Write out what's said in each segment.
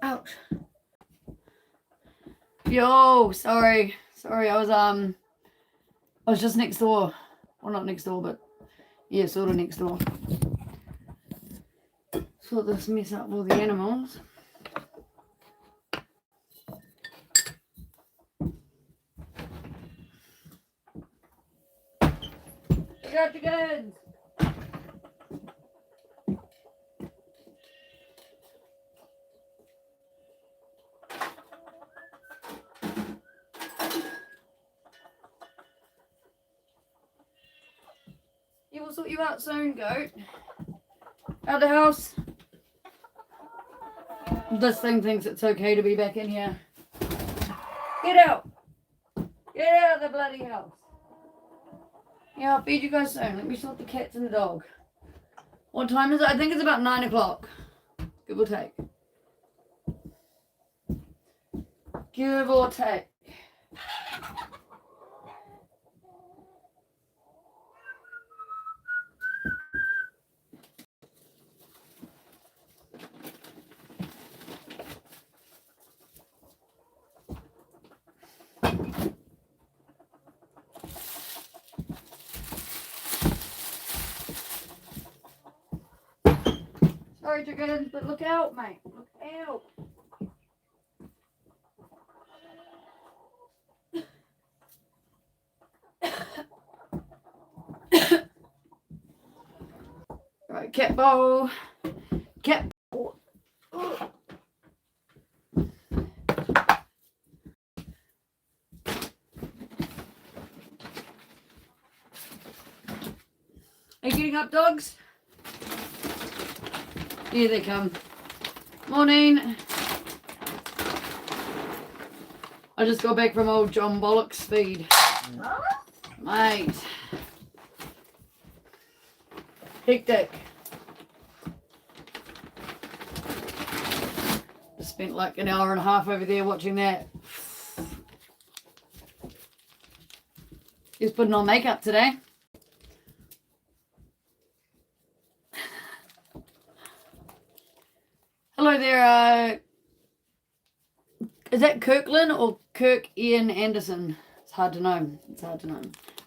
Ouch. Yo, sorry. I was just next door. Well, not next door, but yeah, sort of next door. Sort this mess up all the animals. You got your goods. Yeah, we'll sort you out soon, goat. Out the house. This thing thinks it's okay to be back in here. Get out. Get out of the bloody house. Yeah, I'll feed you guys soon. Let me sort the cats and the dog. What time is it? I think it's about 9 o'clock. Give or take. Give or take. Sorry, chickens, but look out, mate. Look out. Right, cat bowl. Cat bowl. Are you getting up, dogs? Here they come. Morning. I just got back from old John Bollock's feed. Mate. Hectic. Just spent like an hour and a half over there watching that. He's putting on makeup today. Hello there, is that Kirkland or Kirk Ian Anderson? It's hard to know.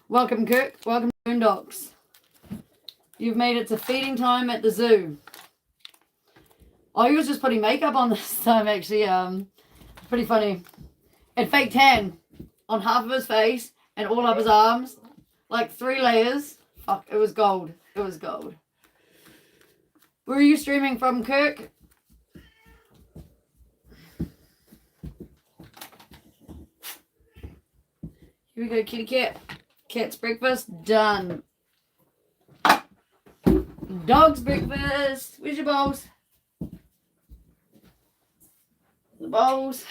Welcome, Kirk. Welcome to Boondocks. You've made it to feeding time at the zoo. Oh, he was just putting makeup on this time, actually. Pretty funny. And fake tan on half of his face and all up his arms. Like 3 layers. Fuck, it was gold. It was gold. Where are you streaming from, Kirk? Here we go, kitty cat. Cat's breakfast done. Dog's breakfast. Where's your bowls? The bowls.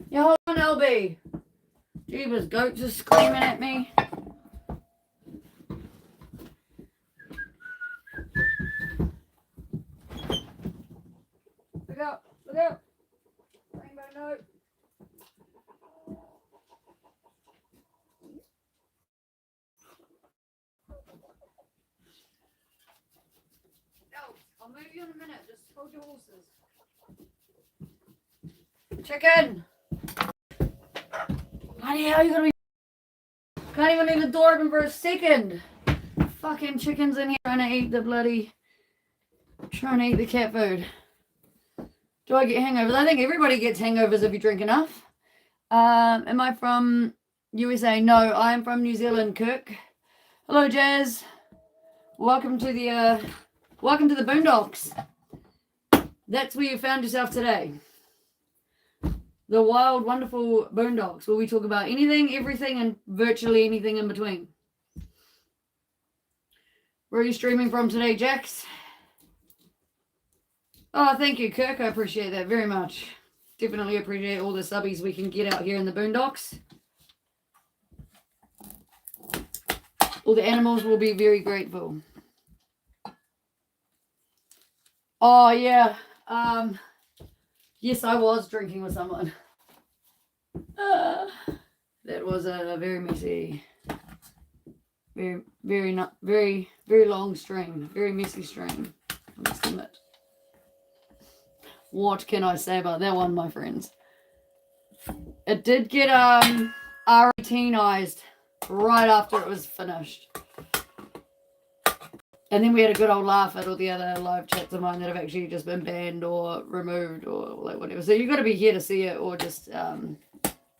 Yeah, hold on, LB. Jeebus, goats are screaming at me. Look out, look out. Rainbow note. I'll move you in a minute. Just hold your horses. Chicken! Bloody hell, you gonna be... Can't even leave the door open for a second. Fucking chickens in here trying to eat the bloody... Trying to eat the cat food. Do I get hangovers? I think everybody gets hangovers if you drink enough. Am I from USA? No, I am from New Zealand, Kirk. Hello, Jazz. Welcome to the Boondocks. That's where you found yourself today. The wild, wonderful Boondocks, where we talk about anything, everything, and virtually anything in between. Where are you streaming from today, Jax? Oh, thank you, Kirk. I appreciate that very much. Definitely appreciate all the subbies we can get out here in the Boondocks. All the animals will be very grateful. Oh, yeah. Yes, I was drinking with someone. That was a very messy, very long stream. Very messy stream, I must admit. What can I say about that one, my friends? It did get RETinized right after it was finished. And then we had a good old laugh at all the other live chats of mine that have actually just been banned or removed or like whatever. So you've got to be here to see it, or just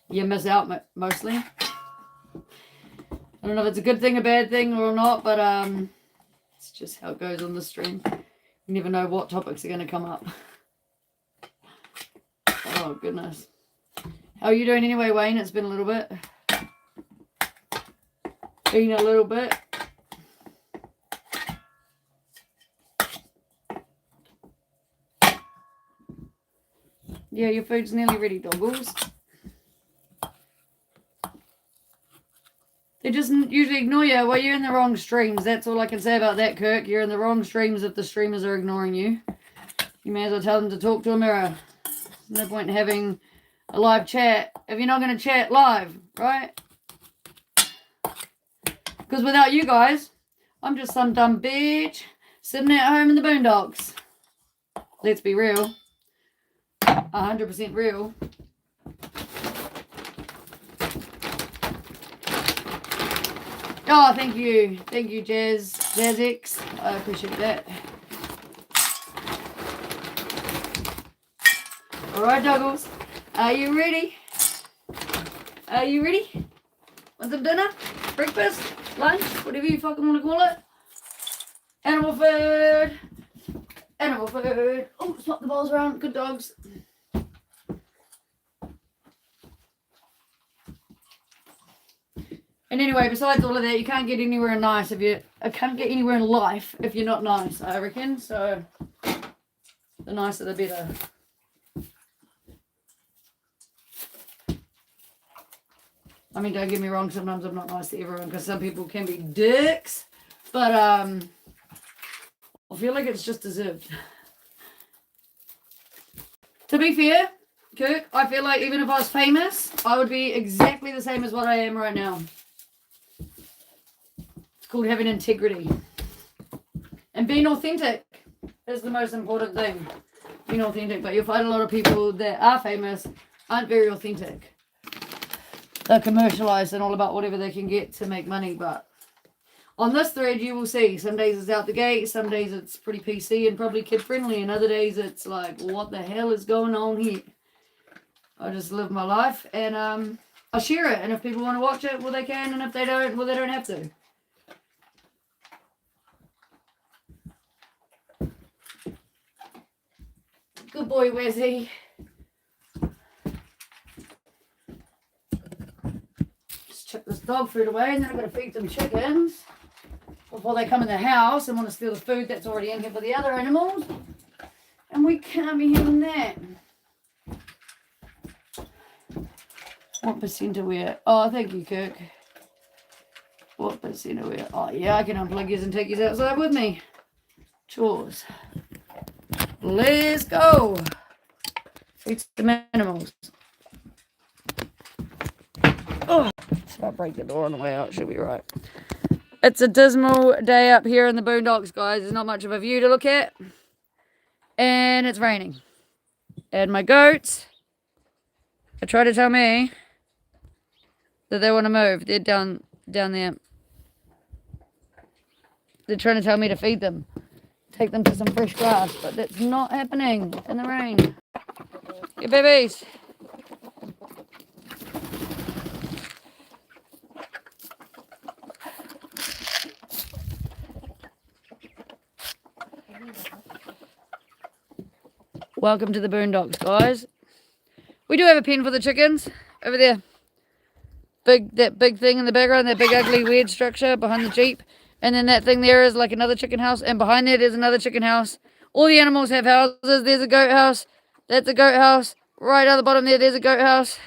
you miss out mostly. I don't know if it's a good thing, a bad thing or not, but it's just how it goes on the stream. You never know what topics are going to come up. Oh, goodness. How are you doing anyway, Wayne? It's been a little bit. Been a little bit. Yeah, your food's nearly ready, doggles. They just usually ignore you. Well, you're in the wrong streams. That's all I can say about that, Kirk. You're in the wrong streams if the streamers are ignoring you. You may as well tell them to talk to a mirror. No point in having a live chat if you're not going to chat live, right? Because without you guys, I'm just some dumb bitch sitting at home in the boondocks. Let's be real. 100% real. Oh, thank you. Thank you, Jazzix. I appreciate that. All right, doggles. Are you ready? Are you ready? Want some dinner? Breakfast? Lunch? Whatever you fucking want to call it? Animal food. Animal food. Oh, swap the balls around. Good dogs. And anyway, besides all of that, you can't get anywhere nice if you... I can't get anywhere in life if you're not nice, I reckon. So, the nicer the better. I mean, don't get me wrong, sometimes I'm not nice to everyone because some people can be dicks. But, I feel like it's just deserved. To be fair, Kirk, I feel like even if I was famous, I would be exactly the same as what I am right now. It's called having integrity. And being authentic is the most important thing. Being authentic. But you'll find a lot of people that are famous aren't very authentic. They're commercialized and all about whatever they can get to make money. But on this thread, you will see some days it's out the gate, some days it's pretty PC and probably kid friendly, and other days it's like, what the hell is going on here? I just live my life and I'll share it. And if people want to watch it, well, they can. And if they don't, well, they don't have to. Good boy, where's he? Just chuck this dog food away, and then I've got to feed some chickens before they come in the house and want to steal the food that's already in here for the other animals. And we can't be having that. What percent are we at? Oh, thank you, Kirk. What percent are we at? Oh, yeah, I can unplug yours and take yours outside with me. Chores. Let's go. Feed some animals. Oh, so I'll break the door on the way out. Should be right. It's a dismal day up here in the boondocks, guys. There's not much of a view to look at. And it's raining. And my goats are trying to tell me that they want to move. They're down there. They're trying to tell me to feed them. Take them to some fresh grass. But that's not happening in the rain. Your babies. Welcome to the boondocks, guys. We do have a pen for the chickens over there. That big thing in the background, that big ugly weird structure behind the Jeep. And then that thing there is like another chicken house. And behind there, there's another chicken house. All the animals have houses. There's a goat house. That's a goat house. Right at the bottom there, there's a goat house.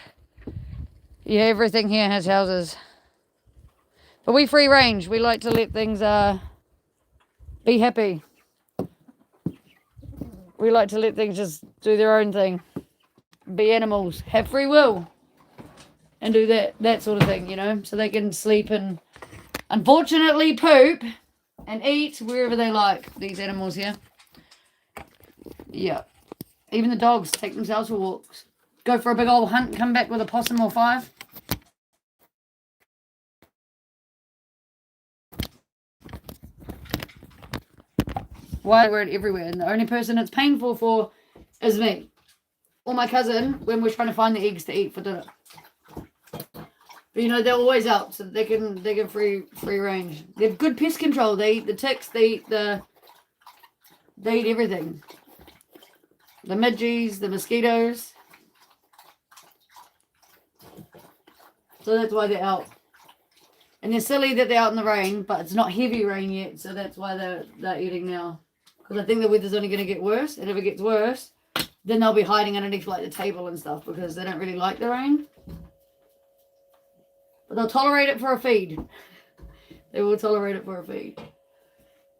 Yeah, everything here has houses. But we free range. We like to let things be happy. We like to let things just do their own thing. Be animals. Have free will. And do that sort of thing, you know. So they can sleep and unfortunately poop and eat wherever they like. These animals here. Yeah. Even the dogs take themselves for walks. Go for a big old hunt, come back with a possum or 5. Why we're everywhere, and the only person it's painful for is me or my cousin when we're trying to find the eggs to eat for dinner. But you know, they're always out, so they can free range. They're good pest control. They eat the ticks, they eat everything. The midges, the mosquitoes. So that's why they're out. And they're silly that they're out in the rain, but it's not heavy rain yet, so that's why they're eating now. Because I think the weather's only going to get worse, and if it gets worse, then they'll be hiding underneath like the table and stuff because they don't really like the rain. But they'll tolerate it for a feed. They will tolerate it for a feed.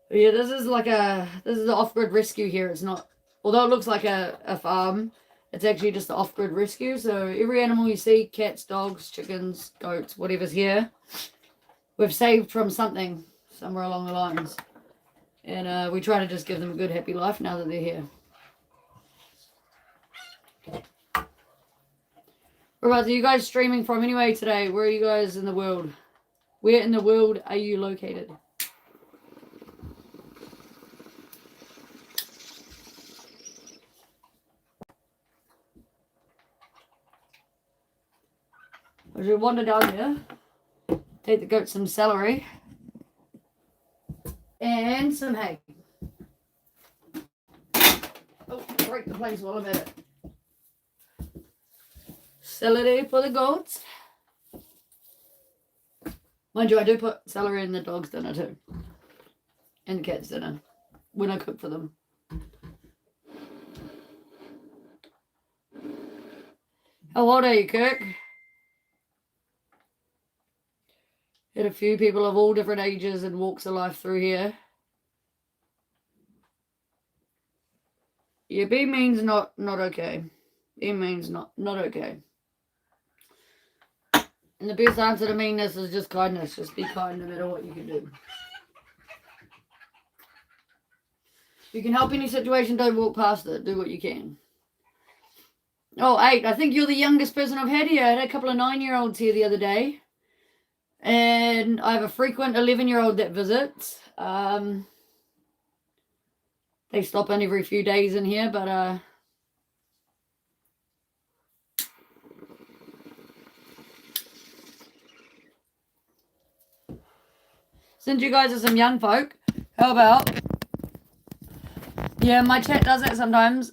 But yeah, this is an off-grid rescue here. It's not, although it looks like a farm, it's actually just an off-grid rescue. So every animal you see, cats, dogs, chickens, goats, whatever's here, we've saved from something somewhere along the lines. And we try to just give them a good, happy life now that they're here. Whereabouts are you guys streaming from anyway today? Where are you guys in the world? Where in the world are you located? As we wander down here, take the goat some celery and some hay. Oh, break the place while I'm at it. Celery for the goats. Mind you, I do put celery in the dog's dinner too. And the cat's dinner. When I cook for them. How old are you, Kirk? Had a few people of all different ages and walks of life through here. Yeah, B means not okay. B means not okay. And the best answer to meanness is just kindness. Just be kind no matter what you can do. If you can help any situation, don't walk past it. Do what you can. Oh, 8. I think you're the youngest person I've had here. I had a couple of 9-year-olds here the other day. And I have a frequent 11-year-old that visits. They stop in every few days in here, but since you guys are some young folk, how about... Yeah, my chat does it sometimes.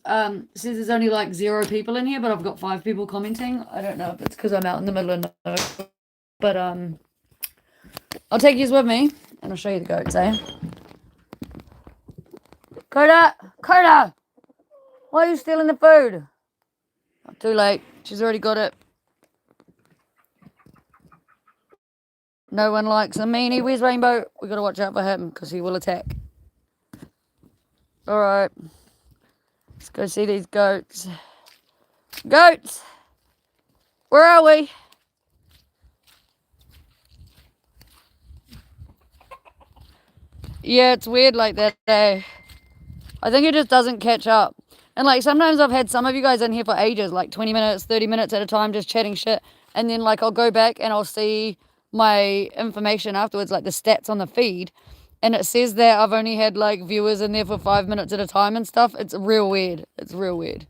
Says there's only like 0 people in here, but I've got 5 people commenting. I don't know if it's because I'm out in the middle of nowhere. But I'll take yous with me, and I'll show you the goats, eh? Coda! Why are you stealing the food? Not too late. She's already got it. No one likes a meanie. Where's Rainbow? We got to watch out for him because he will attack. All right. Let's go see these goats. Goats! Where are we? Yeah, it's weird like that, eh? I think it just doesn't catch up. And like sometimes I've had some of you guys in here for ages, like 20 minutes, 30 minutes at a time, just chatting shit. And then like I'll go back and I'll see my information afterwards, like the stats on the feed. And it says that I've only had like viewers in there for 5 minutes at a time and stuff. It's real weird. It's real weird.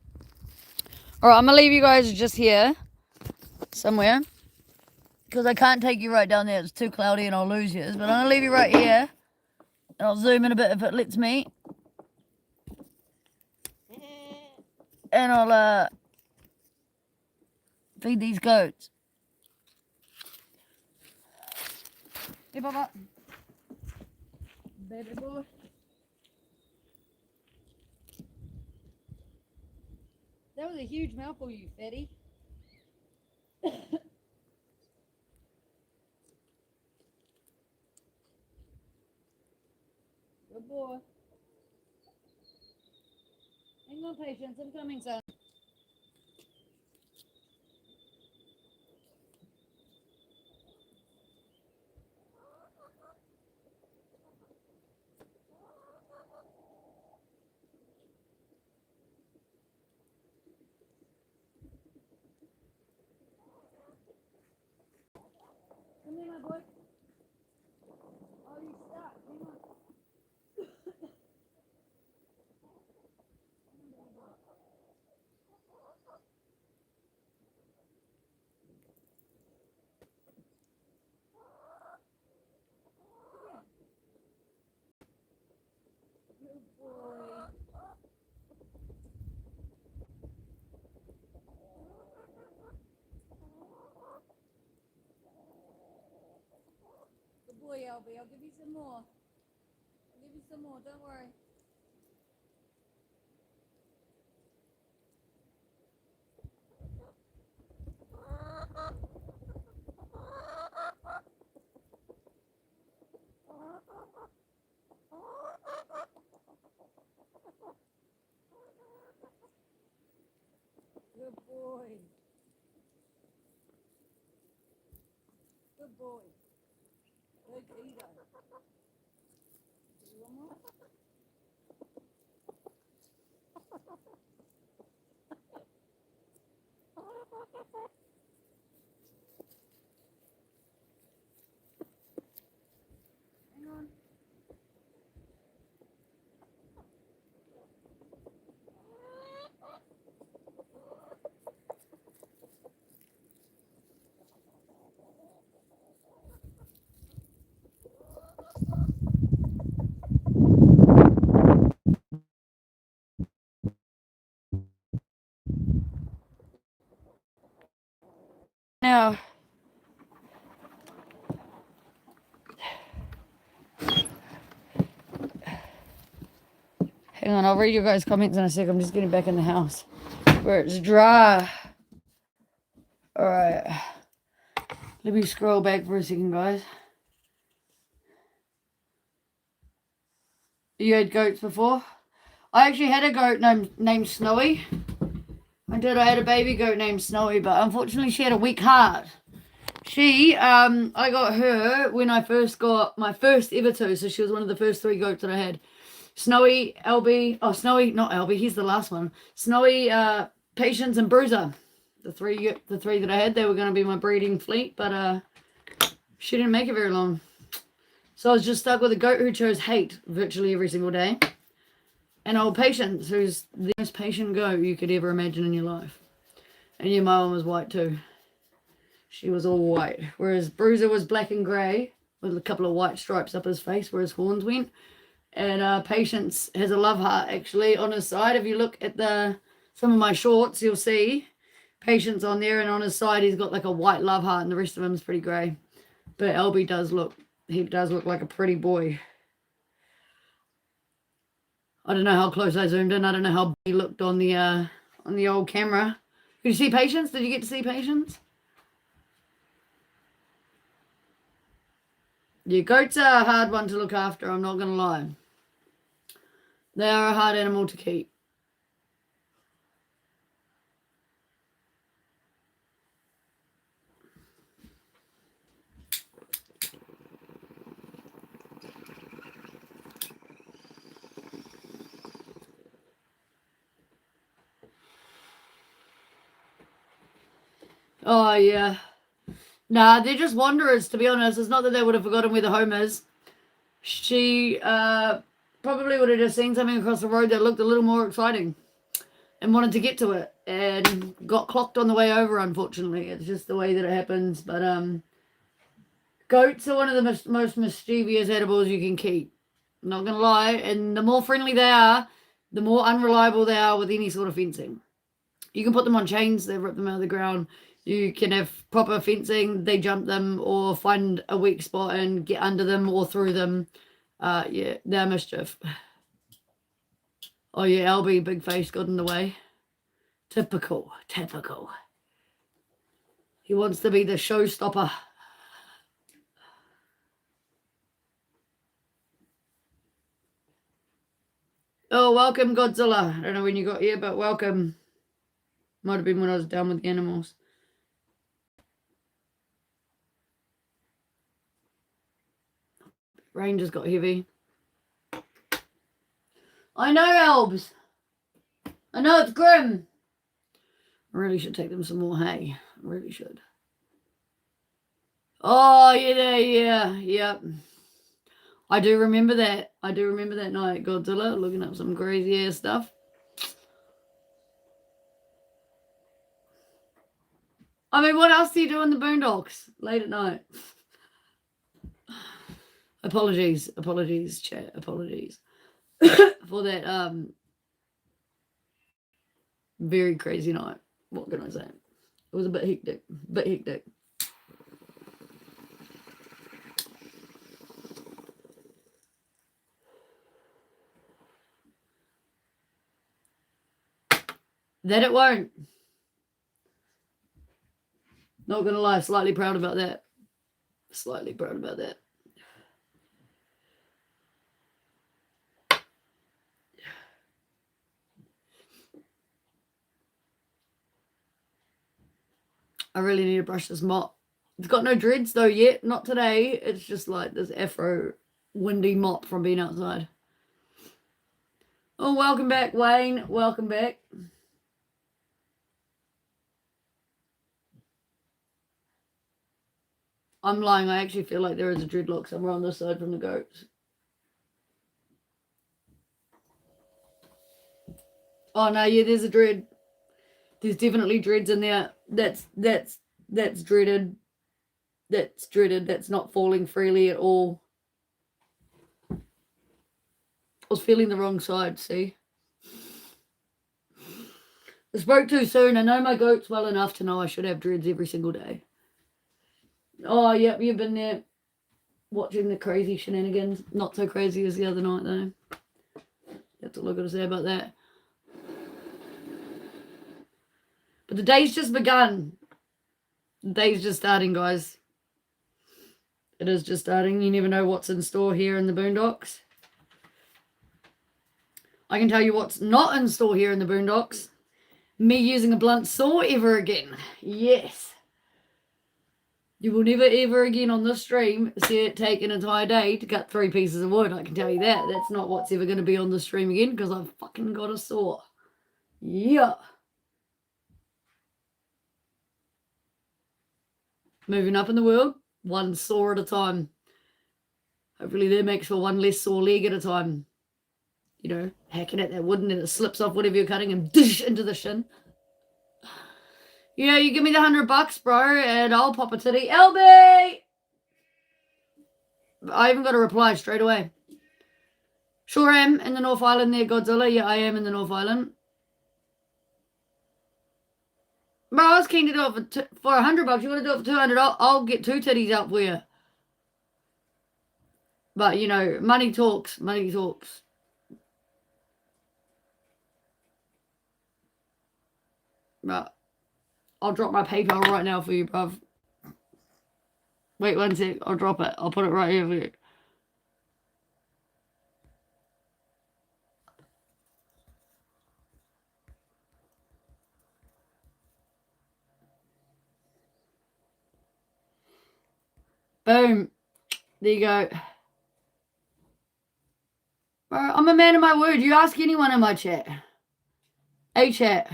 All right, I'm going to leave you guys just here somewhere. Because I can't take you right down there. It's too cloudy and I'll lose you. But I'm going to leave you right here. And I'll zoom in a bit if it lets me. And I'll feed these goats. Hey, Papa. Baby boy. That was a huge mouthful, you fatty. Good boy. Hang on, patience. I'm coming, son. Albie. I'll give you some more. I'll give you some more, don't worry. Good boy. Good boy. Good eater. Do you want more? Hang on. Now, hang on, I'll read your guys' comments in a sec. I'm just getting back in the house where it's dry. Alright. Let me scroll back for a second, guys. You had goats before? I actually had a goat named Snowy. I had a baby goat named Snowy, but unfortunately she had a weak heart. I got her when I first got my first ever two, so she was one of the first 3 goats that I had. Snowy, Snowy, not Albie, he's the last one. Snowy, Patience, and Bruiser. The three that I had, they were going to be my breeding fleet, but she didn't make it very long. So I was just stuck with a goat who chose hate virtually every single day. And old Patience, who's the most patient goat you could ever imagine in your life. And yeah, my one was white too. She was all white. Whereas Bruiser was black and grey with a couple of white stripes up his face where his horns went. And Patience has a love heart actually on his side. If you look at some of my shorts, you'll see Patience on there, and on his side he's got like a white love heart, and the rest of him is pretty grey. But Albie does look like a pretty boy. I don't know how close I zoomed in. I don't know how he looked on the old camera. Did you see Patience? Did you get to see Patience? Yeah, goats are a hard one to look after, I'm not going to lie. They are a hard animal to keep. Oh, yeah. Nah, they're just wanderers, to be honest. It's not that they would have forgotten where the home is. She probably would have just seen something across the road that looked a little more exciting and wanted to get to it and got clocked on the way over, unfortunately. It's just the way that it happens. But goats are one of the most mischievous animals you can keep. I'm not going to lie. And the more friendly they are, the more unreliable they are with any sort of fencing. You can put them on chains, they rip them out of the ground. You can have proper fencing, they jump them or find a weak spot and get under them or through them. Yeah, they're mischief. Oh yeah, Albie, big face, got in the way. Typical. He wants to be the showstopper. Oh, welcome, Godzilla. I don't know when you got here, but welcome. Might have been when I was down with the animals. Rain just got heavy. I know, Elbs. I know it's grim. I really should take them some more hay. I really should. Oh, yeah. Yep. I do remember that. I do remember that night, Godzilla, looking up some crazy ass stuff. I mean, what else do you do in the boondocks late at night? Apologies, chat. Apologies for that very crazy night. What can I say? It was a bit hectic. That it won't. Not gonna lie, slightly proud about that. Slightly proud about that. I really need to brush this mop. It's got no dreads though yet. Not today. It's just like this afro windy mop from being outside. Oh, welcome back, Wayne. Welcome back. I'm lying. I actually feel like there is a dreadlock somewhere on this side from the goats. Oh no, yeah, there's a dread. There's definitely dreads in there. That's dreaded. That's dreaded. That's not falling freely at all. I was feeling the wrong side, see? I spoke too soon. I know my goats well enough to know I should have dreads every single day. Oh, yep, you've been there watching the crazy shenanigans. Not so crazy as the other night, though. That's all I've got to say about that. But the day's just begun. The day's just starting, guys. It is just starting. You never know what's in store here in the Boondocks. I can tell you what's not in store here in the Boondocks. Me using a blunt saw ever again. Yes. You will never ever again on this stream see it take an entire day to cut 3 pieces of wood. I can tell you that. That's not what's ever going to be on the stream again because I've fucking got a saw. Yeah. Moving up in the world, one saw at a time. Hopefully that makes for one less sore leg at a time. You know, hacking at that wood and then it slips off whatever you're cutting and dish into the shin. Yeah, you give me the $100, bro, and I'll pop a titty. LB! I even got a reply straight away. Sure am in the North Island there, Godzilla. Yeah, I am in the North Island. Bro, I was keen to do it for $100. You want to do it for 200? I'll get 2 titties out for you. But, you know, money talks. Money talks. But I'll drop my PayPal right now for you, bruv. Wait 1 sec. I'll drop it. I'll put it right here for you. Boom. There you go. Bro, I'm a man of my word. You ask anyone in my chat. Hey, chat.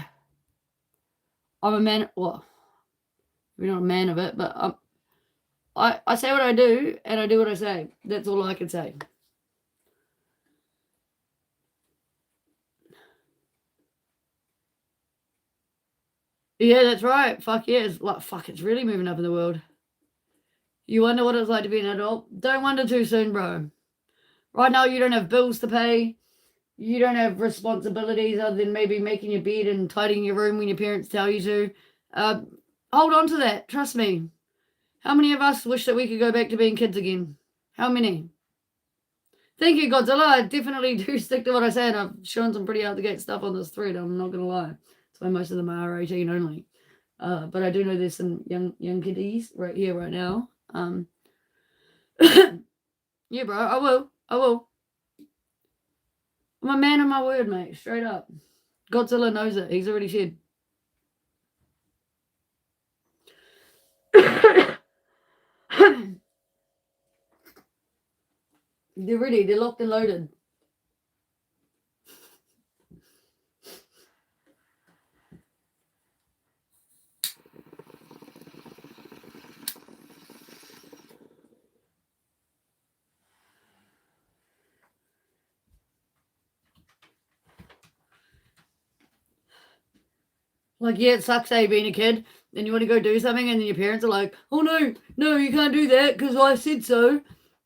I'm a man. Well, we're not a man of it, but I say what I do, and I do what I say. That's all I can say. Yeah, that's right. Fuck yeah. It's like, fuck, it's really moving up in the world. You wonder what it's like to be an adult? Don't wonder too soon, bro. Right now, you don't have bills to pay. You don't have responsibilities other than maybe making your bed and tidying your room when your parents tell you to. Hold on to that. Trust me. How many of us wish that we could go back to being kids again? How many? Thank you, Godzilla. I definitely do stick to what I said. I've shown some pretty out-the-gate stuff on this thread. I'm not going to lie. That's why most of them are 18 only. But I do know there's some young kiddies right here, right now. Yeah, bro. I will. I'm a man of my word, mate. Straight up. Godzilla knows it. He's already said. They're ready. They're locked and loaded. Like, yeah, it sucks, being a kid. Then you want to go do something, and then your parents are like, oh, no, you can't do that because I said so.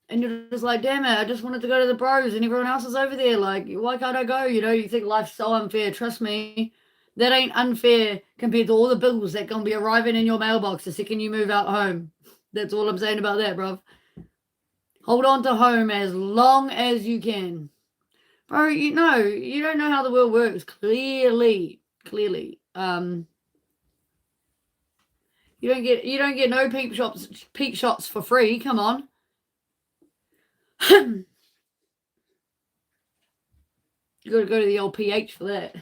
And you're just like, damn it, I just wanted to go to the bros and everyone else is over there. Like, why can't I go? You know, you think life's so unfair. Trust me, that ain't unfair compared to all the bills that going to be arriving in your mailbox the second you move out home. That's all I'm saying about that, bruv. Hold on to home as long as you can. Bro, you don't know how the world works, clearly. clearly. You don't get no peep shots for free. Come on. You got to go to the old PH for that.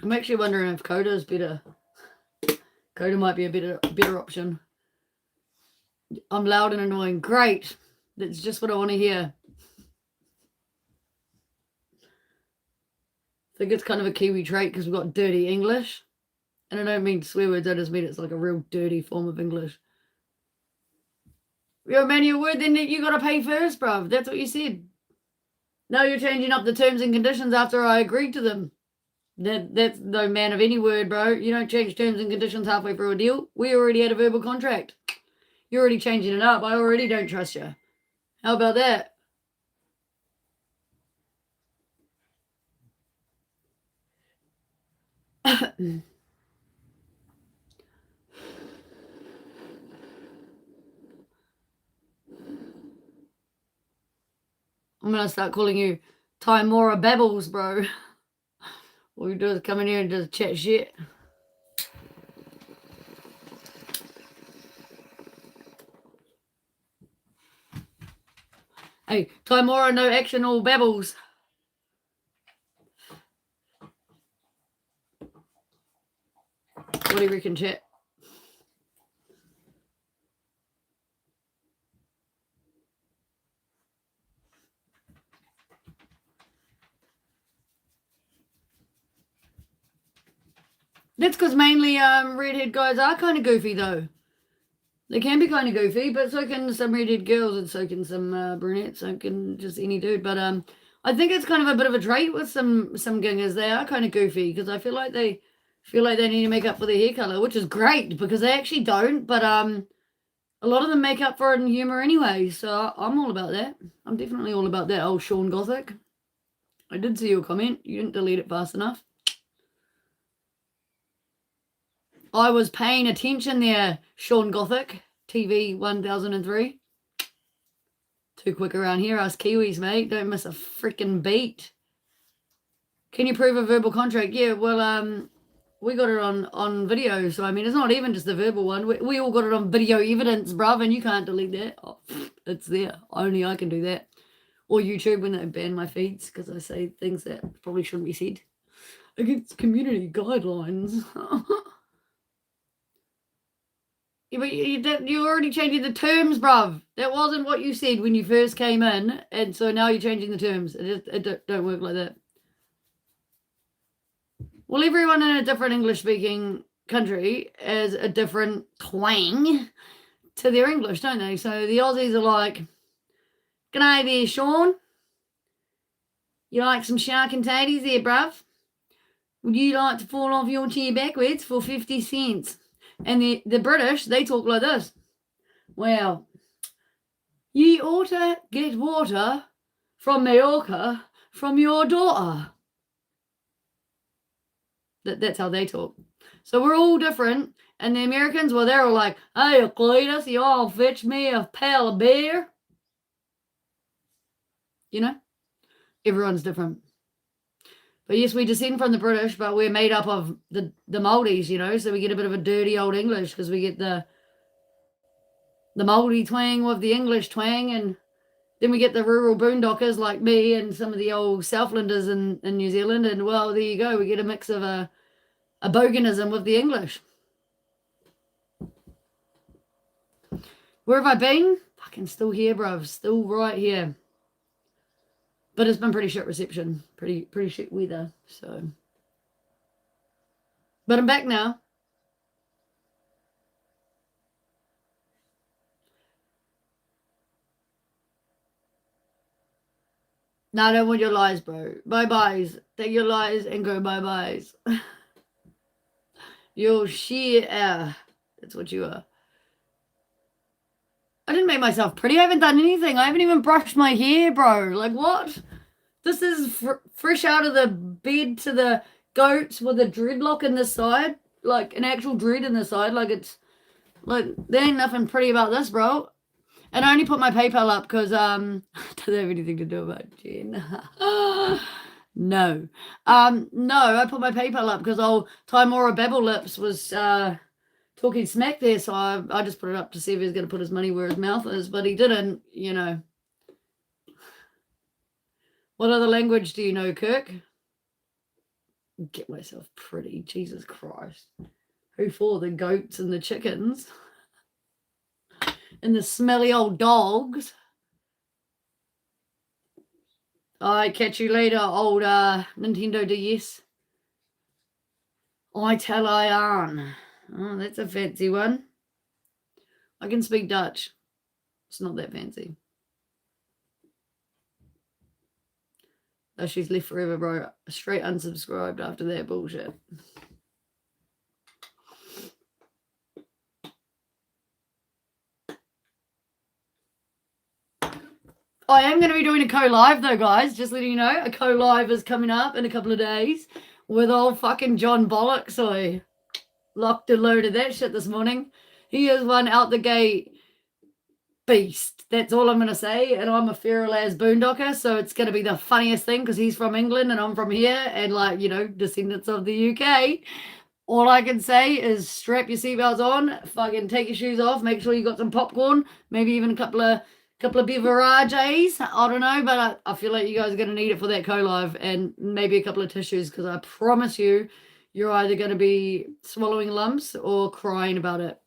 I'm actually wondering if Coda is better. Coda might be a better option. I'm loud and annoying. Great. That's just what I want to hear. I think it's kind of a Kiwi trait because we've got dirty English. And I don't mean swear words, I just mean it's like a real dirty form of English. You're a man of your word, then you got to pay first, bruv. That's what you said. Now you're changing up the terms and conditions after I agreed to them. That's no man of any word, bro. You don't change terms and conditions halfway through a deal. We already had a verbal contract. You're already changing it up. I already don't trust you. How about that? I'm going to start calling you Timora Babbles, bro. All you do is come in here and just chat shit. Hey, Timora, no action, all babbles. What do you reckon, chat? That's because mainly redhead guys are kind of goofy, though. They can be kind of goofy, but so can some redhead girls, and so can some brunettes, so can just any dude. But I think it's kind of a bit of a trait with some gingers. They are kind of goofy because I feel like they need to make up for their hair color, which is great because they actually don't. But a lot of them make up for it in humor anyway. So I'm all about that. I'm definitely all about that. Old Sean Gothic. I did see your comment. You didn't delete it fast enough. I was paying attention there, Sean Gothic, TV 1003. Too quick around here, us Kiwis, mate. Don't miss a freaking beat. Can you prove a verbal contract? Yeah, well, we got it on video. So, I mean, it's not even just the verbal one. We all got it on video evidence, bruv, and you can't delete that. Oh, it's there. Only I can do that. Or YouTube when they ban my feeds because I say things that probably shouldn't be said. Against community guidelines. Yeah, but you're already changing the terms, bruv. That wasn't what you said when you first came in, and so now you're changing the terms. It don't work like that. Well, everyone in a different English-speaking country has a different twang to their English, don't they? So the Aussies are like, "G'day there, Sean. You like some shark and tatties there, bruv? Would you like to fall off your chair backwards for 50 cents? And the British, they talk like this. Well, ye ought to get water from Mallorca from your daughter. That's how they talk. So we're all different. And the Americans, well, they're all like, hey, Cletus, you all fetch me a pail of beer. You know? Everyone's different. But yes, we descend from the British, but we're made up of the Māoris, you know, so we get a bit of a dirty old English because we get the Māori twang with the English twang, and then we get the rural boondockers like me and some of the old Southlanders in New Zealand, and well, there you go, we get a mix of a boganism with the English. Where have I been? Fucking still here, bruv, still right here. But it's been pretty shit reception, pretty shit weather, so. But I'm back now. No, I don't want your lies, bro. Bye-byes. Take your lies and go bye-byes. You're shit. That's what you are. I didn't make myself pretty. I haven't done anything. I haven't even brushed my hair, bro. Like, what? This is fresh out of the bed to the goats with a dreadlock in the side, like an actual dread in the side. Like it's like there ain't nothing pretty about this, bro. And I only put my PayPal up because doesn't have anything to do about Jen. No. No, I put my PayPal up because old Timora Babble Lips was talking smack there, so I just put it up to see if he's gonna put his money where his mouth is, but he didn't, you know. What other language do you know, Kirk? Get myself pretty. Jesus Christ. Who for? The goats and the chickens? And the smelly old dogs? I catch you later, old Nintendo DS. I tell I on. Oh, that's a fancy one. I can speak Dutch. It's not that fancy. Oh, she's left forever, bro. Straight unsubscribed after that bullshit. I am going to be doing a co-live though, guys. Just letting you know, a co-live is coming up in a couple of days with old fucking John Bollocks. So I locked and loaded that shit this morning. He is one out the gate beast. That's all I'm going to say. And I'm a feral as boondocker, so it's going to be the funniest thing because he's from England and I'm from here and, like, you know, descendants of the UK. All I can say is strap your seatbelts on, fucking take your shoes off, make sure you got some popcorn, maybe even a couple of beverages. I don't know, but I feel like you guys are going to need it for that co-live and maybe a couple of tissues because I promise you, you're either going to be swallowing lumps or crying about it.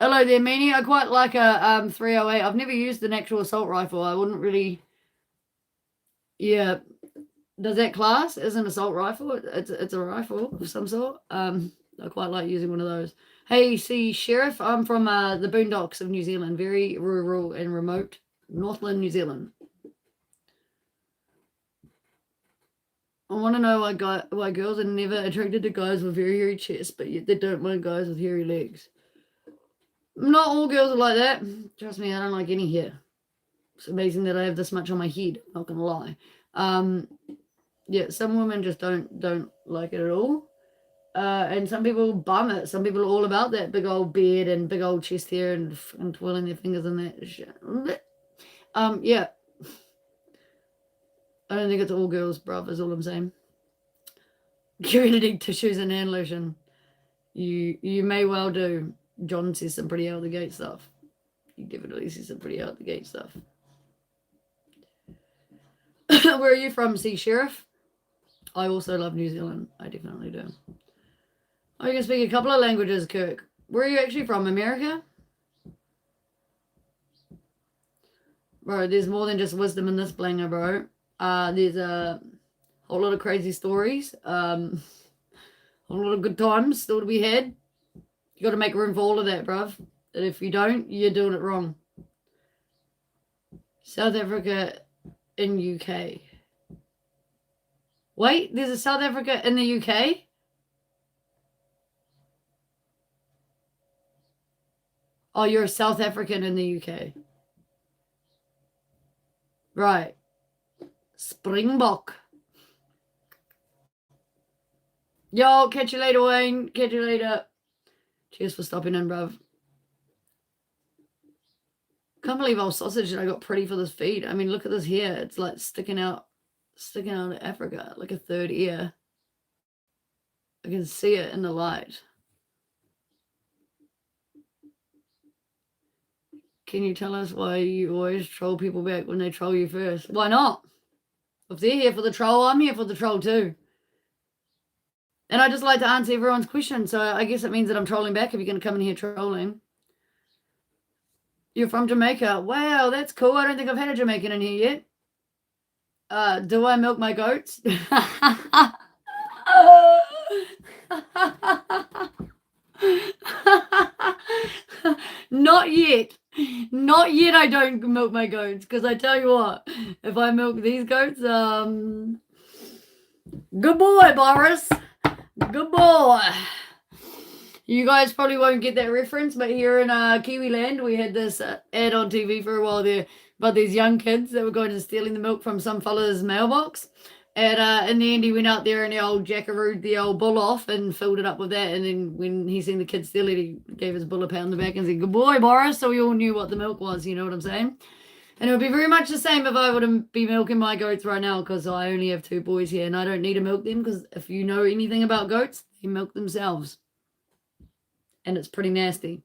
Hello there, Meanie. I quite like a 308. I've never used an actual assault rifle. I wouldn't really... Yeah. Does that class as an assault rifle? It's a rifle of some sort. I quite like using one of those. Hey, see, Sheriff, I'm from the boondocks of New Zealand. Very rural and remote. Northland, New Zealand. I want to know why girls are never attracted to guys with very hairy chests, but yet they don't want guys with hairy legs. Not all girls are like that. Trust me, I don't like any hair. It's amazing that I have this much on my head. Not gonna lie. Yeah, some women just don't like it at all. And some people bum it. Some people are all about that big old beard and big old chest hair and twirling their fingers in that shit. Yeah. I don't think it's all girls, bruv, is all I'm saying. You're gonna need tissues and hand lotion. You may well do. John says some pretty out the gate stuff. He definitely says some pretty out the gate stuff. Where are you from, Sea Sheriff? I also love New Zealand. I definitely do. Oh, you can speak a couple of languages, Kirk. Where are you actually from? America? Bro, there's more than just wisdom in this blanger, bro. There's a whole lot of crazy stories. A whole lot of good times still to be had. You got to make room for all of that, bruv. And if you don't, you're doing it wrong. South Africa in UK. Wait, there's a South Africa in the UK? Oh, you're a South African in the UK. Right. Springbok. Yo, catch you later, Wayne. Catch you later. Cheers for stopping in, bruv. Can't believe how sausage I got pretty for this feed. I mean, look at this here. It's like sticking out of Africa, like a third ear. I can see it in the light. Can you tell us why you always troll people back when they troll you first? Why not? If they're here for the troll, I'm here for the troll too. And I just like to answer everyone's question, so I guess it means that I'm trolling back if you're going to come in here trolling. You're from Jamaica. Wow, that's cool. I don't think I've had a Jamaican in here yet. Do I milk my goats? Not yet. Not yet I don't milk my goats, because I tell you what, if I milk these goats, good boy, Boris. Good boy. You guys probably won't get that reference, but here in Kiwi land, we had this ad on TV for a while there about these young kids that were going and stealing the milk from some fella's mailbox. And in the end, he went out there and the old jackarooed the old bull off and filled it up with that. And then when he seen the kids steal it, he gave his bull a pat on the back and said, "Good boy, Boris." So we all knew what the milk was, you know what I'm saying? And it would be very much the same if I would be milking my goats right now, because I only have 2 boys here and I don't need to milk them, because if you know anything about goats, they milk themselves. And it's pretty nasty.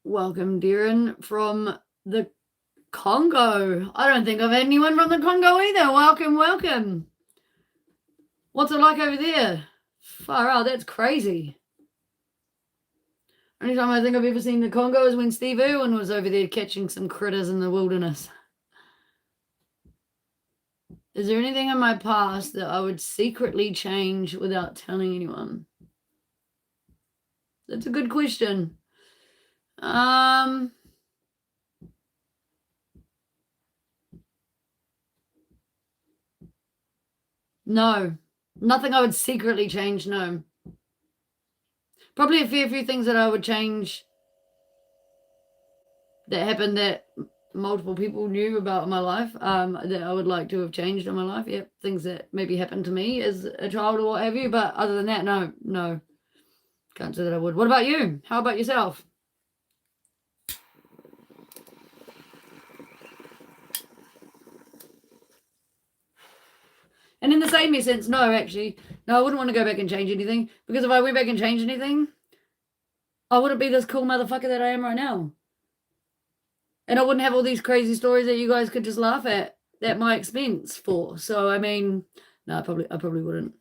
Welcome, Darren, from the Congo. I don't think I've had anyone from the Congo either. Welcome. What's it like over there? Far out, that's crazy. Only time I think I've ever seen the Congo is when Steve Irwin was over there catching some critters in the wilderness. Is there anything in my past that I would secretly change without telling anyone? That's a good question. No. Nothing I would secretly change, no. Probably a fair few things that I would change that happened that multiple people knew about my life, that I would like to have changed in my life. Yep, things that maybe happened to me as a child or what have you. But other than that, no. Can't say that I would. What about you? How about yourself? And in the same sense, no, actually. No, I wouldn't want to go back and change anything. Because if I went back and changed anything, I wouldn't be this cool motherfucker that I am right now. And I wouldn't have all these crazy stories that you guys could just laugh at my expense for. So, I mean, no, I probably wouldn't.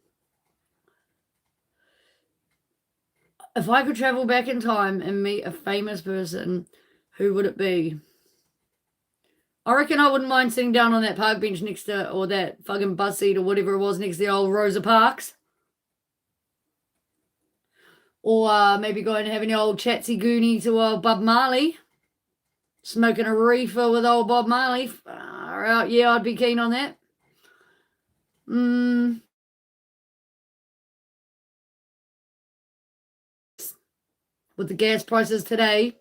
If I could travel back in time and meet a famous person, who would it be? I reckon I wouldn't mind sitting down on that park bench next to, or that fucking bus seat or whatever it was next to the old Rosa Parks. Or maybe going and having the old chatsy goonie to old Bob Marley. Smoking a reefer with old Bob Marley. Far out, yeah, I'd be keen on that. With the gas prices today,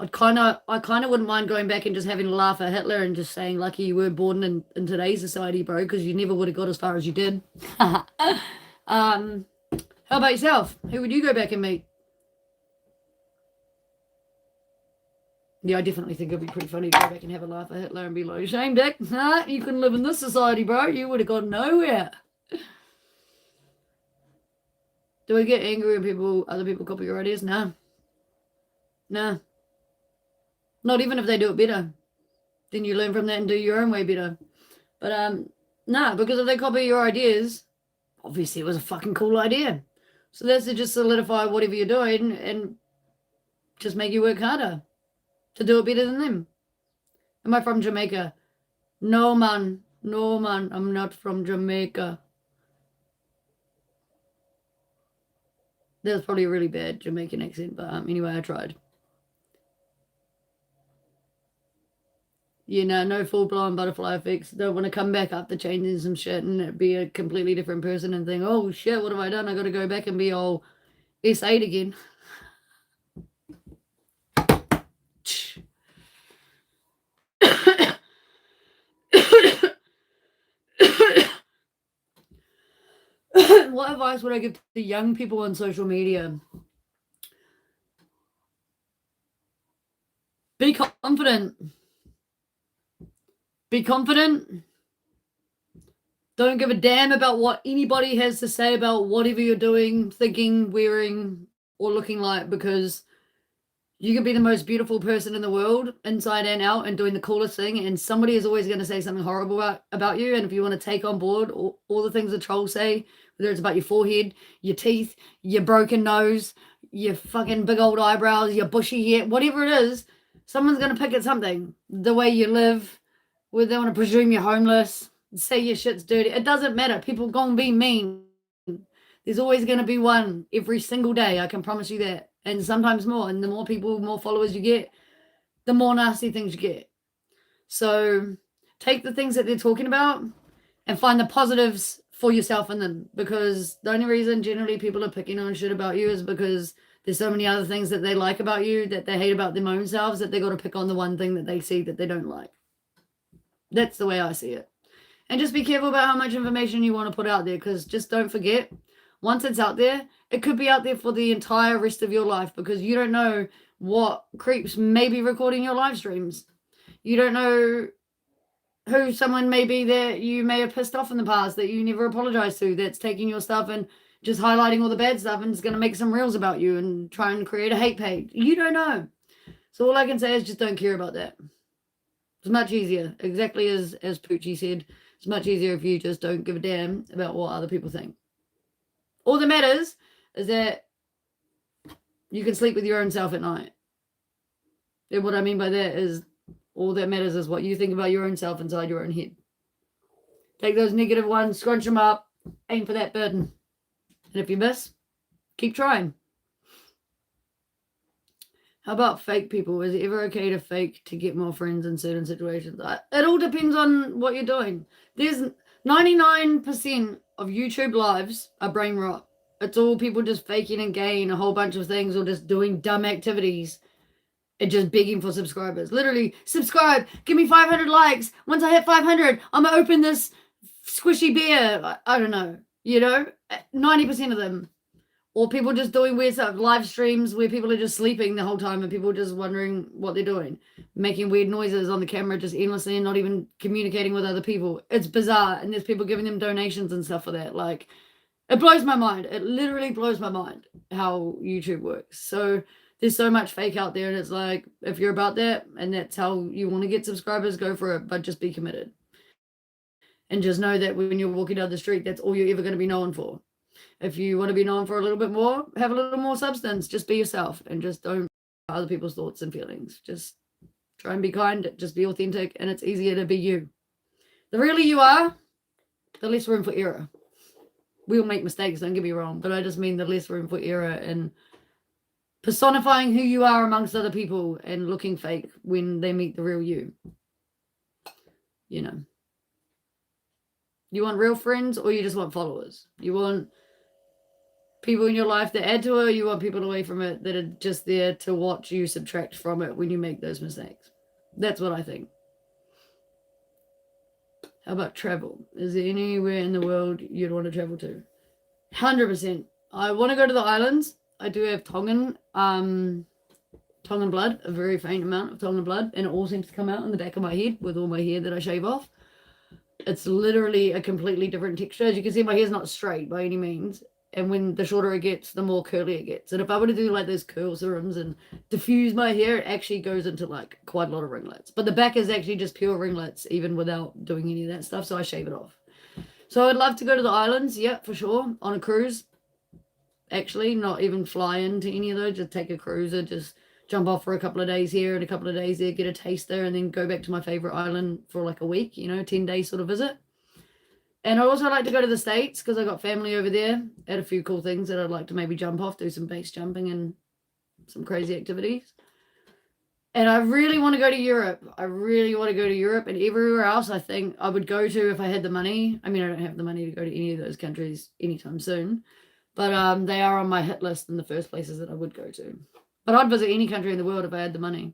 I kind of wouldn't mind going back and just having a laugh at Hitler and just saying, lucky you were born in today's society, bro, because you never would have got as far as you did. How about yourself? Who would you go back and meet? Yeah, I definitely think it'd be pretty funny to go back and have a laugh at Hitler and be like, shame, Dick, nah, you couldn't live in this society, bro. You would have gone nowhere. Do I get angry when other people copy your ideas? No. No. Not even if they do it better. Then you learn from that and do your own way better. But no, because if they copy your ideas, obviously it was a fucking cool idea. So that's to just solidify whatever you're doing and just make you work harder to do it better than them. Am I from Jamaica? No, man. No, man. I'm not from Jamaica. That was probably a really bad Jamaican accent, but anyway, I tried. You know, no full-blown butterfly effects. Don't want to come back after changing some shit and be a completely different person and think, oh shit, what have I done? I got to go back and be all S8 again. What advice would I give to the young people on social media? Be confident. Be confident. Don't give a damn about what anybody has to say about whatever you're doing, thinking, wearing, or looking like, because you can be the most beautiful person in the world, inside and out, and doing the coolest thing, and somebody is always going to say something horrible about you. And if you want to take on board all the things the trolls say, whether it's about your forehead, your teeth, your broken nose, your fucking big old eyebrows, your bushy hair, whatever it is, someone's going to pick at something. The way you live, whether they want to presume you're homeless, say your shit's dirty. It doesn't matter. People gonna be mean. There's always going to be one every single day. I can promise you that. And sometimes more. And the more people, more followers you get, the more nasty things you get. So take the things that they're talking about and find the positives for yourself in them. Because the only reason generally people are picking on shit about you is because There's so many other things that they like about you that they hate about their own selves that they got to pick on the one thing that they see that they don't like. That's the way I see it. And just be careful about how much information you want to put out there, because just don't forget, once it's out there, it could be out there for the entire rest of your life, because you don't know what creeps may be recording your live streams. You don't know who someone may be that you may have pissed off in the past that you never apologized to, that's taking your stuff and just highlighting all the bad stuff and is going to make some reels about you and try and create a hate page. You don't know. So all I can say is just don't care about that. It's much easier. Exactly as Poochie said, it's much easier if you just don't give a damn about what other people think. All that matters is that you can sleep with your own self at night. And what I mean by that is all that matters is what you think about your own self inside your own head. Take those negative ones, scrunch them up, aim for that burden. And if you miss, keep trying. How about fake people? Is it ever okay to fake to get more friends in certain situations? It all depends on what you're doing. There's 99% of YouTube lives are brain rot. It's all people just faking and gaining a whole bunch of things or just doing dumb activities and just begging for subscribers. Literally, subscribe, give me 500 likes. Once I hit 500, I'm going to open this squishy beer. I don't know. 90% of them. Or people just doing weird stuff, live streams where people are just sleeping the whole time and people are just wondering what they're doing. Making weird noises on the camera just endlessly and not even communicating with other people. It's bizarre. And there's people giving them donations and stuff for that. Like, it blows my mind. It literally blows my mind how YouTube works. So there's so much fake out there. And it's like, if you're about that and that's how you want to get subscribers, go for it. But just be committed. And just know that when you're walking down the street, that's all you're ever going to be known for. If you want to be known for a little bit more, have a little more substance. Just be yourself and just don't other people's thoughts and feelings. Just try and be kind. Just be authentic, and it's easier to be you. The realer you are, the less room for error. We'll make mistakes, don't get me wrong, but I just mean the less room for error and personifying who you are amongst other people and looking fake when they meet the real you. You want real friends, or you just want followers? You want people in your life that add to it, or you want people away from it that are just there to watch you subtract from it when you make those mistakes? That's what I think. How about travel? Is there anywhere in the world you'd want to travel to? 100%. I want to go to the islands. I do have Tongan blood, a very faint amount of Tongan blood, and it all seems to come out in the back of my head with all my hair that I shave off. It's literally a completely different texture. As you can see, my hair's not straight by any means. And when the shorter it gets, the more curly it gets. And if I were to do like those curl serums and diffuse my hair, it actually goes into like quite a lot of ringlets. But the back is actually just pure ringlets, even without doing any of that stuff. So I shave it off. So I'd love to go to the islands. Yeah, for sure. On a cruise. Actually, not even fly into any of those. Just take a cruiser. Just jump off for a couple of days here and a couple of days there. Get a taster and then go back to my favorite island for like a week. 10-day sort of visit. And I'd also like to go to the States because I got family over there. Had a few cool things that I'd like to maybe jump off, do some base jumping and some crazy activities. And I really want to go to Europe. And everywhere else I think I would go to if I had the money. I mean, I don't have the money to go to any of those countries anytime soon. But they are on my hit list in the first places that I would go to. But I'd visit any country in the world if I had the money.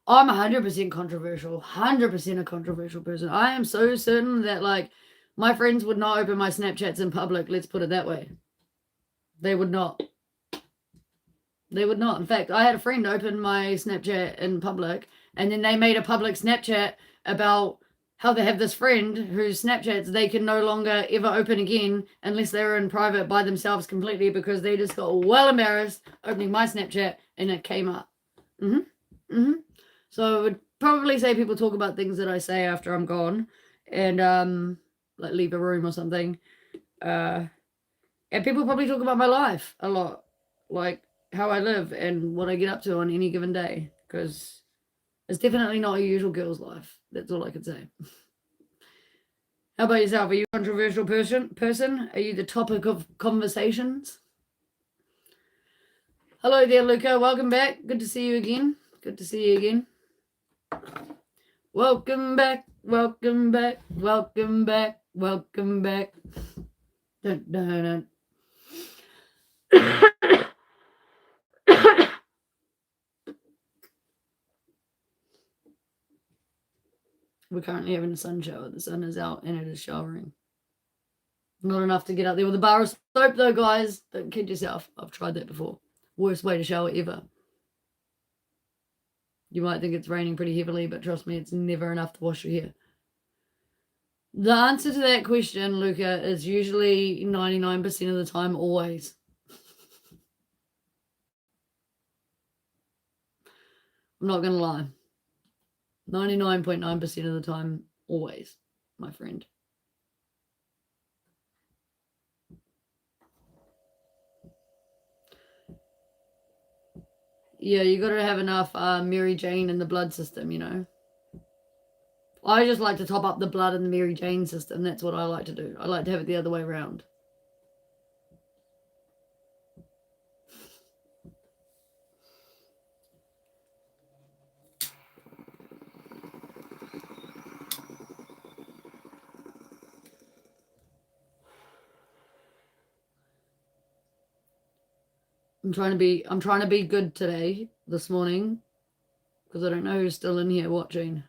I'm 100% controversial, 100% a controversial person. I am so certain that, like, my friends would not open my Snapchats in public. Let's put it that way. They would not. They would not. In fact, I had a friend open my Snapchat in public, and then they made a public Snapchat about how they have this friend whose Snapchats they can no longer ever open again unless they're in private by themselves completely, because they just got well embarrassed opening my Snapchat and it came up. So I would probably say people talk about things that I say after I'm gone and like leave a room or something. And people probably talk about my life a lot, like how I live and what I get up to on any given day, because it's definitely not a usual girl's life. That's all I can say. How about yourself? Are you a controversial person? Are you the topic of conversations? Hello there, Luca. Welcome back. Good to see you again. Welcome back. Dun, dun, dun. We're currently having a sun shower. The sun is out and it is showering. Not enough to get out there with a bar of soap though, guys. Don't kid yourself. I've tried that before. Worst way to shower ever. You might think it's raining pretty heavily, but trust me, it's never enough to wash your hair. The answer to that question, Luca, is usually 99% of the time, always. I'm not going to lie. 99.9% of the time, always, my friend. Yeah, you got to have enough Mary Jane in the blood system, you know. I just like to top up the blood in the Mary Jane system. That's what I like to do. I like to have it the other way around. I'm trying to be good today, this morning, because I don't know who's still in here watching.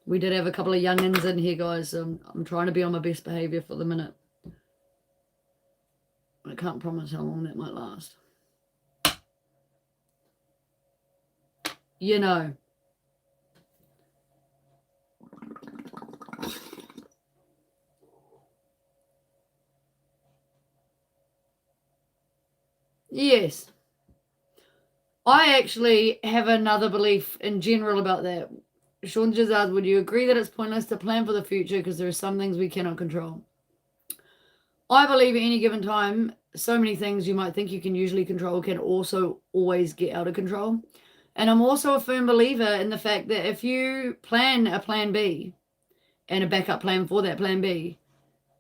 We did have a couple of youngins in here, guys, so I'm trying to be on my best behavior for the minute. I can't promise how long that might last. You know. Yes. I actually have another belief in general about that. Sean just asked, would you agree that it's pointless to plan for the future because there are some things we cannot control? I believe at any given time, so many things you might think you can usually control can also always get out of control. And I'm also a firm believer in the fact that if you plan a plan B and a backup plan for that plan B,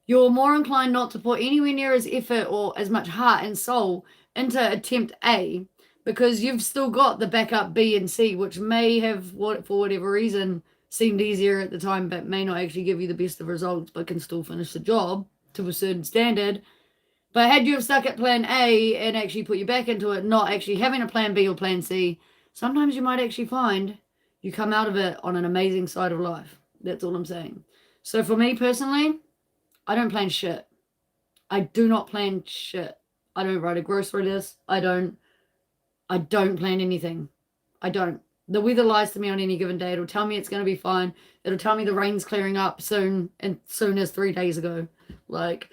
you're more inclined not to put anywhere near as effort or as much heart and soul into attempt A, because you've still got the backup B and C, which may have, for whatever reason, seemed easier at the time, but may not actually give you the best of results, but can still finish the job to a certain standard. But had you have stuck at plan A and actually put your back into it, not actually having a plan B or plan C, sometimes you might actually find you come out of it on an amazing side of life. That's all I'm saying. So for me personally, I don't plan shit. I do not plan shit. I don't write a grocery list. I don't plan anything. I don't. The weather lies to me on any given day. It'll tell me it's going to be fine. It'll tell me the rain's clearing up soon, and soon as 3 days ago. Like,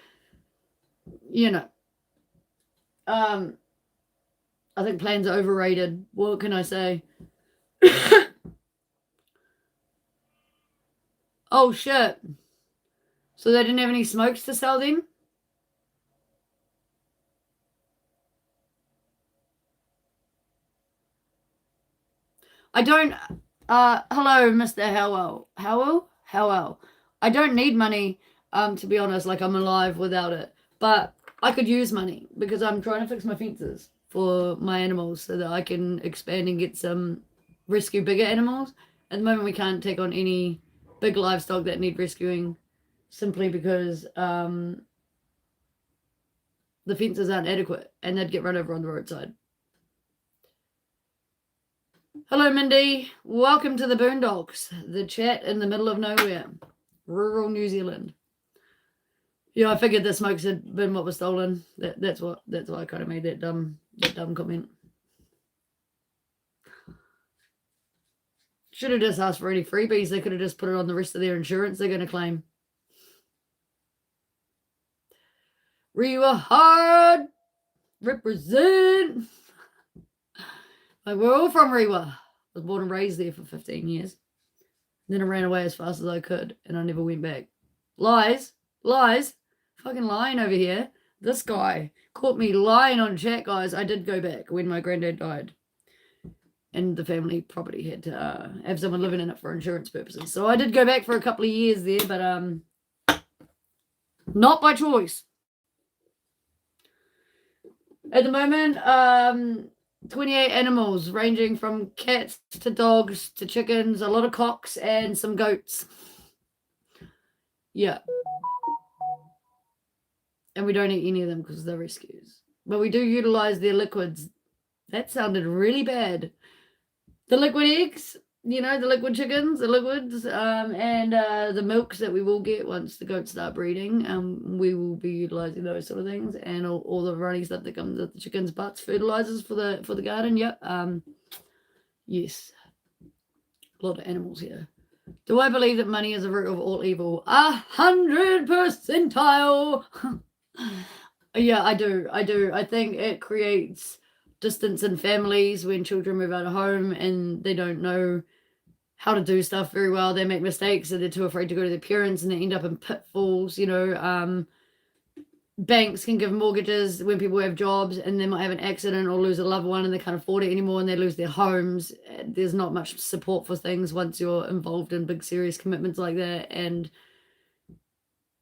you know. I think plans are overrated. What can I say? Oh, shit. So they didn't have any smokes to sell then? I don't, hello, Mr. Howell. I don't need money, to be honest, like I'm alive without it. But I could use money because I'm trying to fix my fences for my animals so that I can expand and get some rescue bigger animals. At the moment, we can't take on any big livestock that need rescuing simply because the fences aren't adequate and they'd get run over on the roadside. Hello, Mindy. Welcome to the Boondocks, the chat in the middle of nowhere, rural New Zealand. Yeah, I figured the smokes had been what was stolen. That's why I kind of made that dumb comment. Should have just asked for any freebies. They could have just put it on the rest of their insurance they're going to claim. Rewa hard. Represent. Like, we're all from Rewa. I was born and raised there for 15 years. Then I ran away as fast as I could, and I never went back. Lies. Fucking lying over here. This guy caught me lying on chat, guys. I did go back when my granddad died. And the family property had to have someone living in it for insurance purposes. So I did go back for a couple of years there, but not by choice. At the moment, 28 animals, ranging from cats to dogs to chickens, a lot of cocks, and some goats. Yeah. And we don't eat any of them because they're rescues. But we do utilize their liquids. That sounded really bad. The liquid eggs, you know, the liquid chickens, the liquids, and the milks that we will get once the goats start breeding. We will be utilizing those sort of things, and all the runny stuff that comes with the chickens' butts, fertilizers for the garden. Yep. Yes. A lot of animals here. Do I believe that money is the root of all evil? 100%. Yeah, I do. I think it creates distance in families when children move out of home and they don't know how to do stuff very well. They make mistakes and they're too afraid to go to their parents and they end up in pitfalls. You know, banks can give mortgages when people have jobs and they might have an accident or lose a loved one and they can't afford it anymore and they lose their homes. There's not much support for things once you're involved in big serious commitments like that, and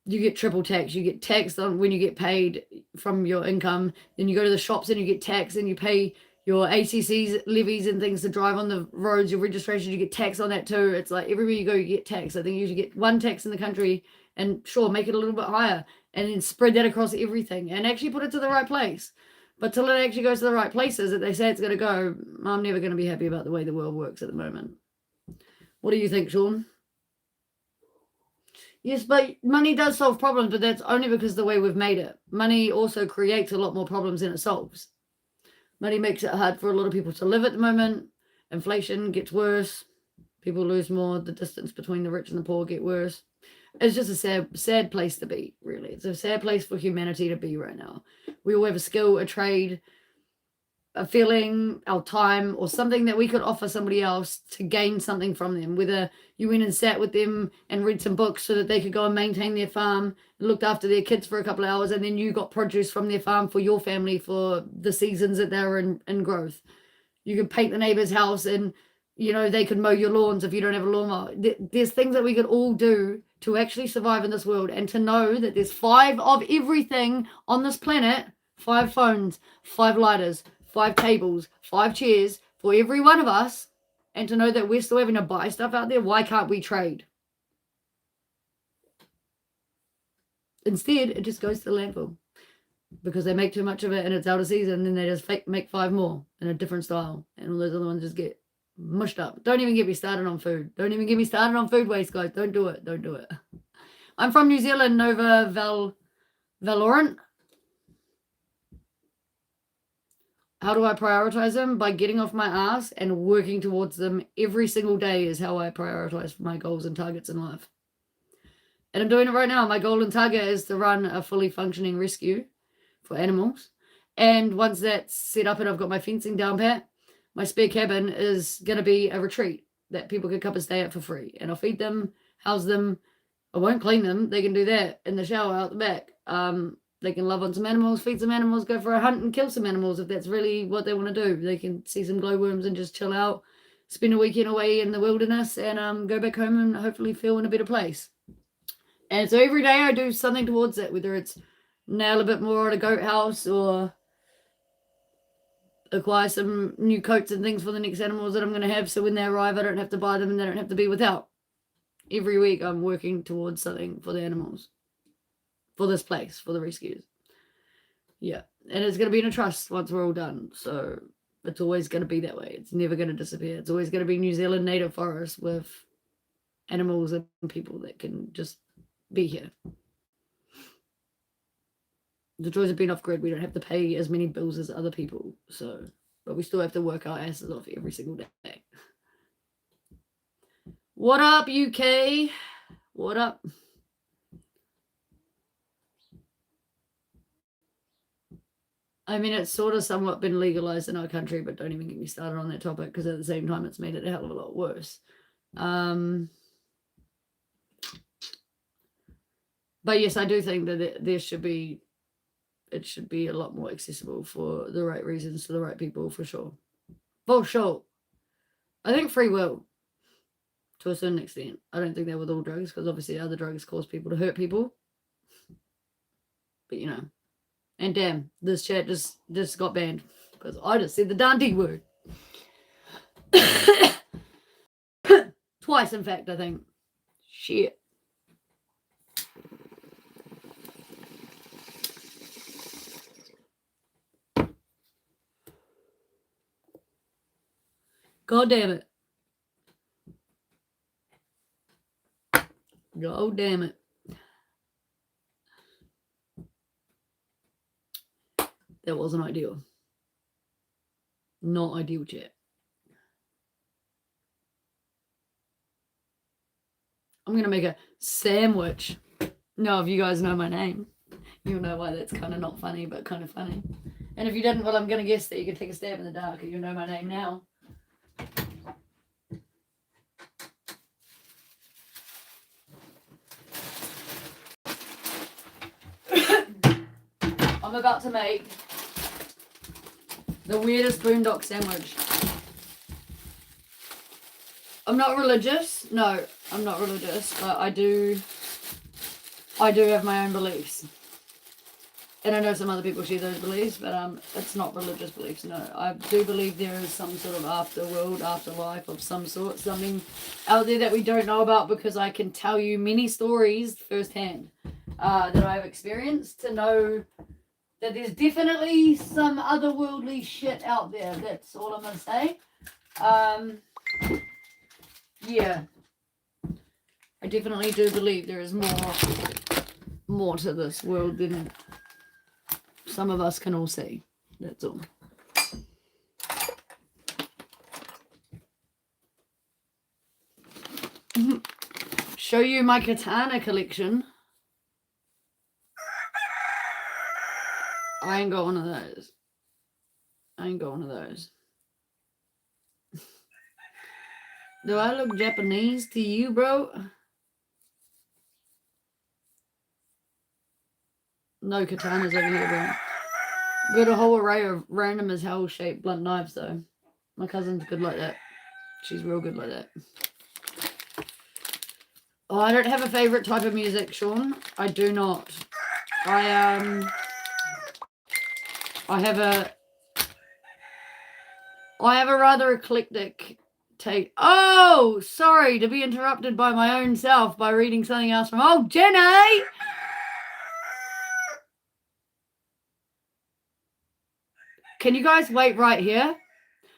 you get triple tax. You get taxed on when you get paid from your income. Then you go to the shops and you get taxed and you pay your ACC's levies and things to drive on the roads, your registration, you get taxed on that too. It's like everywhere you go, you get taxed. I think you usually get one tax in the country and sure, make it a little bit higher and then spread that across everything and actually put it to the right place. But till it actually goes to the right places that they say it's going to go, I'm never going to be happy about the way the world works at the moment. What do you think, Sean? Yes, but money does solve problems, but that's only because of the way we've made it. Money also creates a lot more problems than it solves. Money makes it hard for a lot of people to live at the moment. Inflation gets worse. People lose more. The distance between the rich and the poor get worse. It's just a sad place to be, really. It's a sad place for humanity to be right now. We all have a skill, a trade, a feeling, our time, or something that we could offer somebody else to gain something from them. Whether you went and sat with them and read some books so that they could go and maintain their farm and looked after their kids for a couple of hours, and then you got produce from their farm for your family for the seasons that they were in growth. You could paint the neighbor's house and, you know, they could mow your lawns if you don't have a lawnmower. There's things that we could all do to actually survive in this world, and to know that there's 5 of everything on this planet, 5 phones, 5 lighters, 5 tables, 5 chairs for every one of us, and to know that we're still having to buy stuff out there. Why can't we trade? Instead, it just goes to the landfill because they make too much of it and it's out of season, and then they just make 5 more in a different style, and all those other ones just get mushed up. Don't even get me started on food. Don't even get me started on food waste, guys. Don't do it. Don't do it. I'm from New Zealand, Nova Valorant. How do I prioritize them? By getting off my ass and working towards them every single day is how I prioritize my goals and targets in life. And I'm doing it right now. My goal and target is to run a fully functioning rescue for animals. And once that's set up and I've got my fencing down pat, my spare cabin is going to be a retreat that people can come and stay at for free. And I'll feed them, house them. I won't clean them. They can do that in the shower out the back. They can love on some animals, feed some animals, go for a hunt and kill some animals if that's really what they want to do. They can see some glowworms and just chill out, spend a weekend away in the wilderness, and go back home and hopefully feel in a better place. And so every day I do something towards it, whether it's nail a bit more at a goat house or acquire some new coats and things for the next animals that I'm going to have, so when they arrive I don't have to buy them and they don't have to be without. Every week I'm working towards something for the animals, for this place, for the rescues. Yeah, and it's going to be in a trust once we're all done, so it's always going to be that way. It's never going to disappear. It's always going to be New Zealand native forest with animals and people that can just be here. The joys of being off grid, we don't have to pay as many bills as other people, so, but we still have to work our asses off every single day. What up, UK? What up? I mean, it's sort of somewhat been legalized in our country, but don't even get me started on that topic, because at the same time it's made it a hell of a lot worse. But yes, I do think that there should be, it should be a lot more accessible for the right reasons to the right people, for sure. For sure. I think free will, to a certain extent. I don't think that with all drugs, because obviously other drugs cause people to hurt people. But you know. And damn, this chat just got banned because I just said the darn D word. Twice, in fact, I think. Shit. God damn it. God damn it. That wasn't ideal. Not ideal, chat. I'm going to make a sandwich. No, if you guys know my name, you'll know why that's kind of not funny, but kind of funny. And if you didn't, well, I'm going to guess that you can take a stab in the dark and you'll know my name now. I'm about to make the weirdest boondock sandwich. I'm not religious. No, I'm not religious, but I do have my own beliefs. And I know some other people share those beliefs, but it's not religious beliefs, no. I do believe there is some sort of afterworld, afterlife of some sort, something out there that we don't know about, because I can tell you many stories firsthand that I've experienced to know that there's definitely some otherworldly shit out there. That's all I'm going to say. Yeah. I definitely do believe there is more to this world than some of us can all see. That's all. Show you my katana collection. I ain't got one of those. Do I look Japanese to you, bro? No katanas over here, bro. Got a whole array of random as hell shaped blunt knives, though. My cousin's good like that. She's real good like that. Oh, I don't have a favorite type of music, Sean. I do not. I have a rather eclectic take. Oh, sorry to be interrupted by my own self by reading something else from. Oh, Jenny! Can you guys wait right here?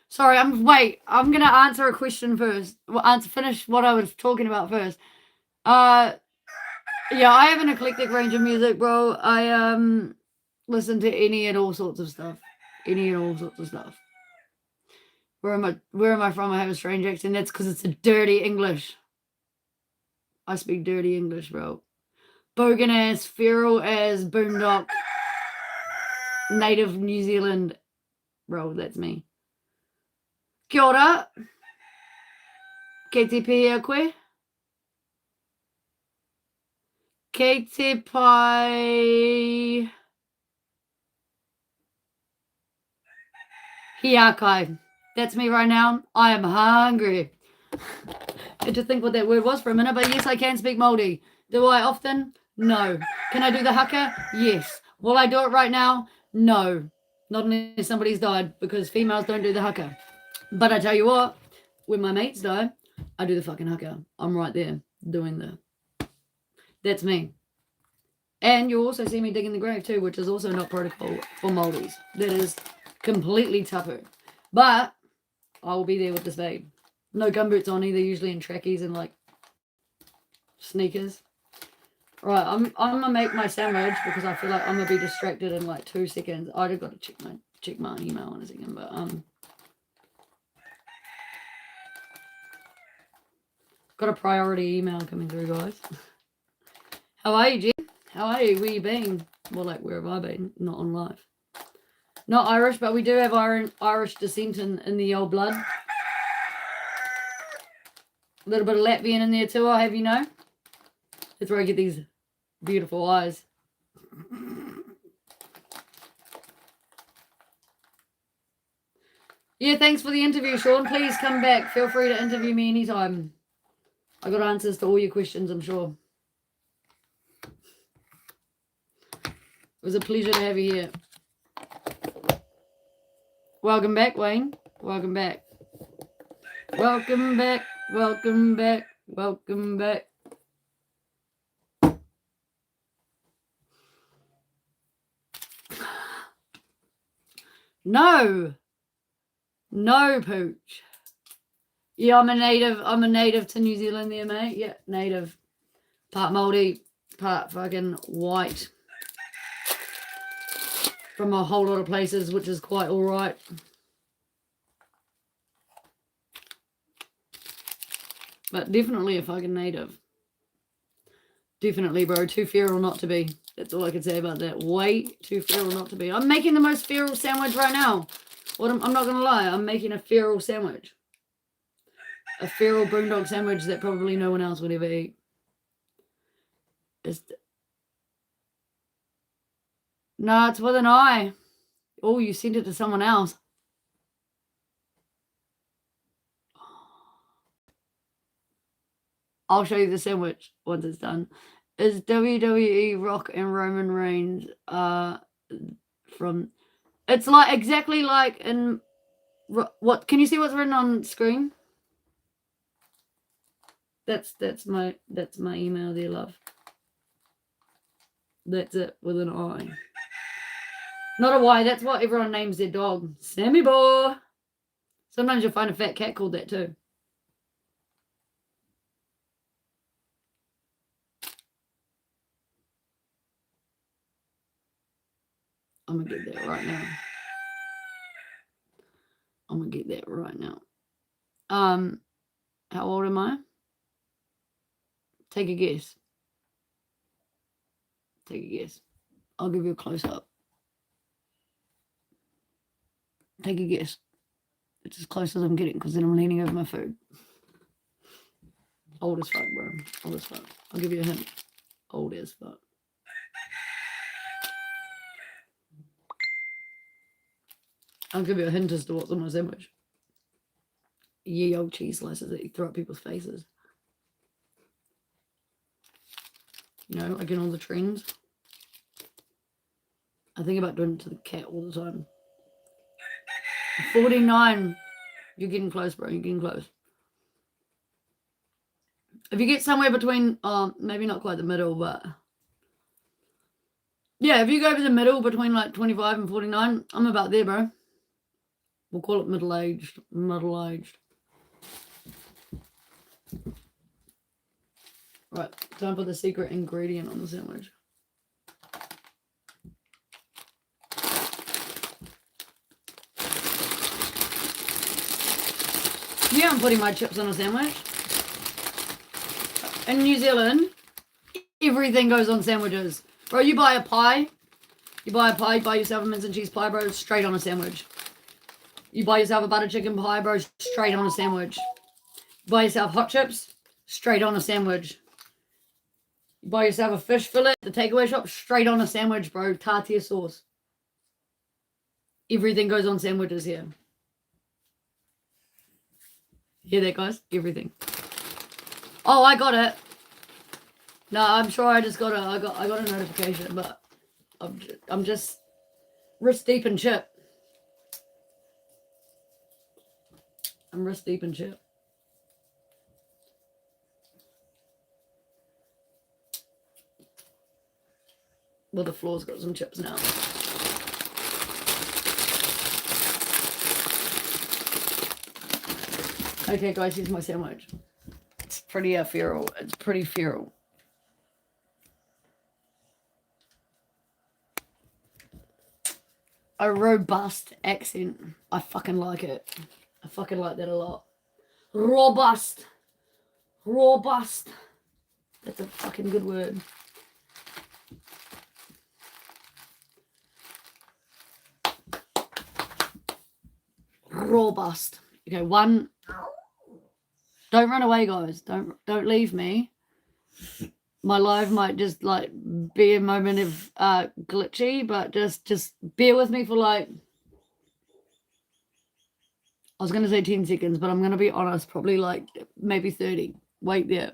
Sorry, I'm gonna answer a question first. Finish what I was talking about first. Yeah, I have an eclectic range of music, bro. I listen to any and all sorts of stuff. Where am I from? I have a strange accent. That's because it's a dirty English. I speak dirty English, bro. Bogan ass, feral as, boondock, native New Zealand. Bro, that's me. Kia ora. Kei te pia koe. Kei te pai hiakai. That's me right now. I am hungry. I had to think what that word was for a minute, but yes, I can speak Māori. Do I often? No. Can I do the haka? Yes. Will I do it right now? No. Not unless somebody's died, because females don't do the haka. But I tell you what, when my mates die, I do the fucking haka. I'm right there doing that's me. And you'll also see me digging the grave too, which is also not protocol for Māoris. That is completely tapu. But I will be there with the spade. No gumboots on either, usually in trackies and like sneakers. Right, I'm gonna make my sandwich because I feel like I'm gonna be distracted in like 2 seconds. I've got to check my email in a second, but got a priority email coming through, guys. How are you, Jen? How are you? Where you been? Well, like, where have I been? Not on live. Not Irish, but we do have Irish descent in the old blood. A little bit of Latvian in there too, I'll have you know. That's where I get these beautiful eyes. Yeah, thanks for the interview, Sean. Please come back. Feel free to interview me anytime. I got answers to all your questions, I'm sure. It was a pleasure to have you here. Welcome back, Wayne. Welcome back. Welcome back. Welcome back. Welcome back. No. No, Pooch. Yeah, I'm a native to New Zealand there, mate. Yeah, native. Part Māori, part fucking white. From a whole lot of places, which is quite alright. But definitely a fucking native. Definitely, bro. Too feral not to be. That's all I can say about that. Way too feral not to be. I'm making the most feral sandwich right now. I'm not going to lie. I'm making a feral sandwich. A feral boondog sandwich that probably no one else would ever eat. No, it's with an eye. Oh, you sent it to someone else. I'll show you the sandwich once it's done. Is WWE Rock and Roman Reigns from... It's like exactly like in... What? Can you see what's written on screen? That's my email there, love. That's it, with an I. Not a Y, that's what everyone names their dog. Sammy boy. Sometimes you'll find a fat cat called that too. I'm gonna get that right now. I'm gonna get that right now. How old am I? Take a guess. Take a guess. I'll give you a close-up. Take a guess. It's as close as I'm getting because then I'm leaning over my food. Old as fuck, bro. Old as fuck. I'll give you a hint. Old as fuck. I'll give you a hint as to what's on my sandwich. Ye old cheese slices that you throw at people's faces. You know, like in all the trends. I think about doing it to the cat all the time. 49. You're getting close, bro. You're getting close. If you get somewhere between, maybe not quite the middle, but... Yeah, if you go to the middle between like 25 and 49, I'm about there, bro. We'll call it middle-aged. Middle-aged. Right, time for the secret ingredient on the sandwich. Yeah, I'm putting my chips on a sandwich. In New Zealand, everything goes on sandwiches. Bro, you buy a pie, you buy yourself a mince and cheese pie, bro, straight on a sandwich. You buy yourself a butter chicken pie, bro, straight on a sandwich. You buy yourself hot chips, straight on a sandwich. You buy yourself a fish fillet at the takeaway shop, straight on a sandwich, bro. Tartare sauce. Everything goes on sandwiches here. Hear that, guys? Everything. Oh, I got it. No, I'm sure I just got I got a notification, but I'm just wrist deep in chip. I'm wrist deep in chip. Well, the floor's got some chips now. Okay, guys, here's my sandwich. It's pretty feral. It's pretty feral. A robust accent. I fucking like it. I fucking like that a lot. Robust. Robust. That's a fucking good word. Robust. Okay, one. Don't run away, guys. Don't leave me. My live might just like be a moment of glitchy, but just bear with me for like, I was gonna say 10 seconds, but I'm gonna be honest, probably like maybe 30. Wait there.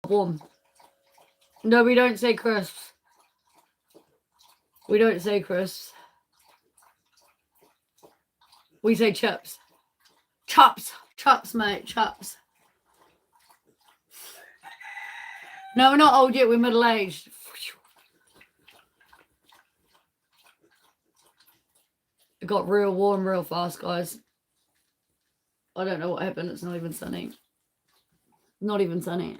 Warm. No, we don't say crisps. We don't say crisps. We say chips. Chops. Chops, mate. Chops. No, we're not old yet. We're middle-aged. It got real warm real fast, guys. I don't know what happened. It's not even sunny. Not even sunny.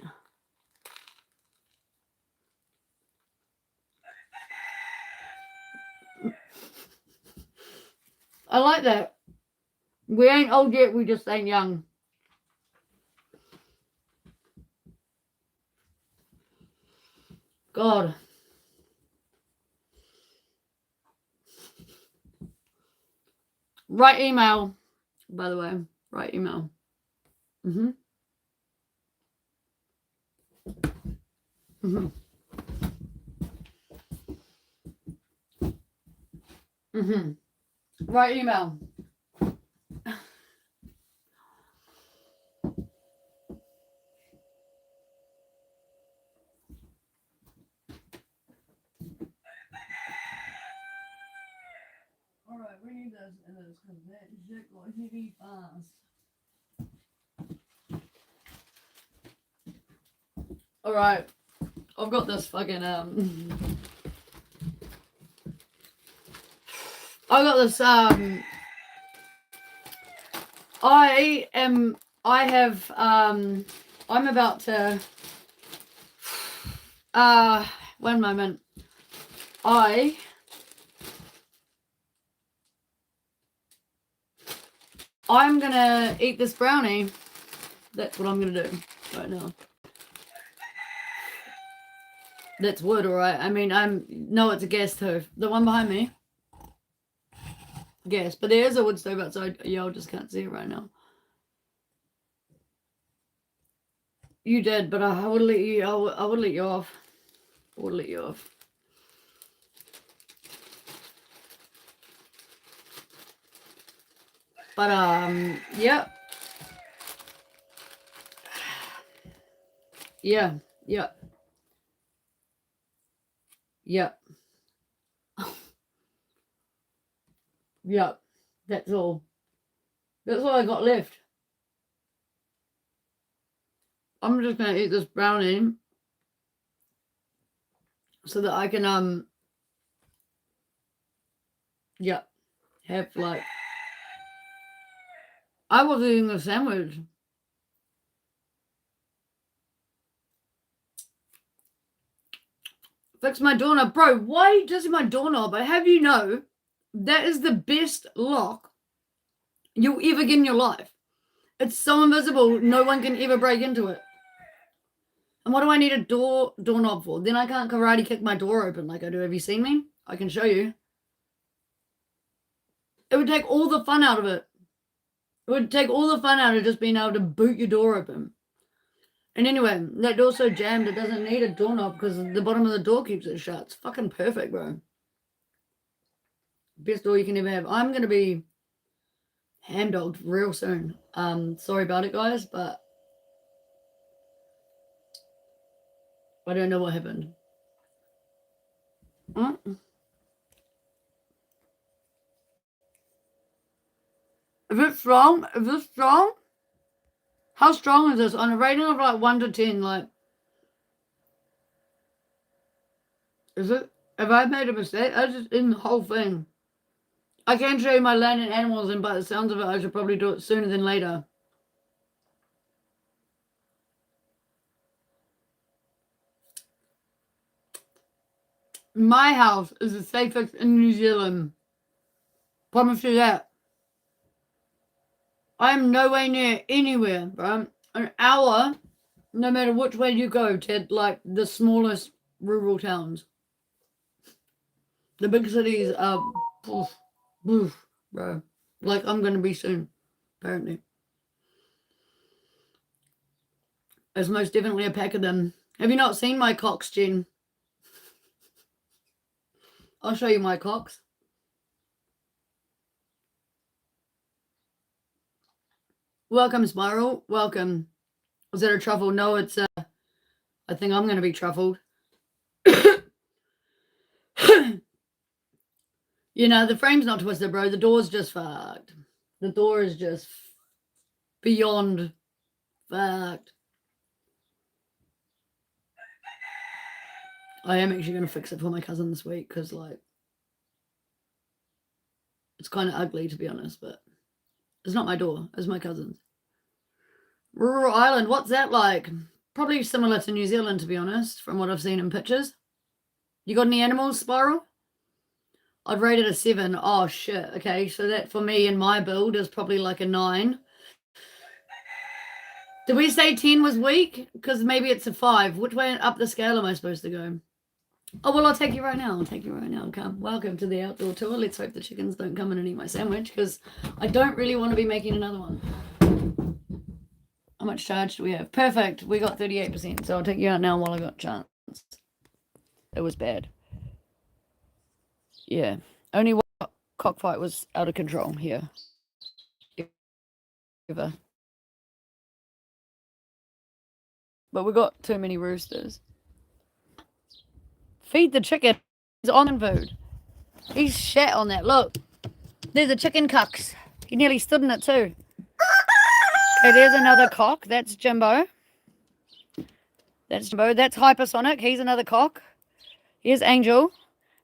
I like that. We ain't old yet. We just ain't young. God. Right email, by the way. Right email. Mm-hmm. Mm-hmm. Mm-hmm. Right email. Alright, we need those and those because that shit got heavy fast. Alright. I've got this fucking I got this I'm about to one moment. I'm gonna eat this brownie. That's what I'm gonna do right now. That's wood, alright. I mean, no, it's a gas stove. The one behind me. Gas, but there is a wood stove outside. Y'all just can't see it right now. You did, but I would let you. I would let you off. I would let you off. But yeah. Yeah. Yeah. Yeah. Yeah. That's all. That's all I got left. I'm just gonna eat this brownie so that I can yeah, have like I was eating a sandwich. Fix my doorknob. Bro, why does my doorknob? I have you know that is the best lock you'll ever get in your life. It's so invisible, no one can ever break into it. And what do I need a doorknob for? Then I can't karate kick my door open like I do. Have you seen me? I can show you. It would take all the fun out of it. It would take all the fun out of just being able to boot your door open. And anyway, that door's so jammed it doesn't need a doorknob because the bottom of the door keeps it shut. It's fucking perfect, bro. Best door you can ever have. I'm going to be hand-dogged real soon. Sorry about it, guys, but I don't know what happened. Is it strong? Is this strong? How strong is this? On a rating of like 1 to 10, like, is it? Have I made a mistake? I just in the whole thing. I can show you my land and animals, and by the sounds of it, I should probably do it sooner than later. My house is the safest in New Zealand. Promise you that. I am nowhere near anywhere, bro. An hour, no matter which way you go, to like the smallest rural towns. The big cities are, bro. Like I'm gonna be soon, apparently. There's most definitely a pack of them. Have you not seen my cocks, Jen? I'll show you my cocks. Welcome, Spiral. Welcome. Is that a truffle? No, it's I think I'm going to be truffled. You know, the frame's not twisted, bro. The door's just fucked. The door is just beyond fucked. I am actually going to fix it for my cousin this week because, like, it's kind of ugly, to be honest, but it's not my door. It's my cousin's. Rural Island, what's that like? Probably similar to New Zealand, to be honest, from what I've seen in pictures. You got any animals, Spiral? I'd rate it a 7. Oh, shit. Okay, so that for me in my build is probably like a 9. Did we say 10 was weak? Because maybe it's a 5. Which way up the scale am I supposed to go? Oh, well, I'll take you right now. I'll take you right now. Come. Welcome to the outdoor tour. Let's hope the chickens don't come in and eat my sandwich because I don't really want to be making another one. How much charge do we have? Perfect. We got 38%. So I'll take you out now while I got a chance. It was bad. Yeah. Only one cockfight was out of control here. Ever. But we got too many roosters. Feed the chicken. He's on food. He's shat on that. Look. There's a chicken cucks. He nearly stood in it too. Okay, there's another cock. That's Jimbo. That's Jimbo. That's Hypersonic. He's another cock. Here's Angel.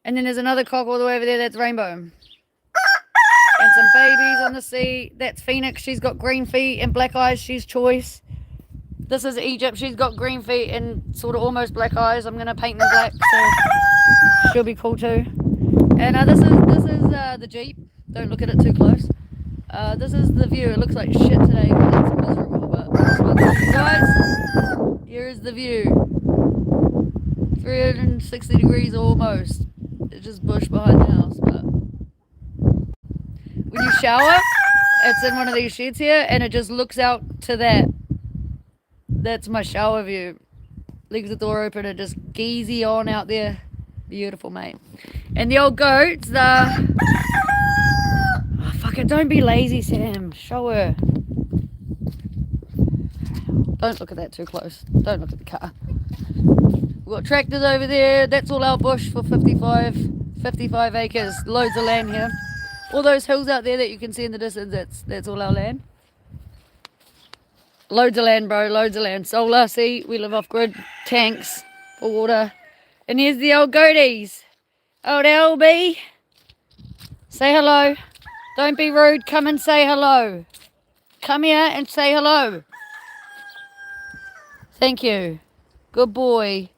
And then there's another cock all the way over there. That's Rainbow. And some babies on the seat. That's Phoenix. She's got green feet and black eyes. She's Choice. This is Egypt. She's got green feet and sort of almost black eyes. I'm going to paint them black, so she'll be cool too. And this is the Jeep. Don't look at it too close. This is the view. It looks like shit today because it's miserable, but guys, here's the view. 360 degrees almost. It's just bush behind the house, but when you shower, it's in one of these sheds here, and it just looks out to that. That's my shower view. Leaves the door open and just geezy on out there. Beautiful, mate. And the old goats, oh, fuck it, don't be lazy, Sam. Show her. Don't look at that too close. Don't look at the car. We've got tractors over there. That's all our bush for 55 acres. Loads of land here. All those hills out there that you can see in the distance, that's all our land. Loads of land, bro. Loads of land. Solar, see, we live off grid. Tanks for water. And here's the old goaties. Old LB. Say hello. Don't be rude. Come and say hello. Come here and say hello. Thank you. Good boy.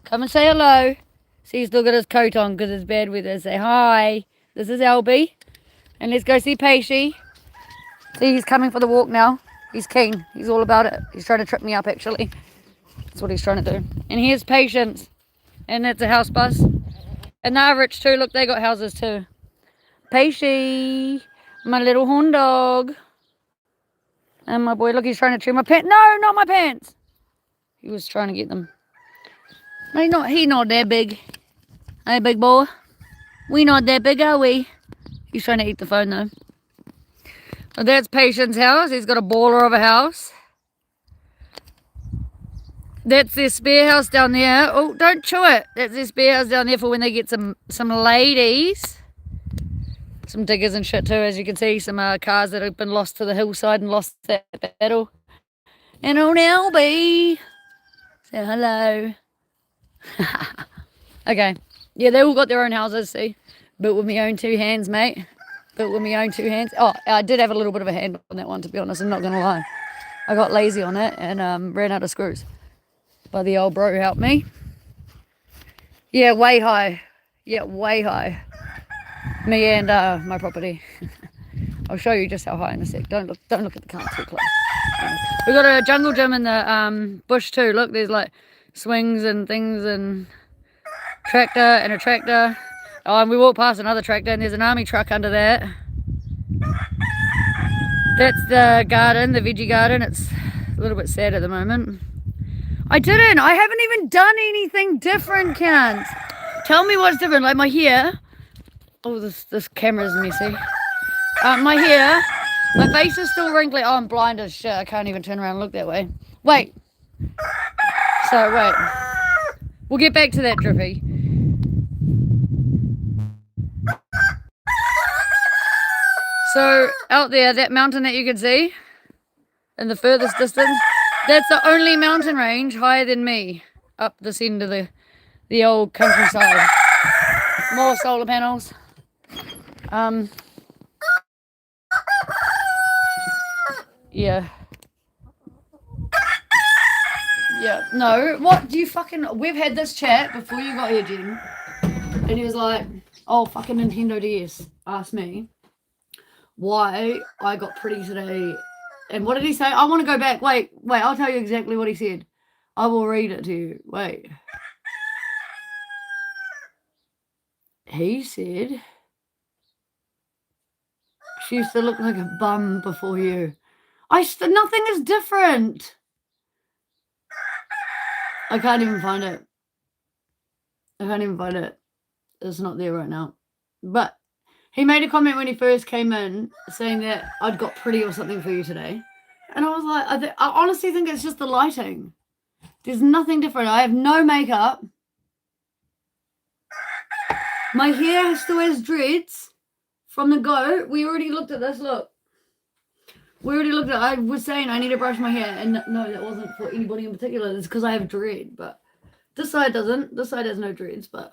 Come and say hello. See, he's still got his coat on because it's bad weather. Say hi. This is LB. And let's go see Paisley. See, he's coming for the walk now. He's keen. He's all about it. He's trying to trip me up, actually. That's what he's trying to do. And here's Patience. And that's a house bus. And they're rich too. Look, they got houses too. Paisley. My little horn dog. And my boy, look, he's trying to chew my pants. No, not my pants. He was trying to get them. No, he's not that big. Hey, big boy. We not that big, are we? He's trying to eat the phone, though. Well, that's Patience's house. He's got a baller of a house. That's their spare house down there. Oh, don't chew it. That's their spare house down there for when they get some ladies. Some diggers and shit too, as you can see. Some cars that have been lost to the hillside and lost that battle. And old LB. Say hello. Okay. Yeah, they all got their own houses, see. Built with my own 2 hands, mate. Built with my own 2 hands. Oh, I did have a little bit of a hand on that one, to be honest. I'm not going to lie. I got lazy on it and ran out of screws. But the old bro helped me. Yeah, way high. Yeah, way high. Me and my property. I'll show you just how high in a sec. Don't look at the car too close. We got a jungle gym in the bush too. Look, there's like swings and things and tractor and a tractor. Oh, and we walk past another tractor and there's an army truck under that. That's the garden, the veggie garden. It's a little bit sad at the moment. I haven't even done anything different, Kant. Tell me what's different. Like my hair. Oh, this camera's messy. My hair. My face is still wrinkly. Oh, I'm blind as shit. I can't even turn around and look that way. Wait. So, wait. We'll get back to that, Drippy. So out there, that mountain that you can see in the furthest distance, that's the only mountain range higher than me up this end of the old countryside. More solar panels. Yeah. Yeah. No. What do you fucking? We've had this chat before you got here, Jen. And he was like, "Oh, fucking Nintendo DS asked me why I got pretty today." And what did he say? I want to go back. Wait. I'll tell you exactly what he said. I will read it to you. Wait. He said she used to look like a bum before you. Nothing is different. I can't even find it. It's not there right now. But he made a comment when he first came in saying that I'd got pretty or something for you today. And I was like, I honestly think it's just the lighting. There's nothing different. I have no makeup. My hair still has dreads from the goat. We already looked at this. Look. We already looked at it. I was saying I need to brush my hair. And no, that wasn't for anybody in particular. It's because I have dread. But this side doesn't. This side has no dreads. But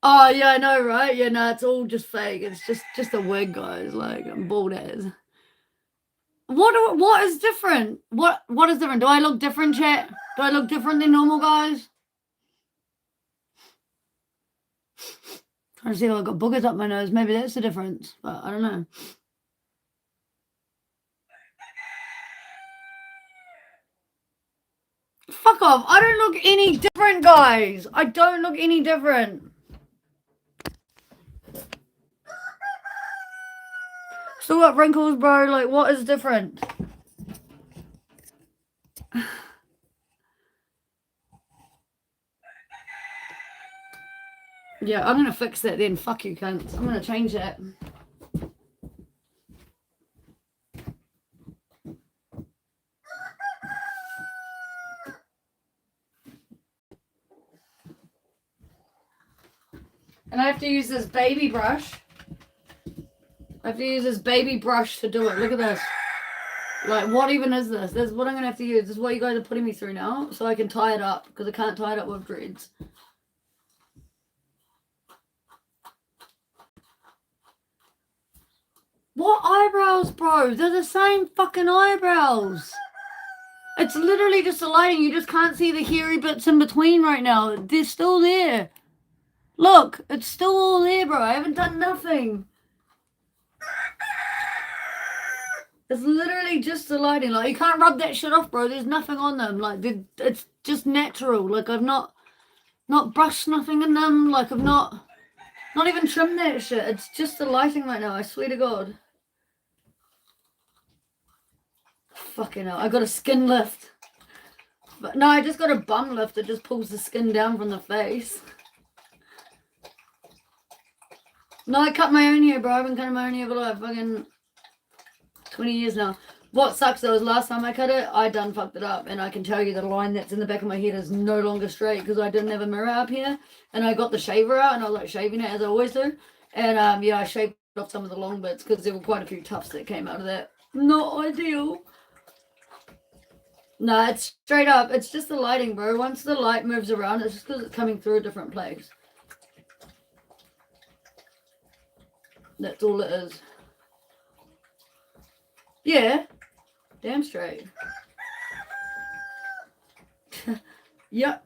oh, yeah, I know, right? Yeah, no, it's all just fake. It's just a wig, guys. Like, I'm bald as. What is different? What is different? Do I look different, chat? Do I look different than normal guys? Trying to see if I've got boogers up my nose. Maybe that's the difference, but I don't know. Fuck off. I don't look any different, guys. I don't look any different. Still got wrinkles, bro. Like, what is different? Yeah, I'm going to fix that then. Fuck you, cunts. I'm going to change that. And I have to use this baby brush. I have to use this baby brush to do it. Look at this. Like, what even is this? This is what I'm going to have to use. This is what you guys are putting me through now. So I can tie it up. Because I can't tie it up with dreads. What eyebrows, bro? They're the same fucking eyebrows. It's literally just the lighting. You just can't see the hairy bits in between right now. They're still there. Look, it's still all there, bro. I haven't done nothing. It's literally just the lighting. Like, you can't rub that shit off, bro. There's nothing on them. Like, it's just natural. Like, I've not brushed nothing in them. Like, I've not even trimmed that shit. It's just the lighting right now. I swear to God. Fucking hell. I got a skin lift. But no, I just got a bum lift that just pulls the skin down from the face. No, I cut my own hair, bro. I've been cutting my own hair for like fucking 20 years now. What sucks though is last time I cut it, I done fucked it up. And I can tell you the line that's in the back of my head is no longer straight because I didn't have a mirror up here. And I got the shaver out and I was like shaving it as I always do. And yeah, I shaved off some of the long bits because there were quite a few tufts that came out of that. Not ideal. No, it's straight up. It's just the lighting, bro. Once the light moves around, it's just because it's coming through a different place. That's all it is. Yeah. Damn straight. Yep.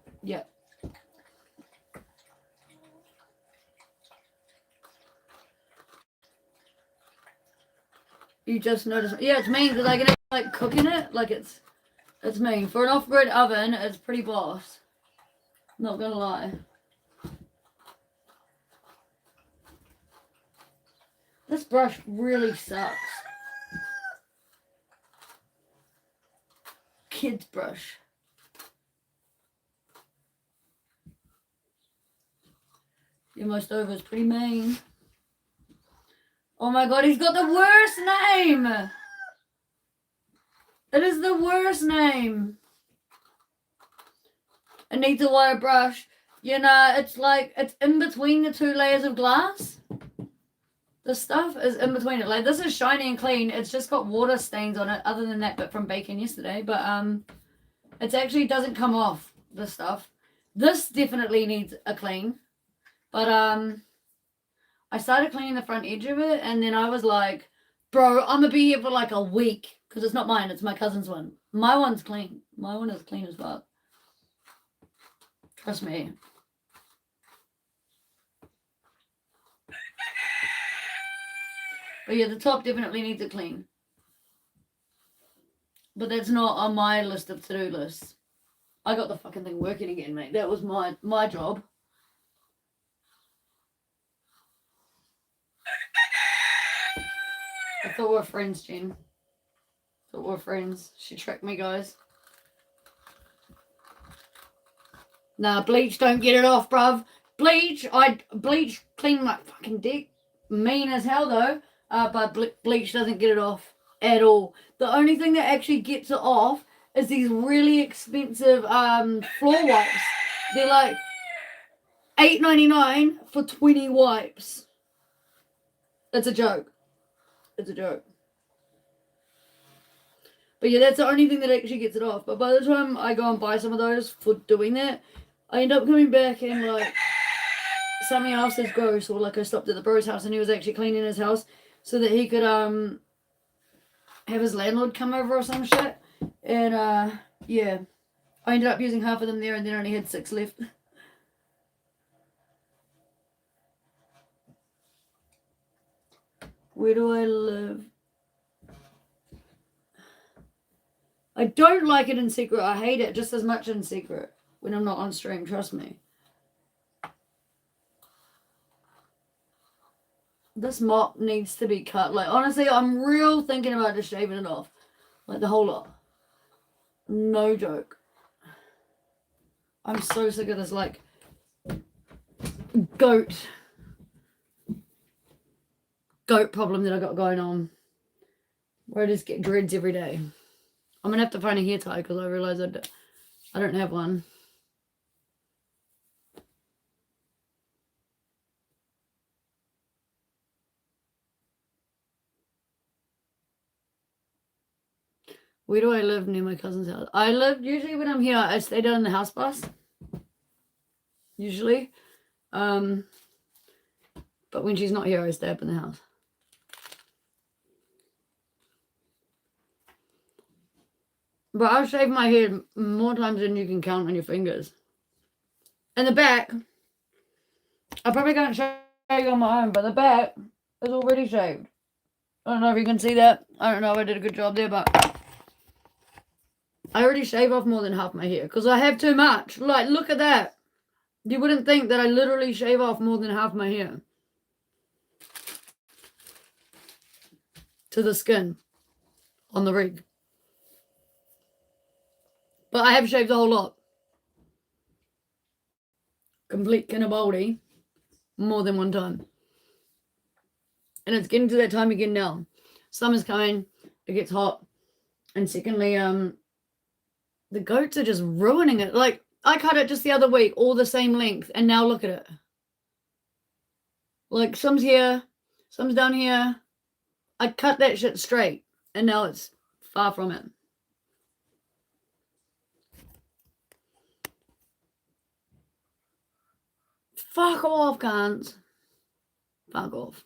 You just notice. Yeah, it's mean because I can like cooking it. Like it's mean. For an off-grid oven, it's pretty boss. Not gonna lie. This brush really sucks. Kids brush. You're most over is pretty mean. Oh my god, he's got the worst name! It is the worst name. It needs a wire brush. You know, it's like, it's in between the two layers of glass. The stuff is in between it. Like, this is shiny and clean. It's just got water stains on it, other than that bit from baking yesterday. But it actually doesn't come off, this stuff. This definitely needs a clean. But I started cleaning the front edge of it, and then I was like, bro, I'm gonna be here for like a week. Because it's not mine, it's my cousin's one. My one's clean. My one is clean as fuck. Trust me. But yeah, the top definitely needs a clean. But that's not on my list of to-do lists. I got the fucking thing working again, mate. That was my job. I thought we were friends, Jen. Thought we were friends. She tricked me, guys. Nah, bleach don't get it off, bruv. Bleach clean my fucking dick. Mean as hell though. But bleach doesn't get it off at all. The only thing that actually gets it off is these really expensive floor wipes. They're like $8.99 for 20 wipes. It's a joke. It's a joke. But yeah, that's the only thing that actually gets it off. But by the time I go and buy some of those for doing that, I end up coming back and like something else is gross. Or like I stopped at the bro's house and he was actually cleaning his house so that he could have his landlord come over or some shit. And yeah, I ended up using half of them there and then only had 6 left. Where do I live? I don't like it in secret. I hate it just as much in secret when I'm not on stream. Trust me. This mop needs to be cut. Like, honestly, I'm real thinking about just shaving it off. Like, the whole lot. No joke. I'm so sick of this, like, goat problem that I got going on. Where I just get dreads every day. I'm going to have to find a hair tie because I realize I don't have one. Where do I live? Near my cousin's house. I live, usually when I'm here, I stay down in the house bus. Usually. But when she's not here, I stay up in the house. But I've shaved my head more times than you can count on your fingers. And the back, I probably can't show you on my own, but the back is already shaved. I don't know if you can see that. I don't know if I did a good job there, but I already shave off more than half my hair because I have too much. Like, look at that. You wouldn't think that I literally shave off more than half my hair to the skin on the rig. But I have shaved a whole lot. Complete Kinnabaldi more than one time. And it's getting to that time again now. Summer's coming, it gets hot. And secondly, the goats are just ruining it. Like, I cut it just the other week, all the same length, and now look at it. Like, some's here, some's down here. I cut that shit straight, and now it's far from it. Fuck off, cunts. Fuck off.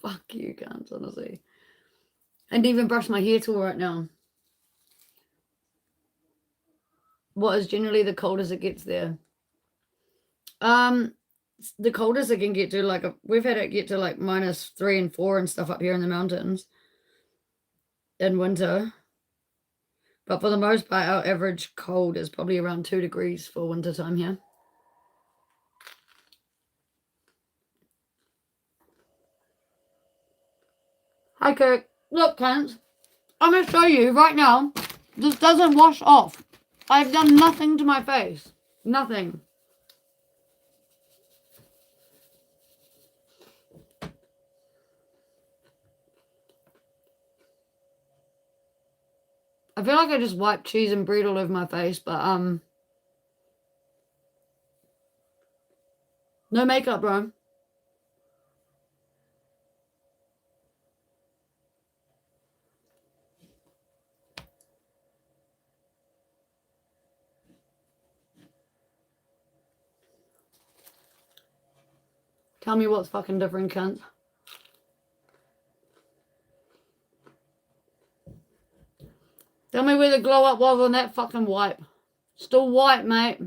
Fuck you, cunts, honestly. I didn't even brush my hair tool right now. What is generally the coldest it gets there? The coldest it can get to, like, we've had it get to like -3 and 4 and stuff up here in the mountains in winter. But for the most part, our average cold is probably around 2 degrees for winter time here. Hi, Kirk. Look, cunts. I'm going to show you right now. This doesn't wash off. I've done nothing to my face. Nothing. I feel like I just wiped cheese and bread all over my face, but no makeup, bro. Tell me what's fucking different, cunt. Tell me where the glow up was on that fucking wipe. Still white, mate.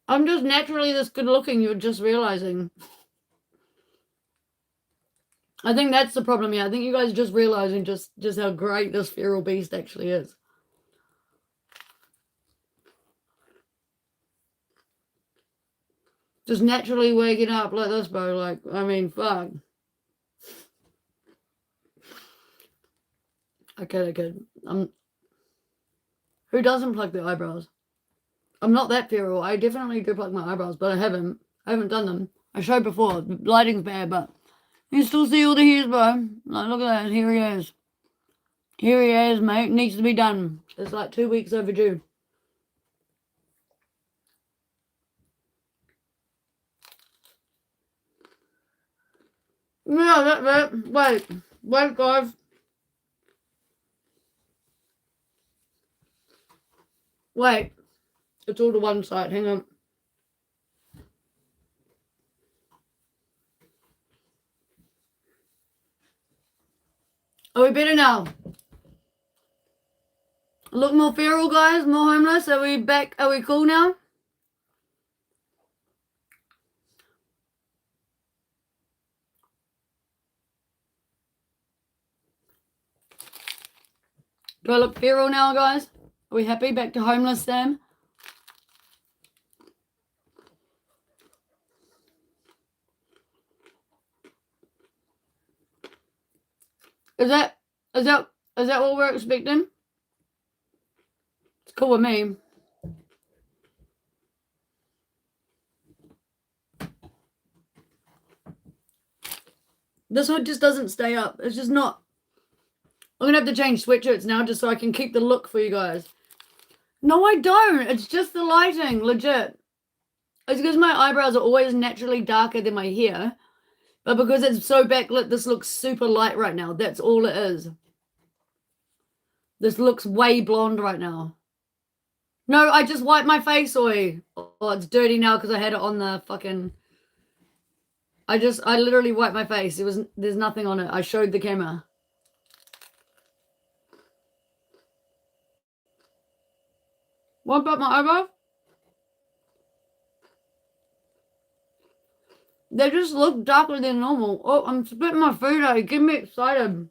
I'm just naturally this good looking, you're just realizing. I think that's the problem here. I think you guys are just realizing just how great this feral beast actually is. Just naturally waking up like this, bro. Like, I mean, fuck. Okay. Who doesn't plug their eyebrows? I'm not that feral. I definitely do plug my eyebrows, but I haven't done them. I showed before. The lighting's bad, but you still see all the hairs, bro. Like, look at that. Here he is. Here he is, mate. Needs to be done. It's like 2 weeks overdue. Yeah, that's it. Wait, guys. Wait. It's all to one side. Hang on. Are we better now? Look more feral, guys. More homeless. Are we back? Are we cool now? Do I look feral now, guys? Are we happy? Back to homeless Sam? Is that what we're expecting? It's cool with me. This hood just doesn't stay up. It's just not. I'm gonna have to change sweatshirts now just so I can keep the look for you guys. No, I don't. It's just the lighting, legit. It's because my eyebrows are always naturally darker than my hair. But because it's so backlit, this looks super light right now. That's all it is. This looks way blonde right now. No, I just wiped my face, oi. Oh, it's dirty now because I had it on the fucking... I literally wiped my face. There's nothing on it. I showed the camera. What about my eyebrow? They just look darker than normal. Oh, I'm spitting my food out. Get me excited.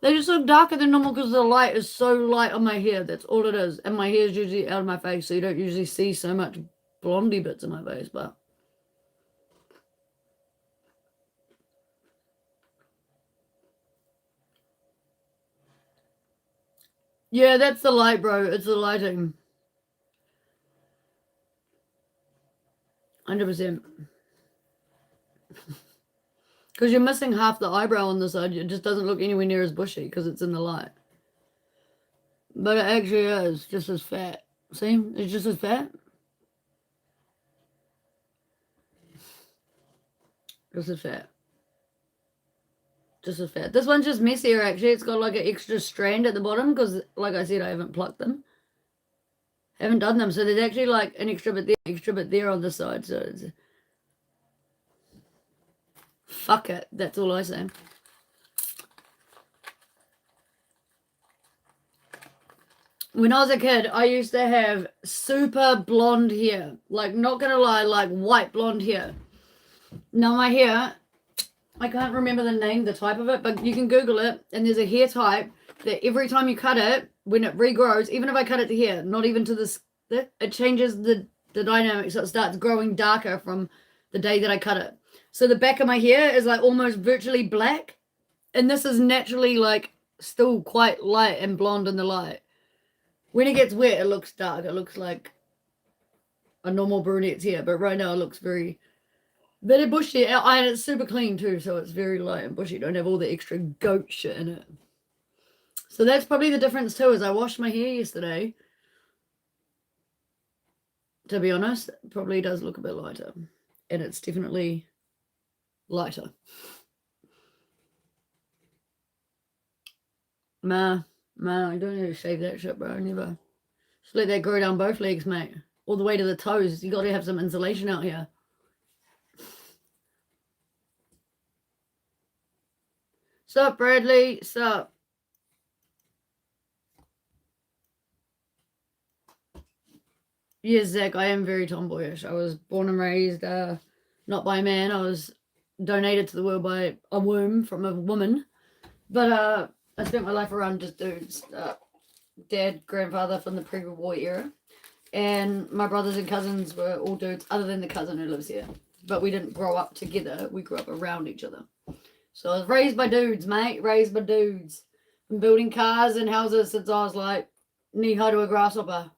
They just look darker than normal because the light is so light on my hair. That's all it is. And my hair is usually out of my face, so you don't usually see so much blondie bits in my face, but... Yeah, that's the light, bro. It's the lighting. 100%. Because you're missing half the eyebrow on the side. It just doesn't look anywhere near as bushy because it's in the light. But it actually is just as fat. See? It's just as fat. Just as fat. Just as fat. This one's just messier, actually. It's got like an extra strand at the bottom because, like I said, I haven't plucked them. Haven't done them. So there's actually like an extra bit there on the side. So it's... Fuck it. That's all I say. When I was a kid, I used to have super blonde hair. Like, not gonna lie, like white blonde hair. Now my hair, I can't remember the name, the type of it, but you can Google it, and there's a hair type that every time you cut it, when it regrows, even if I cut it to here, not even to this, it changes the dynamic, so it starts growing darker from the day that I cut it. So the back of my hair is like almost virtually black, and this is naturally like still quite light and blonde in the light. When it gets wet, it looks dark. It looks like a normal brunette's hair, but right now it looks very bushy. And it's super clean too, so it's very light and bushy. Don't have all the extra goat shit in it. So that's probably the difference too, is I washed my hair yesterday. To be honest, it probably does look a bit lighter. And it's definitely lighter. I don't need to shave that shit, bro. Never. Just let that grow down both legs, mate. All the way to the toes. You got to have some insulation out here. Sup, Bradley? Sup? Yes, Zach, I am very tomboyish. I was born and raised not by a man. I was donated to the world by a womb from a woman. But I spent my life around just dudes. Dad, grandfather from the pre-war era. And my brothers and cousins were all dudes, other than the cousin who lives here. But we didn't grow up together. We grew up around each other. So I was raised by dudes, mate. Raised by dudes. Been building cars and houses since I was like knee-high to a grasshopper.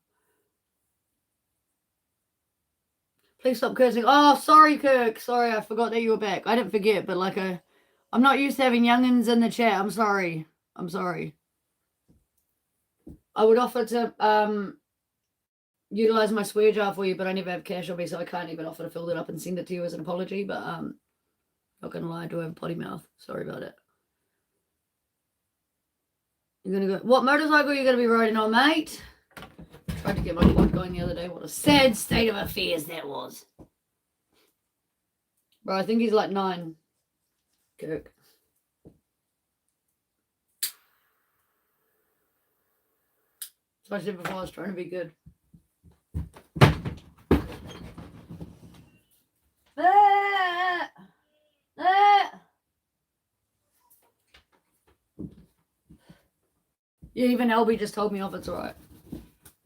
Please stop cursing. Oh, sorry, Kirk. Sorry, I forgot that you were back. I didn't forget, but like I'm not used to having youngins in the chat. I'm sorry. I'm sorry. I would offer to utilize my swear jar for you, but I never have cash on me, so I can't even offer to fill it up and send it to you as an apology. But not gonna lie, I do have a potty mouth. Sorry about it. You're gonna go. What motorcycle are you gonna be riding on, mate? Tried to get my quad going the other day. What a sad state of affairs that was. Bro, I think he's like 9. Kirk. So I said before, I was trying to be good. Yeah, even Albie just told me off. It's alright.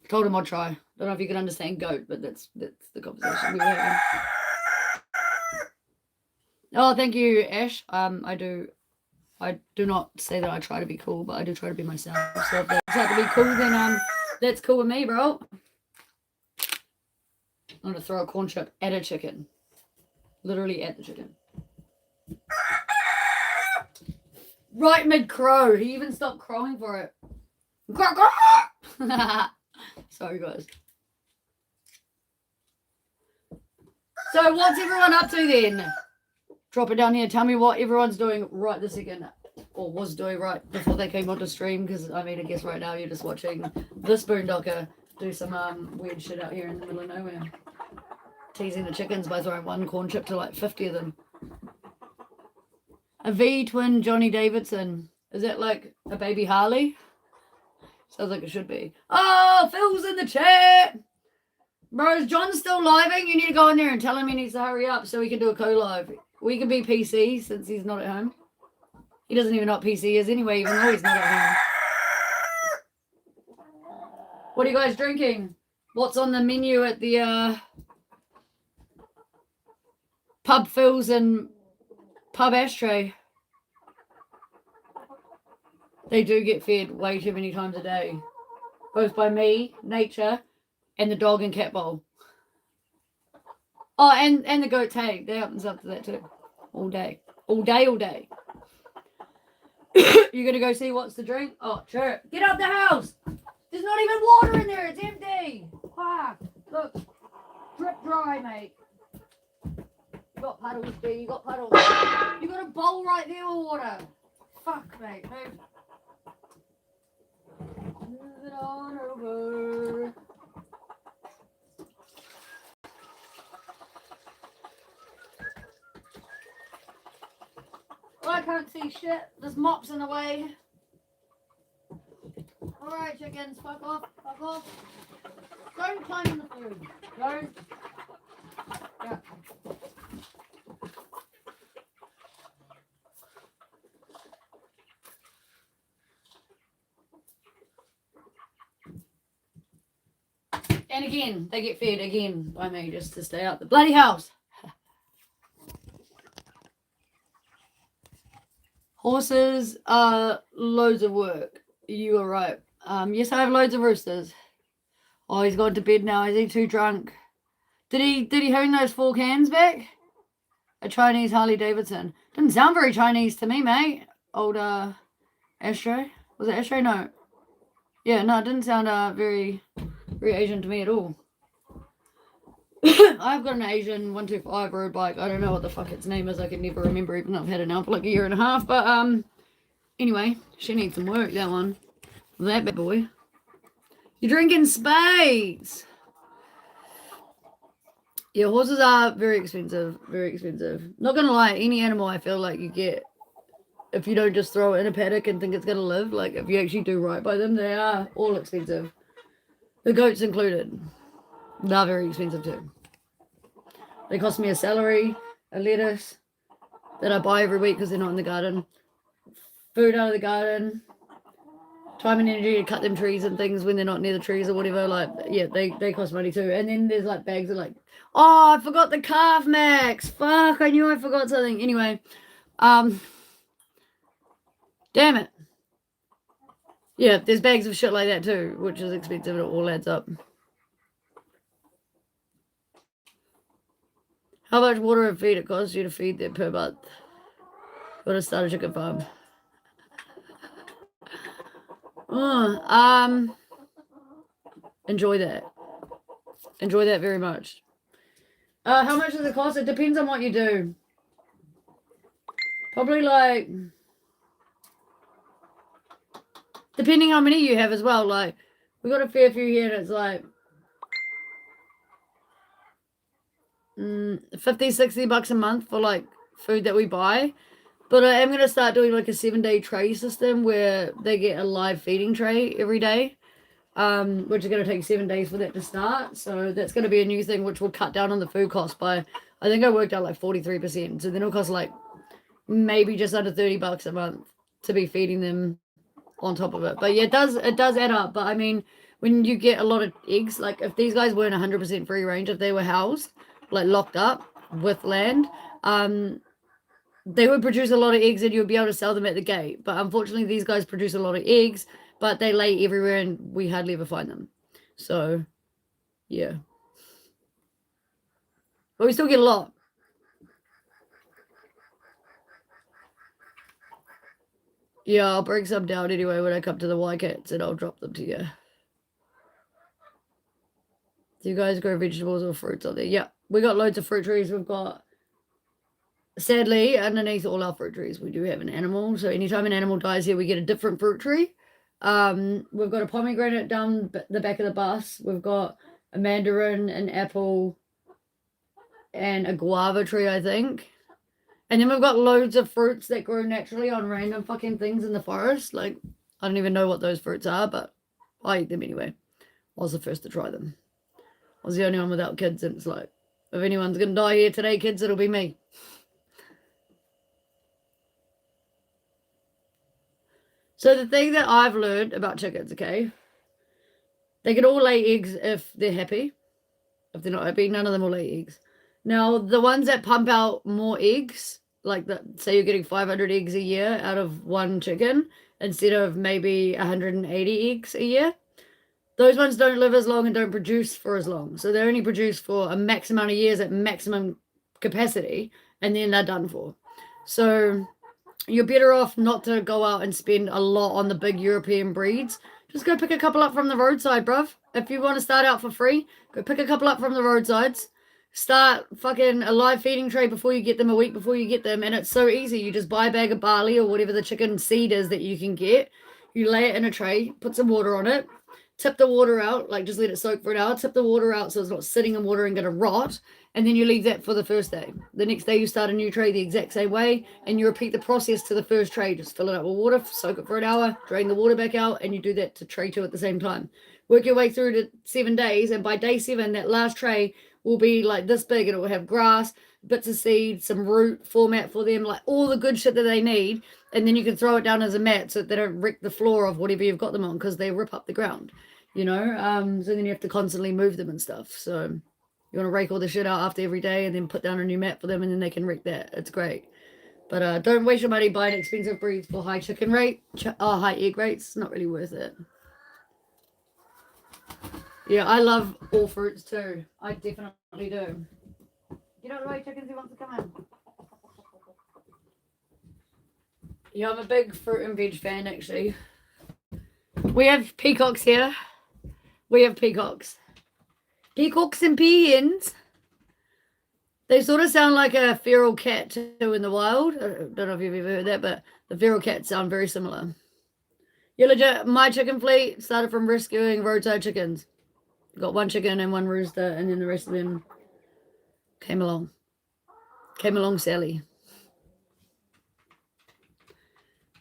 Told him I'd try. Don't know if you can understand goat, but that's the conversation we were having. Oh, thank you, Ash. I do not say that I try to be cool, but I do try to be myself. So if that's how to be cool, then that's cool with me, bro. I'm gonna throw a corn chip at a chicken. Literally at the chicken. Right mid-crow. He even stopped crowing for it. Sorry, guys. So what's everyone up to then? Drop it down here. Tell me what everyone's doing right this second. Or was doing right before they came onto stream. Because, I mean, I guess right now you're just watching this boondocker do some weird shit out here in the middle of nowhere. Teasing the chickens by throwing one corn chip to like 50 of them. A V-twin Johnny Davidson. Is that like a baby Harley? Sounds like it should be. Oh, Phil's in the chat. Bro, is John still living? You need to go in there and tell him he needs to hurry up so we can do a co-live. We can be PC since he's not at home. He doesn't even know what PC is anyway, even though he's not at home. What are you guys drinking? What's on the menu at the Pub Phil's and Pub Ashtray? They do get fed way too many times a day. Both by me, nature, and the dog and cat bowl. Oh, and the goat's hay. That happens after that too. All day. All day, all day. You're going to go see what's the drink? Oh, sure. Get out the house. There's not even water in there. It's empty. Ah, look. Drip dry, mate. You got puddles, B. You got puddles. You got a bowl right there with water. Fuck, mate. Move. Move it on over. Well, I can't see shit. There's mops in the way. Alright, chickens. Fuck off. Fuck off. Don't climb in the food. Don't. Yeah. And again, they get fed again by me just to stay out the bloody house. Horses are loads of work. You are right. Yes, I have loads of roosters. Oh, he's gone to bed now. Is he too drunk? Did he hone those 4 cans back? A Chinese Harley Davidson. Didn't sound very Chinese to me, mate. Old Astro. Was it ashtray? No. Yeah, no, it didn't sound very Asian to me at all. I've got an Asian 125 road bike. I don't know what the fuck its name is. I can never remember, even though I've had it now for like a year and a half. But anyway, she needs some work, that one. That bad boy. You're drinking spades. Yeah, horses are very expensive. Very expensive. Not gonna lie, any animal I feel like you get, if you don't just throw it in a paddock and think it's gonna live, like if you actually do right by them, they are all expensive. The goats included. They're very expensive too. They cost me a celery, a lettuce that I buy every week because they're not in the garden. Food out of the garden. Time and energy to cut them trees and things when they're not near the trees or whatever. Like, yeah, they cost money too. And then there's like bags of like, oh, I forgot the calf max. Fuck, I knew I forgot something. Anyway, damn it. Yeah, there's bags of shit like that too, which is expensive. It all adds up. How much water and feed it costs you to feed them per month? Gotta start a chicken farm. Enjoy that. Enjoy that very much. How much does it cost? It depends on what you do. Probably like, depending how many you have as well. Like, we got a fair few here, and it's like 50, 60 bucks a month for like food that we buy. But I am going to start doing like a 7-day tray system where they get a live feeding tray every day, which is going to take 7 days for that to start. So that's going to be a new thing, which will cut down on the food cost by, I think I worked out like 43%. So then it'll cost like maybe just under 30 bucks a month to be feeding them on top of it. But yeah, it does add up. But I mean, when you get a lot of eggs, like if these guys weren't 100% free range, if they were housed, like locked up with land, they would produce a lot of eggs and you would be able to sell them at the gate. But unfortunately, these guys produce a lot of eggs, but they lay everywhere and we hardly ever find them. So, yeah. But we still get a lot. Yeah, I'll break some down anyway when I come to the Y-Cats and I'll drop them to you. Do you guys grow vegetables or fruits on there? Yeah, we got loads of fruit trees. We've got, sadly, underneath all our fruit trees, we do have an animal. So anytime an animal dies here, we get a different fruit tree. We've got a pomegranate down the back of the bus. We've got a mandarin, an apple, and a guava tree, I think. And then we've got loads of fruits that grow naturally on random fucking things in the forest. Like, I don't even know what those fruits are, but I eat them anyway. I was the first to try them. I was the only one without kids, and it's like, if anyone's going to die here today, kids, it'll be me. So the thing that I've learned about chickens, okay, they can all lay eggs if they're happy. If they're not happy, none of them will lay eggs. Now, the ones that pump out more eggs, like say you're getting 500 eggs a year out of one chicken instead of maybe 180 eggs a year, those ones don't live as long and don't produce for as long. So they only produce for a max amount of years at maximum capacity, and then they're done for. So you're better off not to go out and spend a lot on the big European breeds. Just go pick a couple up from the roadside, bruv. If you want to start out for free, go pick a couple up from the roadsides. Start fucking a live feeding tray before you get them, a week before you get them. And it's so easy. You just buy a bag of barley or whatever the chicken seed is that you can get. You lay it in a tray, put some water on it, tip the water out, like just let it soak for an hour, tip the water out so it's not sitting in water and going to rot. And then you leave that for the first day. The next day you start a new tray the exact same way and you repeat the process to the first tray. Just fill it up with water, soak it for an hour, drain the water back out, and you do that to tray 2 at the same time. Work your way through to 7 days, and by day 7, that last tray will be like this big, and it will have grass, bits of seed, some root format for them, like all the good shit that they need. And then you can throw it down as a mat so that they don't wreck the floor of whatever you've got them on, because they rip up the ground, you know. So then you have to constantly move them and stuff. So you want to rake all the shit out after every day and then put down a new mat for them, and then they can wreck that. It's great. But don't waste your money buying expensive breeds for high chicken rate, high egg rates. It's not really worth it. Yeah, I love all fruits too. I definitely do. Get out of the way, chickens, who wants to come in? Yeah, I'm a big fruit and veg fan, actually. We have peacocks here. We have peacocks. Peacocks and peahens. They sort of sound like a feral cat too in the wild. I don't know if you've ever heard that, but the feral cats sound very similar. Yeah, legit, my chicken fleet started from rescuing roadside chickens. Got one chicken and one rooster, and then the rest of them came along. Came along, Sally.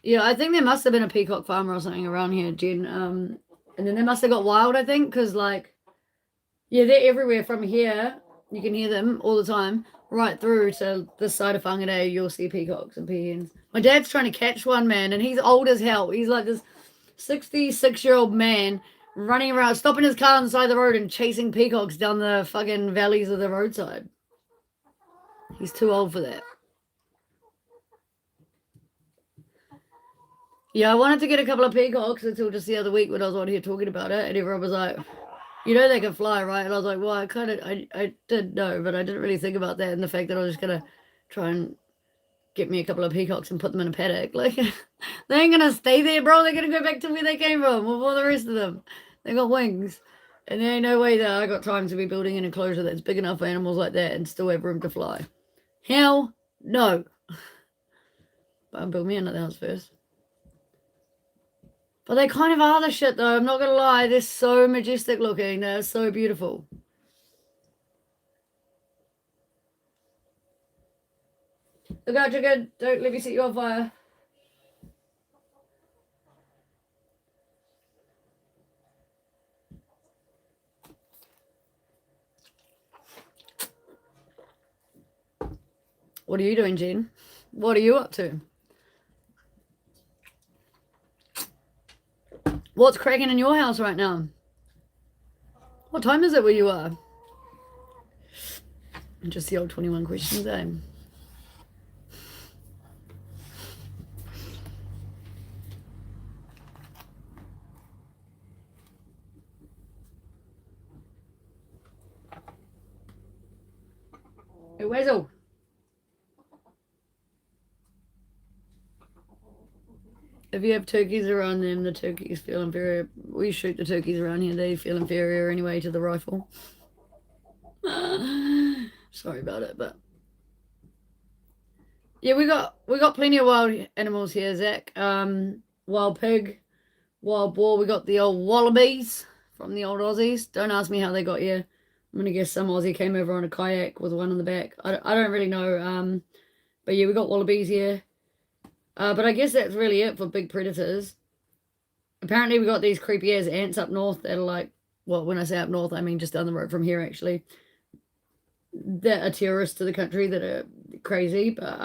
Yeah, I think there must have been a peacock farmer or something around here, Jen. And then they must have got wild, I think, because, like, yeah, they're everywhere from here. You can hear them all the time. Right through to this side of Whangarei, you'll see peacocks and peahens. My dad's trying to catch one, man, and he's old as hell. He's like this 66-year-old man running around, stopping his car on the side of the road and chasing peacocks down the fucking valleys of the roadside. He's too old for that. Yeah, I wanted to get a couple of peacocks until just the other week when I was on here talking about it, and everyone was like, you know they can fly, right? And I was like, well, I did know, but I didn't really think about that and the fact that I was just going to try and get me a couple of peacocks and put them in a paddock. Like, they ain't going to stay there, bro. They're going to go back to where they came from with all the rest of them. They got wings. And there ain't no way that I got time to be building an enclosure that's big enough for animals like that and still have room to fly. Hell no. But I'll build me another house first. But they kind of are the shit, though. I'm not going to lie. They're so majestic looking. They're so beautiful. Look out, chicken. Don't let me set you on fire. What are you doing, Jen? What are you up to? What's cracking in your house right now? What time is it where you are? Just the old 21 questions, eh? Hey, Weasel. If you have turkeys around them, the turkeys feel inferior. We shoot the turkeys around here. They feel inferior anyway to the rifle. Sorry about it, but yeah, we got plenty of wild animals here, Zach. Wild pig, wild boar. We got the old wallabies from the old Aussies. Don't ask me how they got here. I'm gonna guess some Aussie came over on a kayak with one on the back. I don't really know. But yeah, we got wallabies here. But I guess that's really it for big predators. Apparently, we got these creepy ass ants up north that are like, well, when I say up north, I mean just down the road from here, actually. That are terrorists to the country that are crazy. But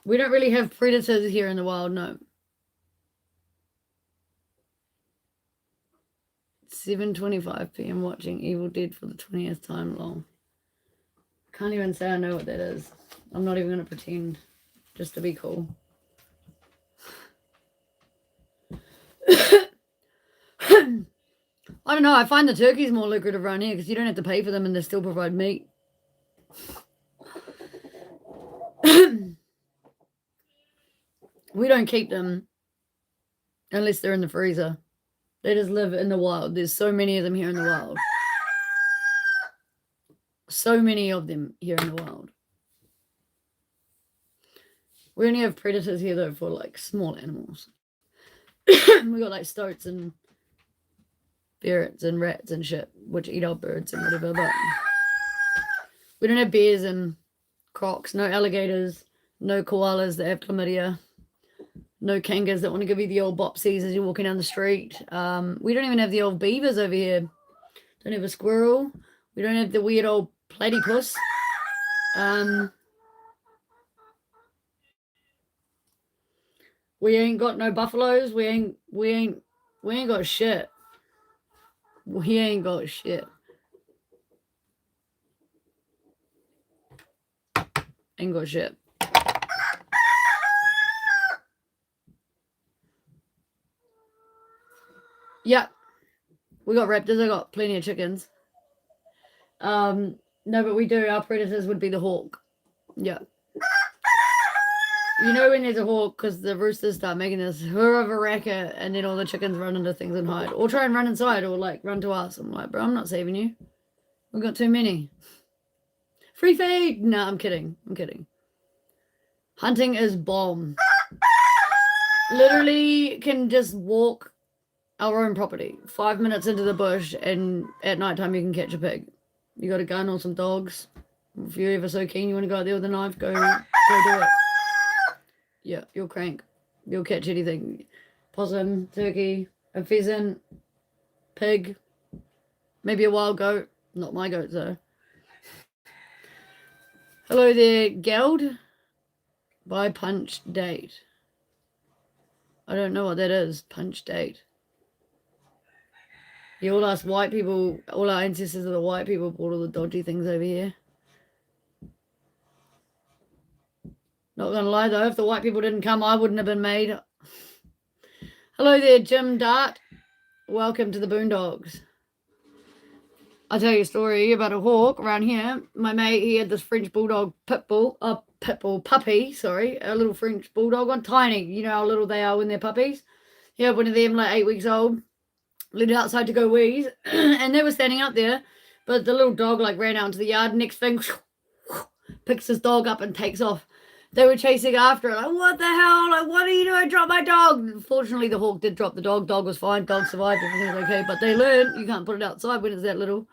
we don't really have predators here in the wild, no. 7:25 p.m. watching Evil Dead for the 20th time long. Can't even say I know what that is. I'm not even going to pretend. Just to be cool. I don't know. I find the turkeys more lucrative around here because you don't have to pay for them and they still provide meat. We don't keep them unless they're in the freezer. They just live in the wild. There's so many of them here in the wild. So many of them here in the wild. We only have predators here, though, for, like, small animals. We got, like, stoats and ferrets and rats and shit, which eat our birds and whatever, but we don't have bears and crocs, no alligators, no koalas that have chlamydia, no kangas that want to give you the old bopsies as you're walking down the street. We don't even have the old beavers over here. Don't have a squirrel. We don't have the weird old platypus. We ain't got no buffaloes. We ain't got shit. We ain't got shit. Ain't got shit. Yeah. We got raptors. I got plenty of chickens. No, but we do. Our predators would be the hawk. Yeah. You know when there's a hawk, because the roosters start making this hurrah of a racket, and then all the chickens run into things and hide, or try and run inside, or like run to us. I'm like, bro, I'm not saving you. We've got too many. Free feed. No, I'm kidding. I'm kidding. Hunting is bomb. Literally can just walk our own property 5 minutes into the bush, and at night time you can catch a pig. You got a gun or some dogs. If you're ever so keen you want to go out there with a knife, go do it. Yeah, you'll crank. You'll catch anything. Possum, turkey, a pheasant, pig, maybe a wild goat. Not my goat though. Hello there, Geld. By Punch Date. I don't know what that is. Punch Date. Yeah, all us white people, all our ancestors are the white people, bought all the dodgy things over here. Not gonna lie though, if the white people didn't come, I wouldn't have been made. Hello there, Jim Dart. Welcome to the Boondocks. I'll tell you a story about a hawk around here. My mate, he had this French bulldog puppy, sorry, a little French bulldog one, tiny. You know how little they are when they're puppies? He had one of them like 8 weeks old, let it outside to go wheeze, and they were standing out there, but the little dog like ran out into the yard. Next thing, picks his dog up and takes off. They were chasing after it, like, what the hell? Like, what are you doing? Drop my dog. Fortunately, the hawk did drop the dog. Dog was fine. Dog survived. Everything was okay. But they learned you can't put it outside when it's that little.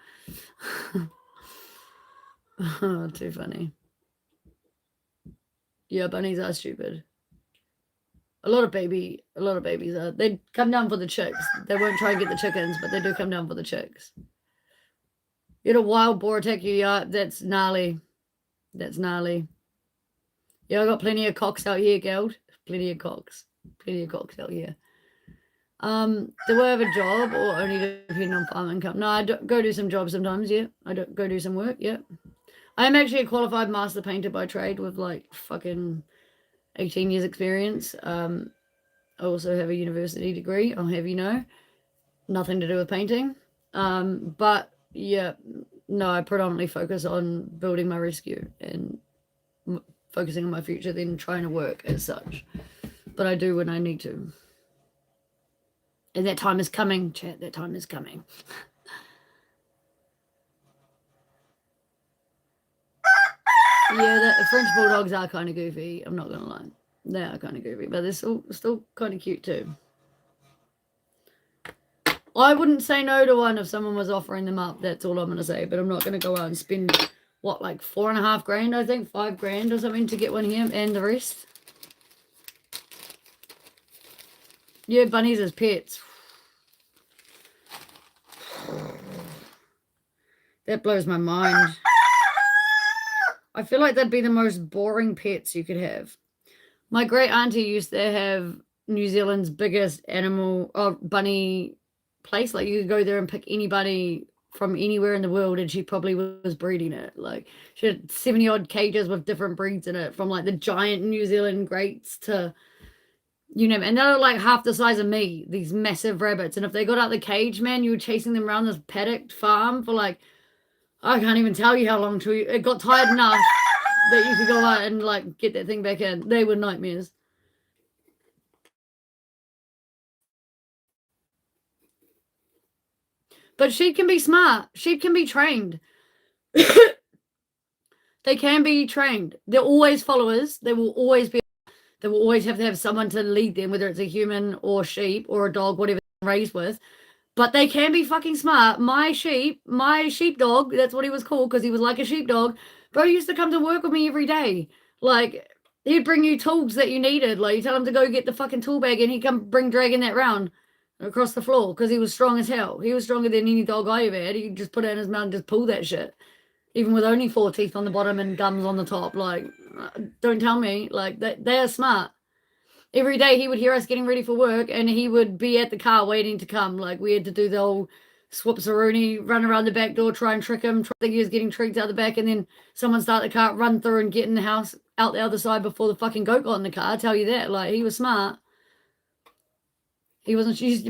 Oh, too funny. Yeah, bunnies are stupid. A lot of babies are. They come down for the chicks. They won't try and get the chickens, but they do come down for the chicks. You had a wild boar attack you, yeah, that's gnarly. That's gnarly. Yeah, I got plenty of cocks out here, Geld. Plenty of cocks. Plenty of cocks out here. Do I have a job or only depend on farm income? No, I go do some jobs sometimes, yeah. I don't go do some work, yeah. I am actually a qualified master painter by trade with like fucking 18 years experience. I also have a university degree, I'll have you know. Nothing to do with painting. But yeah, no, I predominantly focus on building my rescue and focusing on my future than trying to work as such. But I do when I need to. And that time is coming, chat. That time is coming. Yeah, the French bulldogs are kind of goofy. I'm not going to lie. They are kind of goofy, but they're still kind of cute too. I wouldn't say no to one if someone was offering them up. That's all I'm going to say. But I'm not going to go out and spend, what, like $4.5 grand, I think? $5 grand or something to get one here and the rest. Yeah, bunnies as pets. That blows my mind. I feel like that'd be the most boring pets you could have. My great auntie used to have New Zealand's biggest bunny place. Like, you could go there and pick any bunny from anywhere in the world, and she probably was breeding it. Like, she had 70 odd cages with different breeds in it, from like the giant New Zealand greats to, you know, and they're like half the size of me, these massive rabbits. And if they got out the cage, man, you were chasing them around this paddock farm for like, I can't even tell you how long till it got tired enough that you could go out and like get that thing back in. They were nightmares. But sheep can be smart. Sheep can be trained. They can be trained. They're always followers. They will always have to have someone to lead them, whether it's a human or sheep or a dog, whatever they're raised with. But they can be fucking smart. My sheepdog, that's what he was called because he was like a sheepdog. Bro used to come to work with me every day. Like, he'd bring you tools that you needed. Like, you tell him to go get the fucking tool bag and he'd come dragging that round across the floor because he was strong as hell. He was stronger than any dog I ever had. He could just put it in his mouth and just pull that shit. Even with only 4 teeth on the bottom and gums on the top. Like, don't tell me. Like, they are smart. Every day he would hear us getting ready for work and he would be at the car waiting to come. Like, we had to do the old swoops-a-rooney, run around the back door, try and trick him, think he was getting treats out the back, and then someone start the car, run through and get in the house out the other side before the fucking goat got in the car. I tell you that. Like, he was smart. He wasn't used.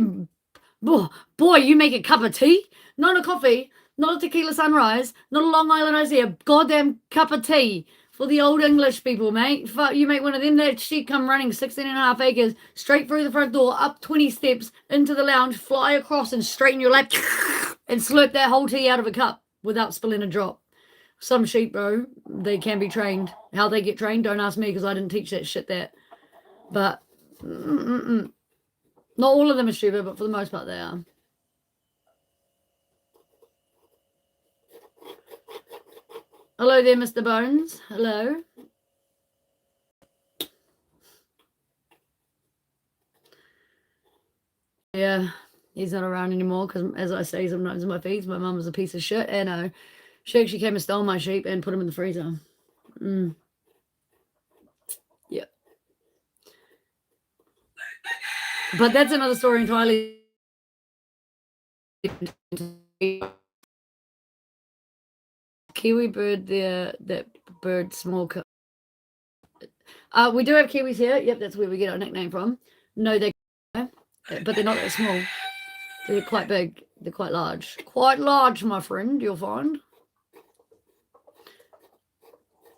Boy, you make a cup of tea, not a coffee, not a tequila sunrise, not a Long Island iced tea, a goddamn cup of tea For the old English people, mate. Fuck, you make one of them, that sheep come running 16.5 acres, straight through the front door, up 20 steps, into the lounge, fly across and straight in your lap, and slurp that whole tea out of a cup without spilling a drop. Some sheep, bro, they can be trained. How they get trained, don't ask me, because I didn't teach that shit that. But, not all of them are stupid, but for the most part they are. Hello there, Mr. Bones. Hello. Yeah, he's not around anymore because, as I say sometimes in my feeds, my mum was a piece of shit, and she actually came and stole my sheep and put them in the freezer. Yeah. But that's another story entirely. Kiwi bird there, that bird small. We do have kiwis here. Yep, that's where we get our nickname from. No, but they're not that small. They're quite big. They're quite large. Quite large, my friend, you'll find.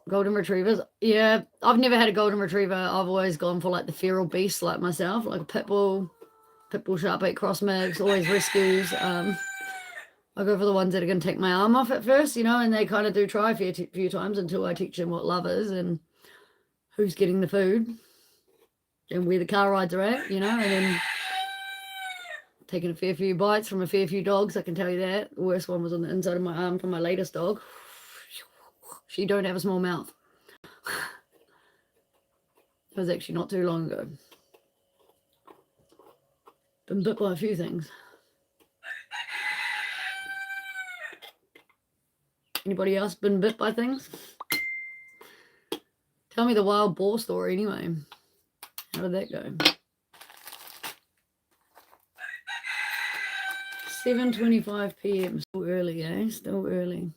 Golden retrievers. Yeah, I've never had a golden retriever. I've always gone for like the feral beasts like myself, like a pit bull Shar-Pei cross mix, always rescues. I go for the ones that are going to take my arm off at first, and they kind of do try a few times until I teach them what love is and who's getting the food and where the car rides are at, and then taking a fair few bites from a fair few dogs, I can tell you that. The worst one was on the inside of my arm from my latest dog. She don't have a small mouth. It was actually not too long ago. Been bit by a few things. Anybody else been bit by things? Tell me the wild boar story anyway. How did that go? 7:25 p.m. Still early, eh? Still early.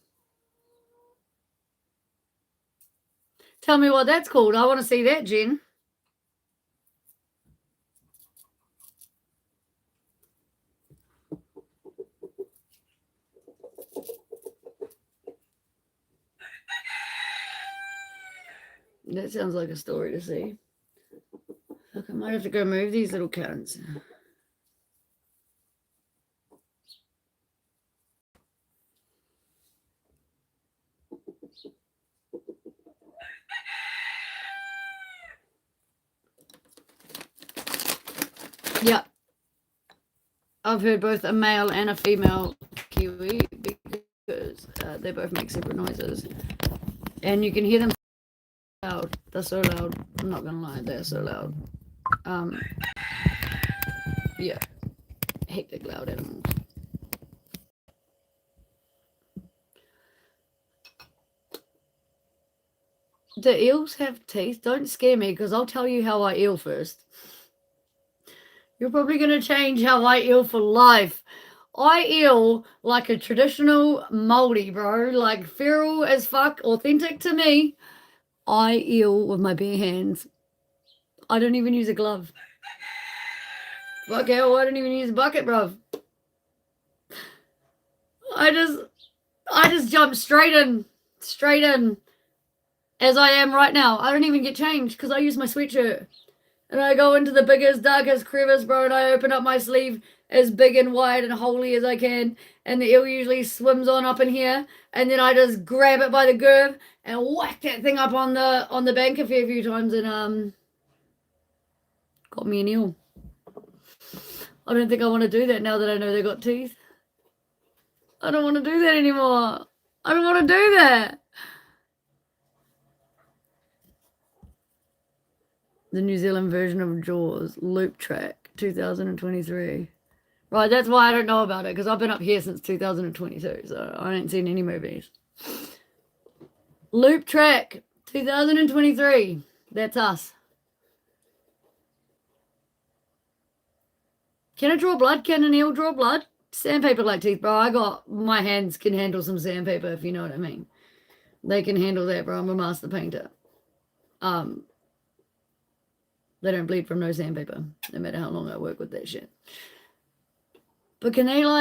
Tell me what that's called. I want to see that, Jen. That sounds like a story to see. Look, I might have to go move these little cunts. Yeah. I've heard both a male and a female kiwi because they both make separate noises. And you can hear them loud. They're so loud. I'm not gonna lie, they're so loud. Yeah. Hectic loud animals. Do eels have teeth? Don't scare me because I'll tell you how I eel first. You're probably going to change how I eel for life. I eel like a traditional Māori, bro. Like feral as fuck, authentic to me. I eel with my bare hands. I don't even use a glove. Fuck hell, I don't even use a bucket, bro. I just jump straight in as I am right now. I don't even get changed because I use my sweatshirt. And I go into the biggest, darkest crevice, bro, and I open up my sleeve as big and wide and holy as I can. And the eel usually swims on up in here. And then I just grab it by the girth and whack that thing up on the bank a fair few times and got me an eel. I don't think I want to do that now that I know they got teeth. I don't want to do that anymore. I don't want to do that. The New Zealand version of Jaws, Loop Track, 2023. Right, that's why I don't know about it, because I've been up here since 2022, so I ain't seen any movies. Loop Track, 2023. That's us. Can it draw blood? Can an eel draw blood? Sandpaper like teeth, bro. My hands can handle some sandpaper, if you know what I mean. They can handle that, bro. I'm a master painter. They don't bleed from no sandpaper, no matter how long I work with that shit. But can they can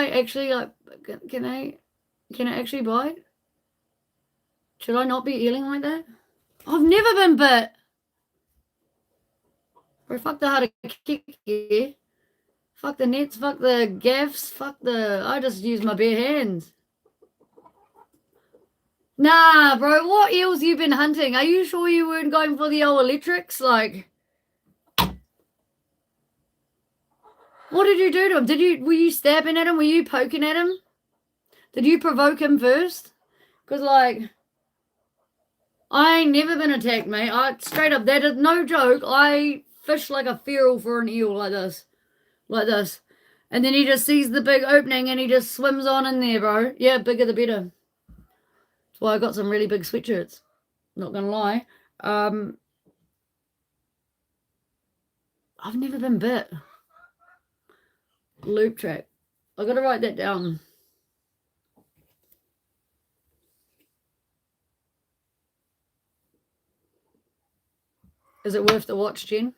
I actually bite? Should I not be eeling like that? I've never been bit. Bro, fuck the hard kick here. Fuck the nets, fuck the gaffs, fuck the... I just use my bare hands. Nah, bro, what eels you been hunting? Are you sure you weren't going for the old electrics? Like... What did you do to him? Were you stabbing at him? Were you poking at him? Did you provoke him first? Because, like... I ain't never been attacked, mate. Straight up, that is no joke. I fish like a feral for an eel like this. Like this. And then he just sees the big opening and he just swims on in there, bro. Yeah, bigger the better. That's why I got some really big sweatshirts. Not gonna lie. I've never been bit. Loop track. I gotta write that down. Is it worth the watch, Jen?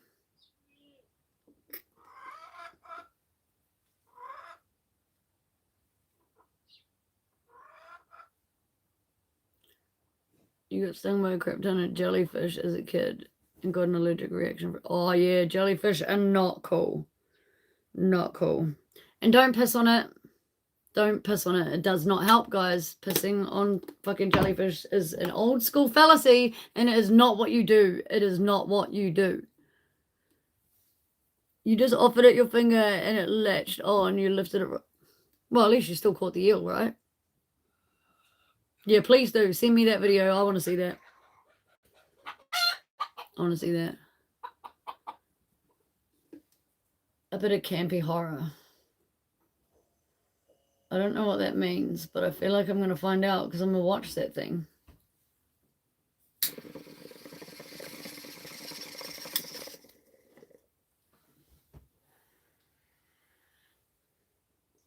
You got stung by a kryptonite jellyfish as a kid and got an allergic reaction. Oh, yeah, jellyfish are not cool. Not cool. And don't piss on it. Don't piss on it. It does not help, guys. Pissing on fucking jellyfish is an old school fallacy, and it is not what you do. It is not what you do. You just offered it your finger and it latched on. You lifted it. Well, at least you still caught the eel, right? Yeah, please do. Send me that video. I want to see that. I want to see that. A bit of campy horror. I don't know what that means, but I feel like I'm going to find out because I'm going to watch that thing.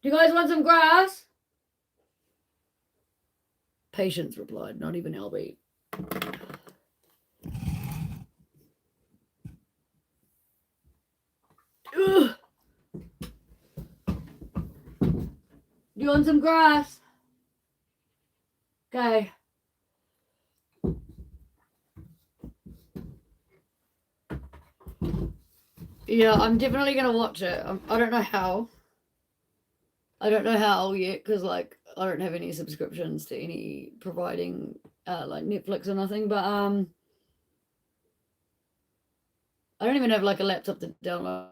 Do you guys want some grass? Patience replied, not even LB. Ugh. You want some grass? Okay. Yeah, I'm definitely going to watch it. I don't know how. I don't know how yet because, like, I don't have any subscriptions to any providing, like, Netflix or nothing. But, I don't even have, like, a laptop to download.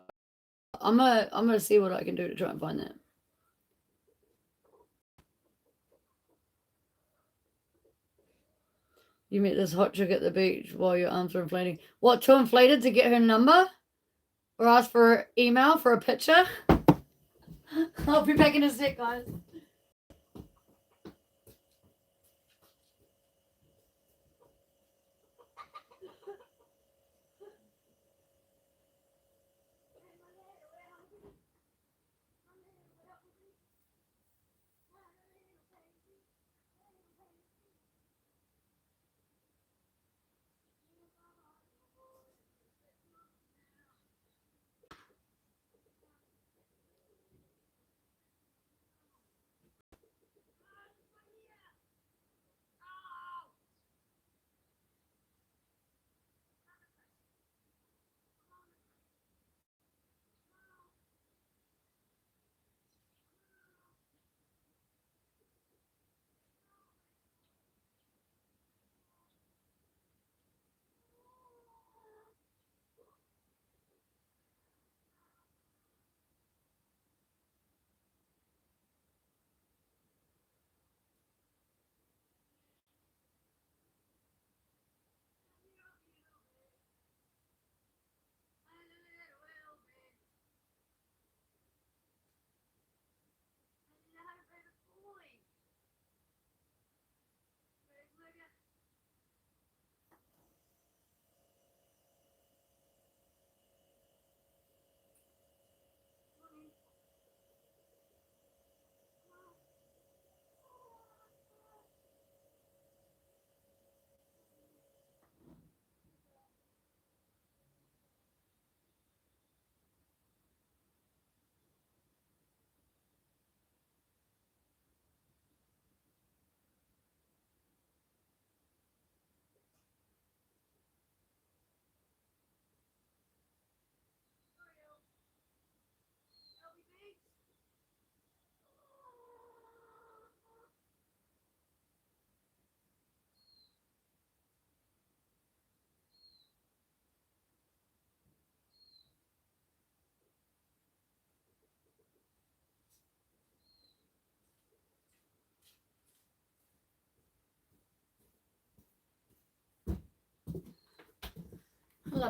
I'm gonna see what I can do to try and find that. You met this hot chick at the beach while your arms were inflating. What, too inflated to get her number? Or ask for her email for a picture? I'll be back in a sec, guys.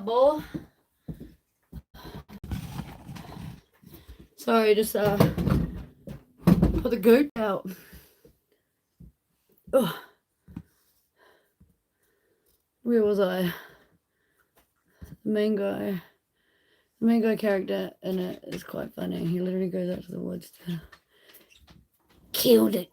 boy. Sorry, just put the goat out. Ugh. Where was I? The main guy character in it is quite funny. He literally goes out to the woods to killed it.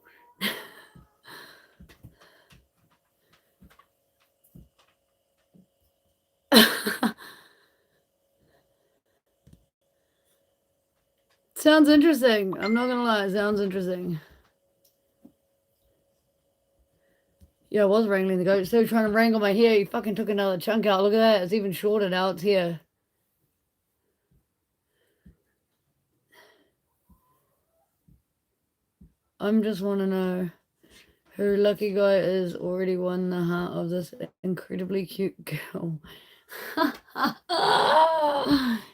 Sounds interesting. I'm not gonna lie, it sounds interesting. Yeah, I was wrangling the goat. Still trying to wrangle my hair. He fucking took another chunk out. Look at that. It's even shorter now. It's here. I'm just want to know who lucky guy is already won the heart of this incredibly cute girl.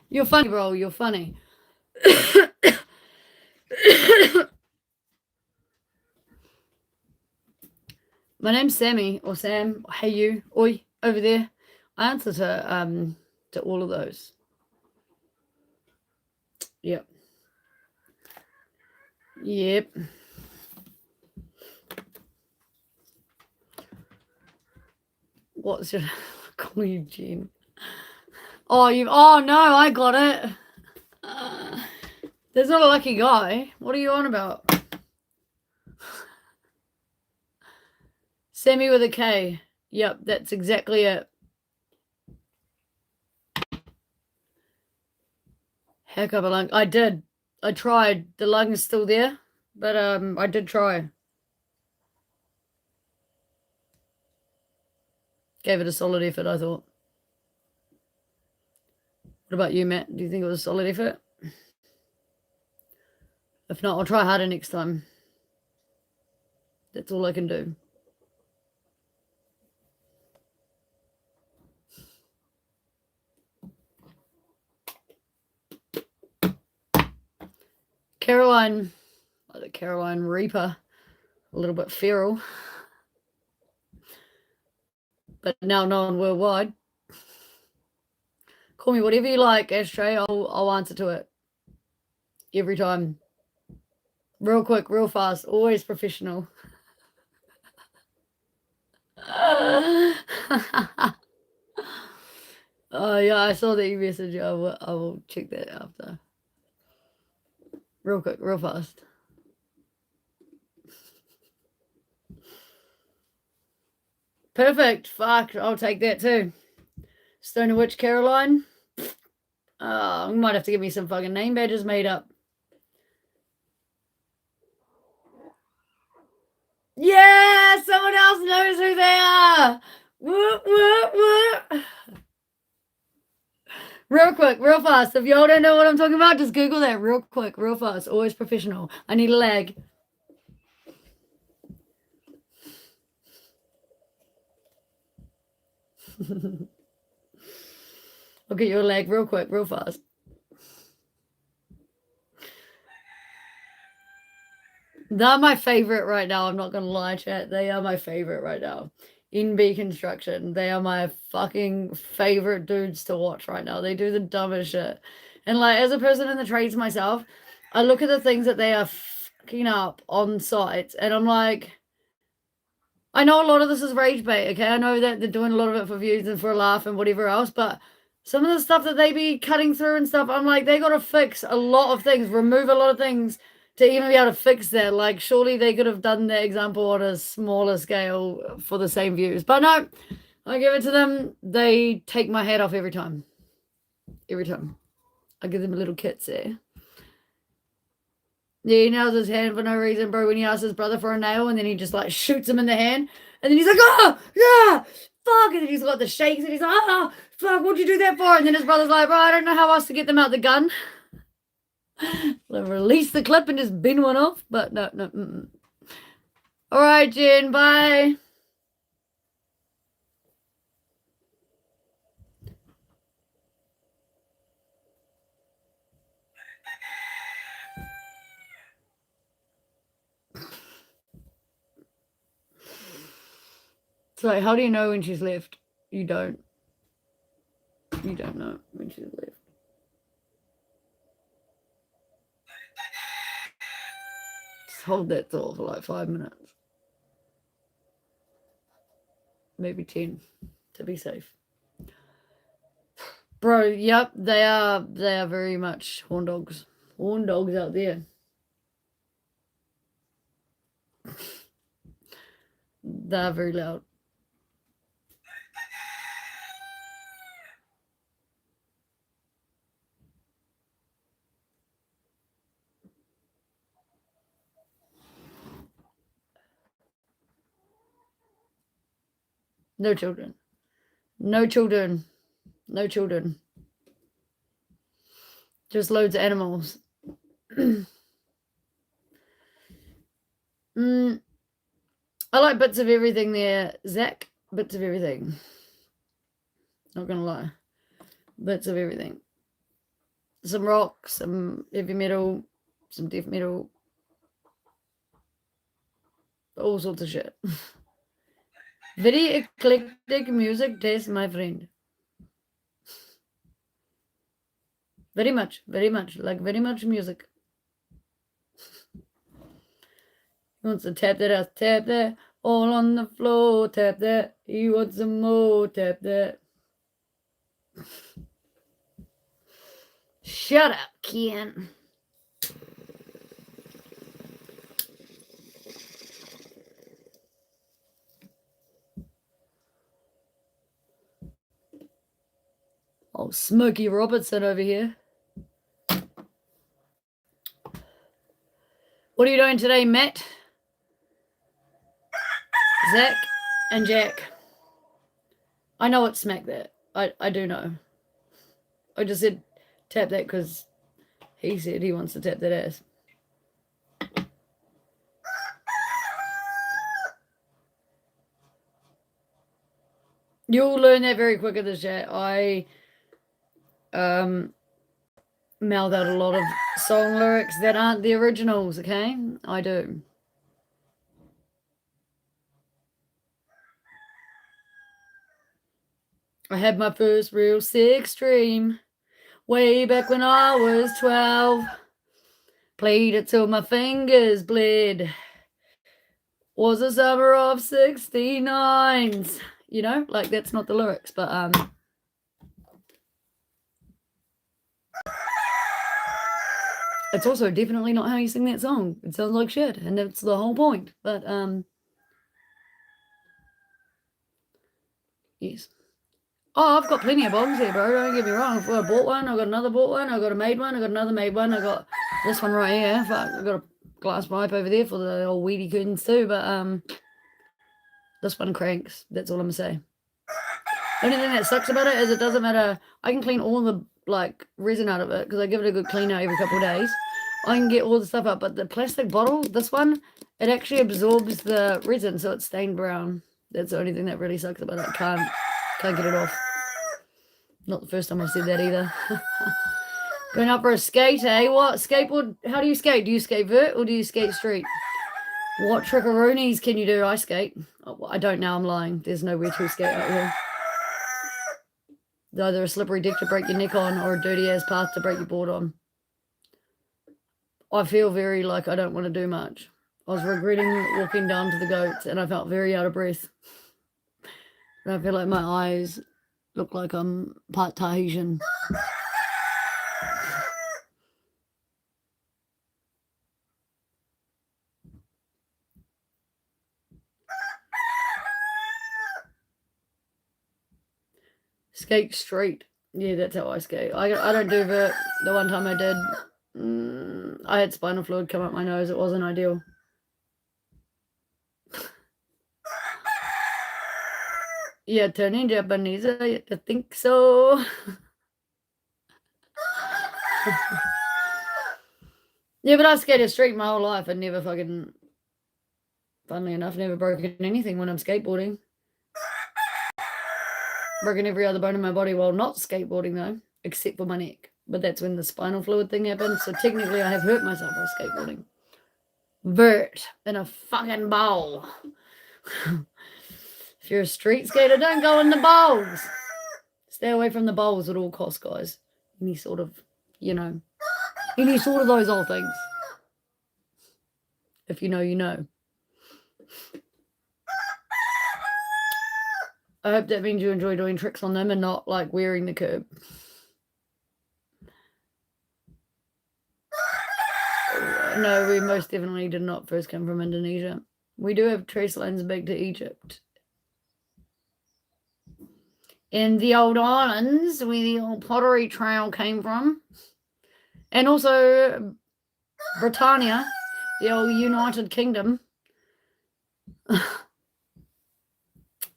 You're funny, bro. You're funny. My name's Sammy or Sam. Hey you, oi, over there. I answer to all of those. Yep. Yep. What should I call you, Jen? Oh, no, I got it. There's not a lucky guy. What are you on about? Sammy with a K. Yep, that's exactly it. Heck of a lung. I did. I tried. The lung is still there, but I did try. Gave it a solid effort, I thought. What about you, Matt? Do you think it was a solid effort? If not, I'll try harder next time. That's all I can do. Caroline, like the Caroline Reaper, a little bit feral, but now known worldwide. Call me whatever you like, Ashtray. I'll answer to it every time. Real quick, real fast, always professional. Oh yeah, I saw the message. I will check that after. Real quick, real fast. Perfect. Fuck, I'll take that too. Stoner Witch Caroline. You might have to give me some fucking name badges made up. Yeah, someone else knows who they are. Whoop, whoop, whoop. Real quick, real fast. If y'all don't know what I'm talking about, just Google that real quick, real fast. Always professional. I need a lag. I'll get you a lag real quick, real fast. They're my favorite right now. I'm not going to lie, chat. They are my favorite right now. NB Construction. They are my fucking favorite dudes to watch right now. They do the dumbest shit. And like, as a person in the trades myself, I look at the things that they are fucking up on sites and I'm like, I know a lot of this is rage bait, okay? I know that they're doing a lot of it for views and for a laugh and whatever else, but some of the stuff that they be cutting through and stuff, I'm like, they got to fix a lot of things, remove a lot of things to even be able to fix that. Like, surely they could have done that example on a smaller scale for the same views. But no, I give it to them. They take my hat off every time. Every time. I give them a little kits there. Yeah, he nails his hand for no reason, bro, when he asks his brother for a nail and then he just like shoots him in the hand. And then he's like, oh, yeah, fuck. And then he's got the shakes and he's like, oh, fuck, what'd you do that for? And then his brother's like, bro, I don't know how else to get them out the gun. They'll release the clip and just bin one off. But no. All right, Jen, bye. So how do you know when she's left? You don't. You don't know when she left. Just hold that thought for like 5 minutes. Maybe 10 to be safe. Bro, yep, they are very much horn dogs. Horn dogs out there. They're very loud. No children. No children. No children. Just loads of animals. I like bits of everything there, Zach. Bits of everything. Not gonna lie. Bits of everything. Some rock, some heavy metal, some death metal. All sorts of shit. Very eclectic music taste, my friend. Very much. Like very much music. He wants to tap that ass, tap that. All on the floor, tap that. He wants some more, tap that. Shut up, Ken. Oh, Smokey Robertson over here. What are you doing today, Matt? Zach and Jack. I know it's smack that. I do know. I just said tap that because he said he wants to tap that ass. You'll learn that very quick in the chat. I mouth out a lot of song lyrics that aren't the originals, okay? I do. I had my first real sex dream way back when I was 12. Played it till my fingers bled. Was the summer of 69s. You know, like that's not the lyrics, but it's also definitely not how you sing that song. It sounds like shit, and that's the whole point. But yes. Oh, I've got plenty of bongs here, bro. Don't get me wrong. I bought one. I got another bought one. I got a made one. I got another made one. I got this one right here. Fuck, I got a glass pipe over there for the old weedy curtains too. But this one cranks. That's all I'm gonna say. The only thing that sucks about it is it doesn't matter. I can clean all the like resin out of it because I give it a good clean out every couple of days. I can get all the stuff out, but the plastic bottle, this one, it actually absorbs the resin, so it's stained brown. That's the only thing that really sucks about it. Can't get it off. Not the first time I've said that either. Going up for a skate, eh? What? Skateboard? How do you skate? Do you skate vert or do you skate street? What trickaroonies can you do? I skate. Oh, I don't now, I'm lying. There's nowhere to skate out here. It's either a slippery deck to break your neck on or a dirty ass path to break your board on. I feel very like I don't want to do much. I was regretting walking down to the goats and I felt very out of breath. And I feel like my eyes look like I'm part Tahitian. Skate straight. Yeah, that's how I skate. I don't do vert. The one time I did, I had spinal fluid come up my nose. It wasn't ideal. Yeah, turning Japanese, I think so. Yeah, but I skated straight my whole life and never fucking, funnily enough, never broken anything when I'm skateboarding. Broken every other bone in my body while not skateboarding though, except for my neck. But that's when the spinal fluid thing happened. So technically I have hurt myself while skateboarding. Vert in a fucking bowl. If you're a street skater, don't go in the bowls. Stay away from the bowls at all costs, guys. Any sort of, you know, any sort of those old things. If you know, you know. I hope that means you enjoy doing tricks on them and not like wearing the curb. No, we most definitely did not first come from Indonesia. We do have trace lines back to Egypt. In the old islands where the old pottery trail came from. And also Britannia, the old United Kingdom.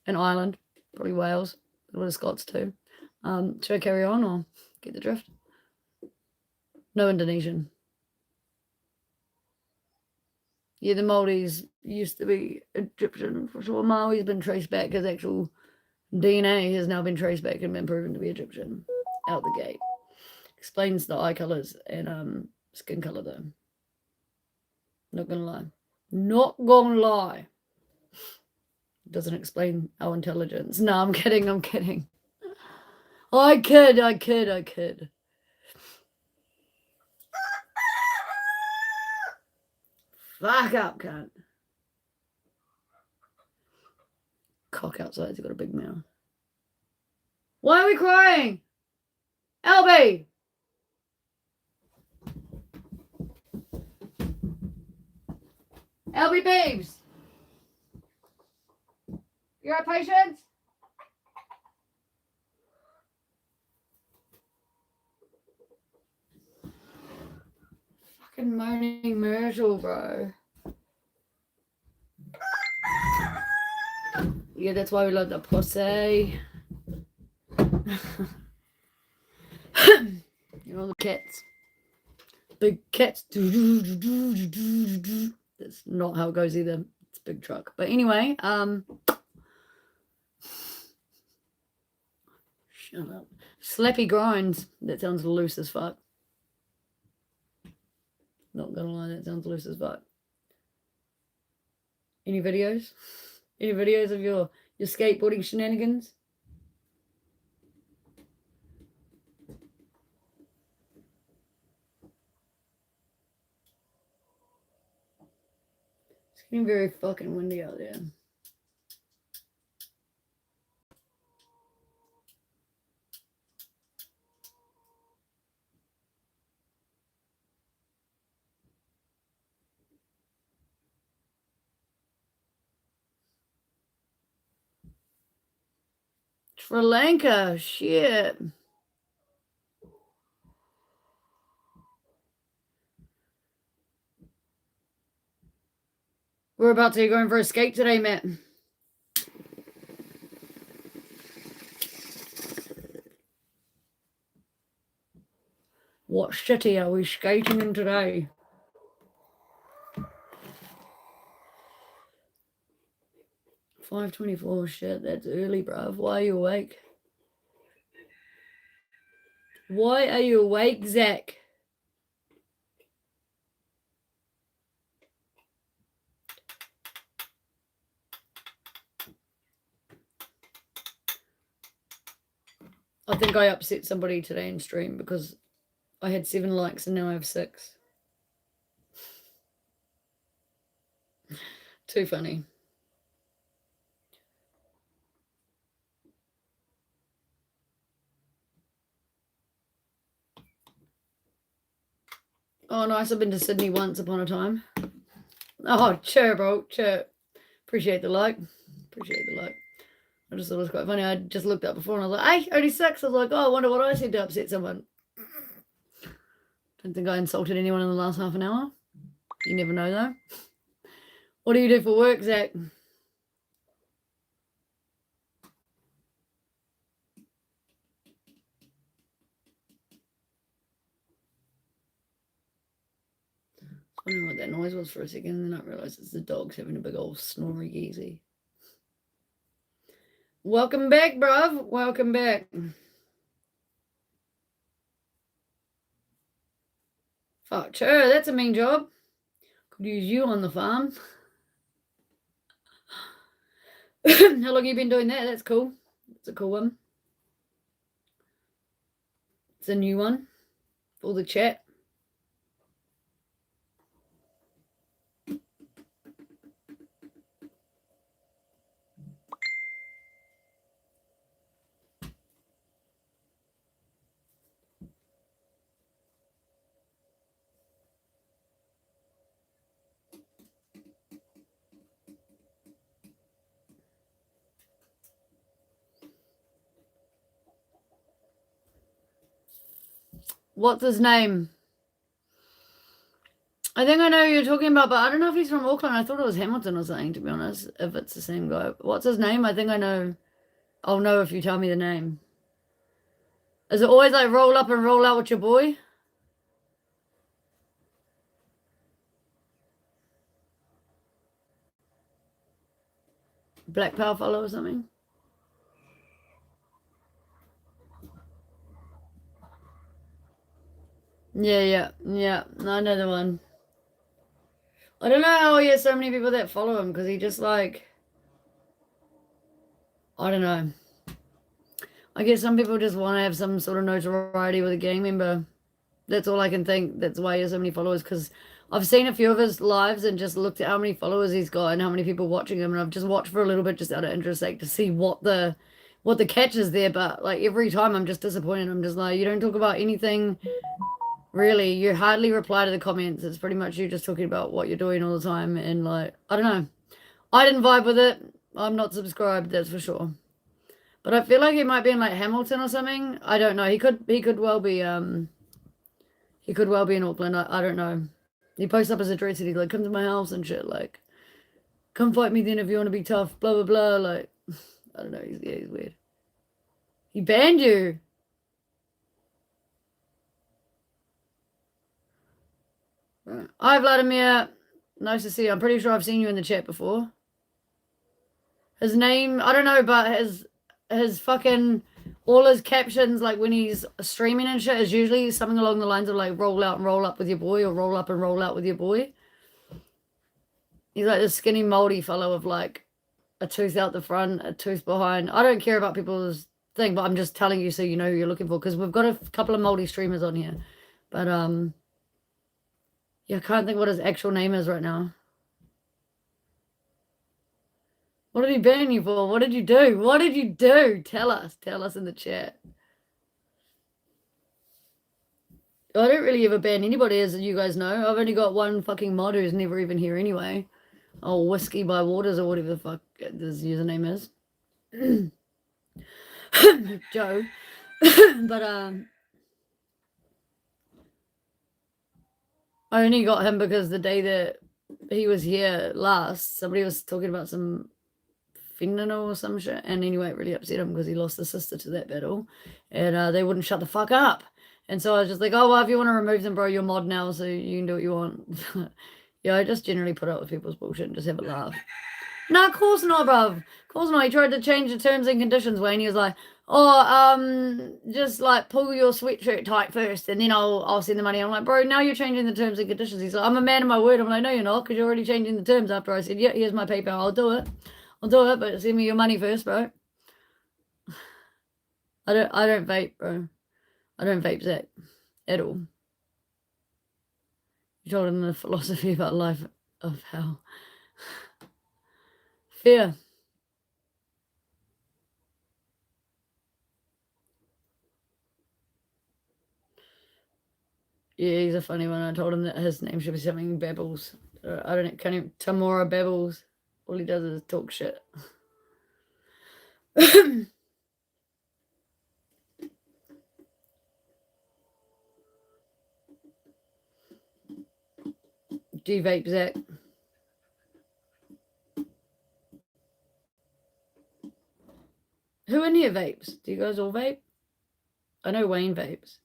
And Ireland, probably Wales, a lot of Scots too. Should I carry on or get the drift? No Indonesian. Yeah, the Maldives used to be Egyptian for sure. Maui's been traced back. His actual DNA has now been traced back and been proven to be Egyptian out the gate. Explains the eye colours and skin colour though. Not gonna lie. Not gonna lie. Doesn't explain our intelligence. No, I'm kidding. I kid. Fuck up, cunt. Cock outside's got a big mouth. Why are we crying? Albie! Albie babes! You alright, Patience? Fucking moaning Myrtle, bro. Yeah, that's why we love the pussy. You know the cats. Big cats. That's not how it goes either. It's a big truck. But anyway, shut up. Slappy grinds. That sounds loose as fuck. Not gonna lie, that sounds loose as fuck. Any videos? Any videos of your skateboarding shenanigans? It's getting very fucking windy out there. Sri Lanka, shit. We're about to go in for a skate today, Matt. What city are we skating in today? $5:24, shit, that's early, bruv. Why are you awake? Why are you awake, Zach? I think I upset somebody today in stream because I had 7 likes and now I have 6. Too funny. Oh, nice. I've been to Sydney once upon a time. Oh, chirp, bro. Chirp. Appreciate the like. I just thought it was quite funny. I just looked up before and I was like, hey, only 6. I was like, oh, I wonder what I said to upset someone. Don't think I insulted anyone in the last half an hour. You never know, though. What do you do for work, Zach? I don't know what that noise was for a second, and then I realised it's the dogs having a big old snory geezy. Welcome back, bruv. Welcome back. Fuck, sure, that's a mean job. Could use you on the farm. How long have you been doing that? That's cool. That's a cool one. It's a new one for the chat. What's his name? I think I know who you're talking about, but I don't know if he's from Auckland. I thought it was Hamilton or something, to be honest, if it's the same guy. What's his name? I think I know. I'll know if you tell me the name. Is it always like roll up and roll out with your boy? Black Power follow or something? Yeah. I know the one. I don't know how he has so many people that follow him because he just like, I don't know. I guess some people just want to have some sort of notoriety with a gang member. That's all I can think. That's why he has so many followers because I've seen a few of his lives and just looked at how many followers he's got and how many people watching him. And I've just watched for a little bit just out of interest, like to see what the catch is there. But like every time I'm just disappointed. I'm just like, you don't talk about anything really. You hardly reply to the comments. It's pretty much you just talking about what you're doing all the time. And like, I don't know. I didn't vibe with it. I'm not subscribed, that's for sure. But I feel like he might be in like Hamilton or something. I don't know. He could well be in Auckland. I don't know. He posts up his address and he's like, come to my house and shit, like, come fight me then if you want to be tough, blah blah blah. Like, I don't know, he's weird. He banned you. Hi Vladimir. Nice to see you. I'm pretty sure I've seen you in the chat before. His name, I don't know, but his fucking all his captions, like when he's streaming and shit, is usually something along the lines of like roll out and roll up with your boy or roll up and roll out with your boy. He's like this skinny moldy fellow with like a tooth out the front, a tooth behind. I don't care about people's thing, but I'm just telling you so you know who you're looking for because we've got a couple of moldy streamers on here. But yeah, I can't think what his actual name is right now. What did he ban you for? What did you do? What did you do? Tell us in the chat. I don't really ever ban anybody, as you guys know. I've only got one fucking mod who's never even here anyway. Oh, Whiskey by Waters or whatever the fuck his username is. Joe. But I only got him because the day that he was here last, somebody was talking about some fentanyl or some shit. And anyway, it really upset him because he lost his sister to that battle. And they wouldn't shut the fuck up. And so I was just like, oh, well, if you want to remove them, bro, you're mod now, so you can do what you want. Yeah, I just generally put up with people's bullshit and just have a laugh. No, of course not, bruv. Of course not. He tried to change the terms and conditions, Wayne. He was like, oh, just like pull your sweatshirt tight first and then I'll send the money. I'm like, bro, now you're changing the terms and conditions. He's like, I'm a man of my word. I'm like, no, you're not, because you're already changing the terms after I said, yeah, here's my PayPal. I'll do it, but send me your money first, bro. I don't vape, bro. I don't vape, Zach, at all. You told him the philosophy about life of hell. Fear. Yeah, he's a funny one. I told him that his name should be something Babbles. I don't know, can't even, Tamora Babbles. All he does is talk shit. Do you vape, Zach? Who in here vapes? Do you guys all vape? I know Wayne vapes.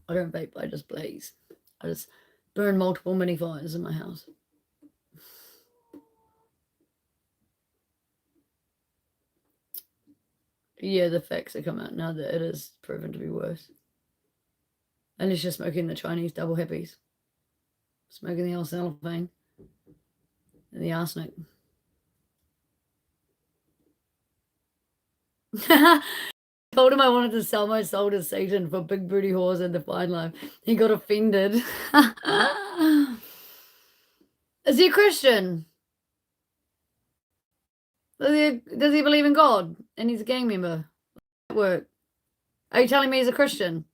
I don't vape, I just blaze. I just burn multiple mini fires in my house. Yeah, the facts have come out now that it is proven to be worse. Unless you're smoking the Chinese double hippies. Smoking the old cellophane. And the arsenic. Told him I wanted to sell my soul to Satan for big booty whores and the fine life. He got offended. Is he a Christian? Does he believe in God? And he's a gang member? Work. Are you telling me he's a Christian?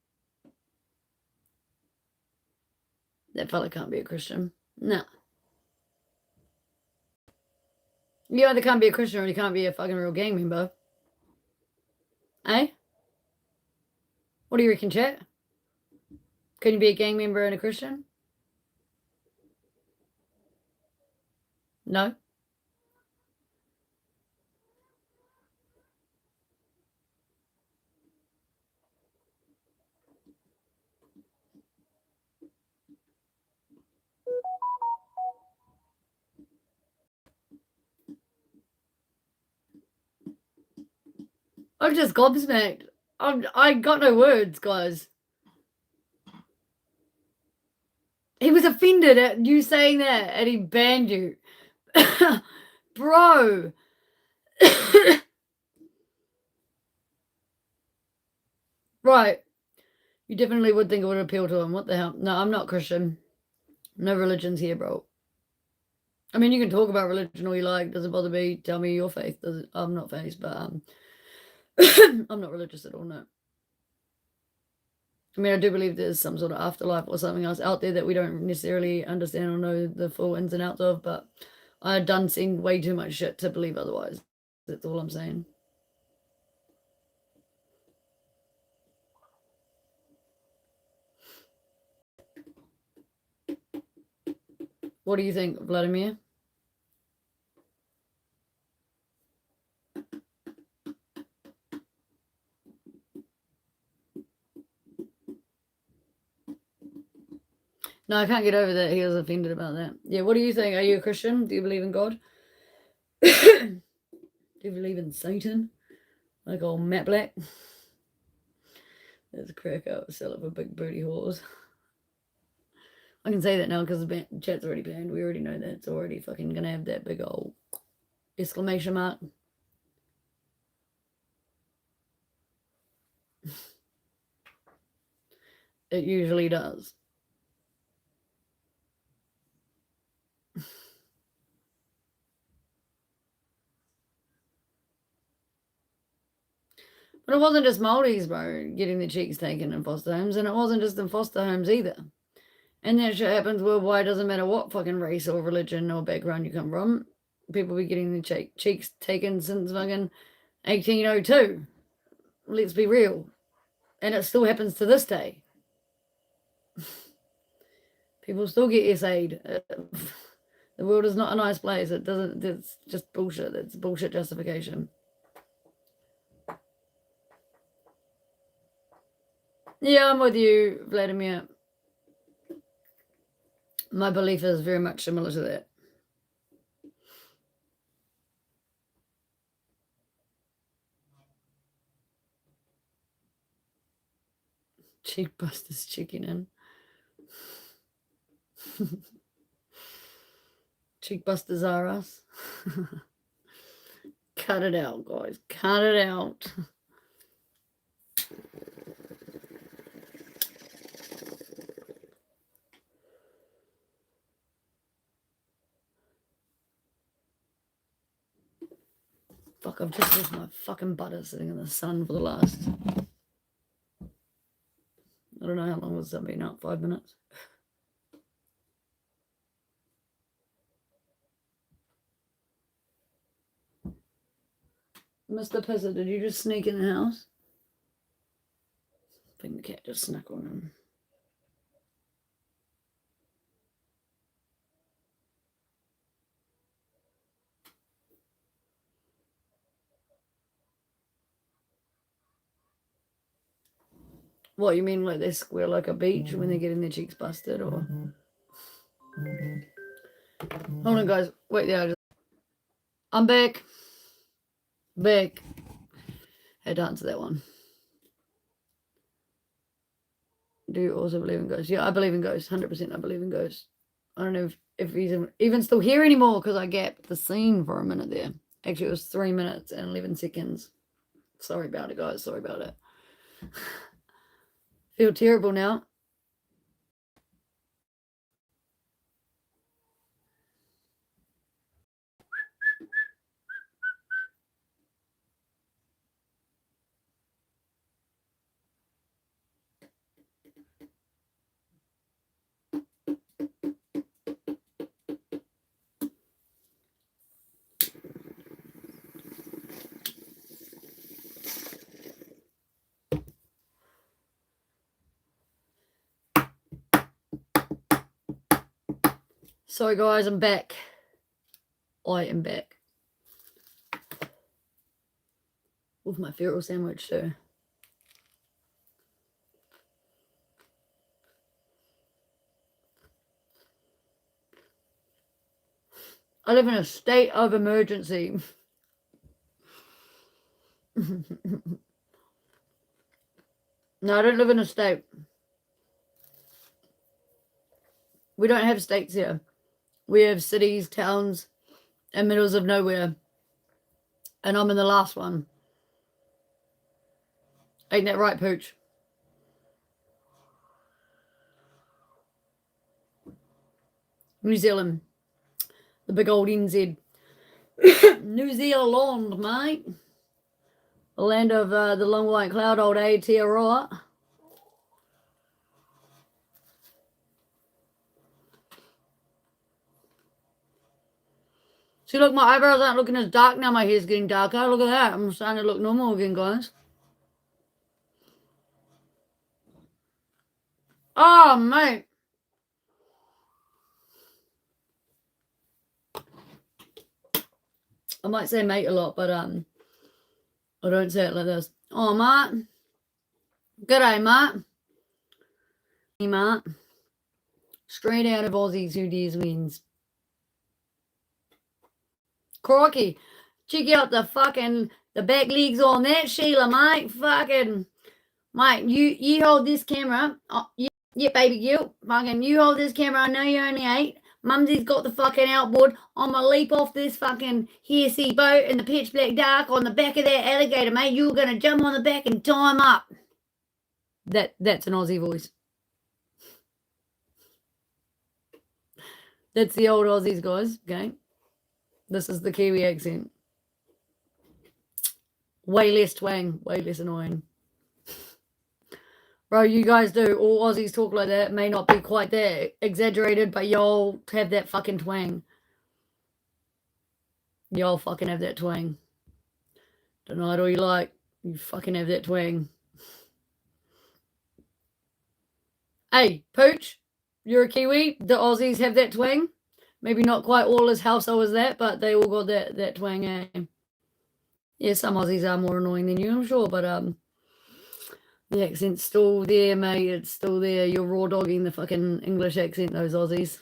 That fella can't be a Christian. No. You either can't be a Christian or you can't be a fucking real gang member. Eh? What do you reckon, chat? Can you be a gang member and a Christian? No? I'm just gobsmacked. I got no words, guys. He was offended at you saying that and he banned you. Bro. Right. You definitely would think it would appeal to him. What the hell? No, I'm not Christian. No religions here, bro. I mean, you can talk about religion all you like. Doesn't bother me. Tell me your faith. I'm not faith, but I'm not religious at all, no. I mean, I do believe there's some sort of afterlife or something else out there that we don't necessarily understand or know the full ins and outs of, but I've seen way too much shit to believe otherwise. That's all I'm saying. What do you think, Vladimir? No, I can't get over that he was offended about that. Yeah, what do you think? Are you a Christian? Do you believe in God? Do you believe in Satan? Like old Matt Black? There's a crack out sell it for big booty whores. I can say that now because the chat's already banned. We already know that. It's already fucking gonna have that big old exclamation mark. It usually does. But it wasn't just Maldives, bro, getting their cheeks taken in foster homes, and it wasn't just in foster homes either. And that shit happens worldwide. Doesn't matter what fucking race or religion or background you come from. People be getting their cheeks taken since fucking 1802. Let's be real. And it still happens to this day. People still get SA'd. The world is not a nice place. It doesn't. It's just bullshit. It's bullshit justification. Yeah, I'm with you, Vladimir. My belief is very much similar to that. Cheekbusters chicken in. Cheekbusters are us. Cut it out, guys. Cut it out. Fuck, I've just left my fucking butter sitting in the sun for the last... I don't know how long has that been up, 5 minutes? Mr. Pizza, did you just sneak in the house? I think the cat just snuck on him. What, you mean like they square like a beach when they're getting their cheeks busted, or? Hold on, guys. Wait there. I'm back. Back. Had to answer that one. Do you also believe in ghosts? Yeah, I believe in ghosts. 100% I believe in ghosts. I don't know if he's even still here anymore because I gapped the scene for a minute there. Actually, it was 3 minutes and 11 seconds. Sorry about it, guys. Sorry about it. Feel terrible now. Sorry, guys. I'm back. I am back. With my feral sandwich, too. I live in a state of emergency. No, I don't live in a state. We don't have states here. We have cities, towns, and middles of nowhere. And I'm in the last one. Ain't that right, Pooch? New Zealand. The big old NZ. New Zealand, mate. The land of the long white cloud, old Aotearoa. See, look, my eyebrows aren't looking as dark now. My hair's getting darker. Look at that. I'm starting to look normal again, guys. Oh, mate. I might say mate a lot, but I don't say it like this. Oh, mate. G'day, mate. Hey, mate. Straight out of Aussies, who dares wins. Crikey. Check out the back legs on that, Sheila, mate. Fucking, mate, you hold this camera. Oh, yeah, baby girl. Fucking, you hold this camera. I know you're only 8. Mumsy's got the fucking outboard. I'm gonna leap off this fucking Hearsea boat in the pitch black dark on the back of that alligator, mate. You're gonna jump on the back and tie him up. That's an Aussie voice. That's the old Aussies, guys. Okay. This is the Kiwi accent. Way less twang, way less annoying. Bro, you guys do. All Aussies talk like that. May not be quite that exaggerated, but y'all have that fucking twang. Y'all fucking have that twang. Deny it all you like. You fucking have that twang. Hey, Pooch, you're a Kiwi. The Aussies have that twang. Maybe not quite all as household as that, but they all got that twang. Eh? Yeah, some Aussies are more annoying than you, I'm sure, but the accent's still there, mate. It's still there. You're raw dogging the fucking English accent, those Aussies.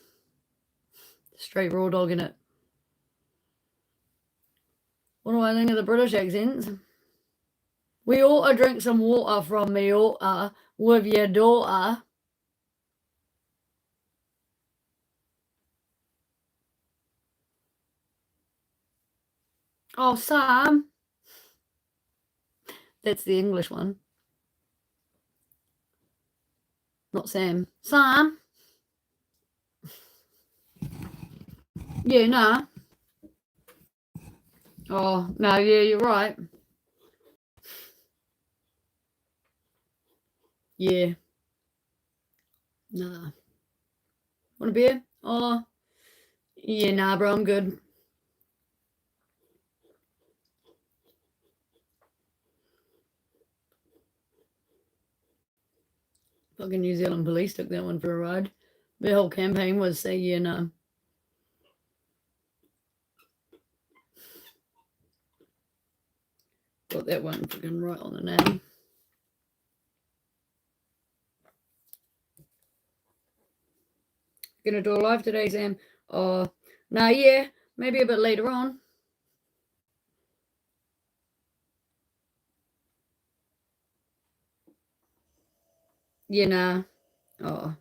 Straight raw dogging it. What do I think of the British accents? We ought to drink some water from me oughta with your daughter. Oh, Sam. That's the English one. Not Sam. Sam. Yeah, nah. Oh, no, yeah, you're right. Yeah. Nah. Want a beer? Oh, yeah, nah, bro, I'm good. Fucking New Zealand police took that one for a ride. The whole campaign was say, yeah, nah. Got that one fucking right on the nail. Gonna do a live today, Sam? Oh, nah, yeah, maybe a bit later on. Yeah, nah. Oh,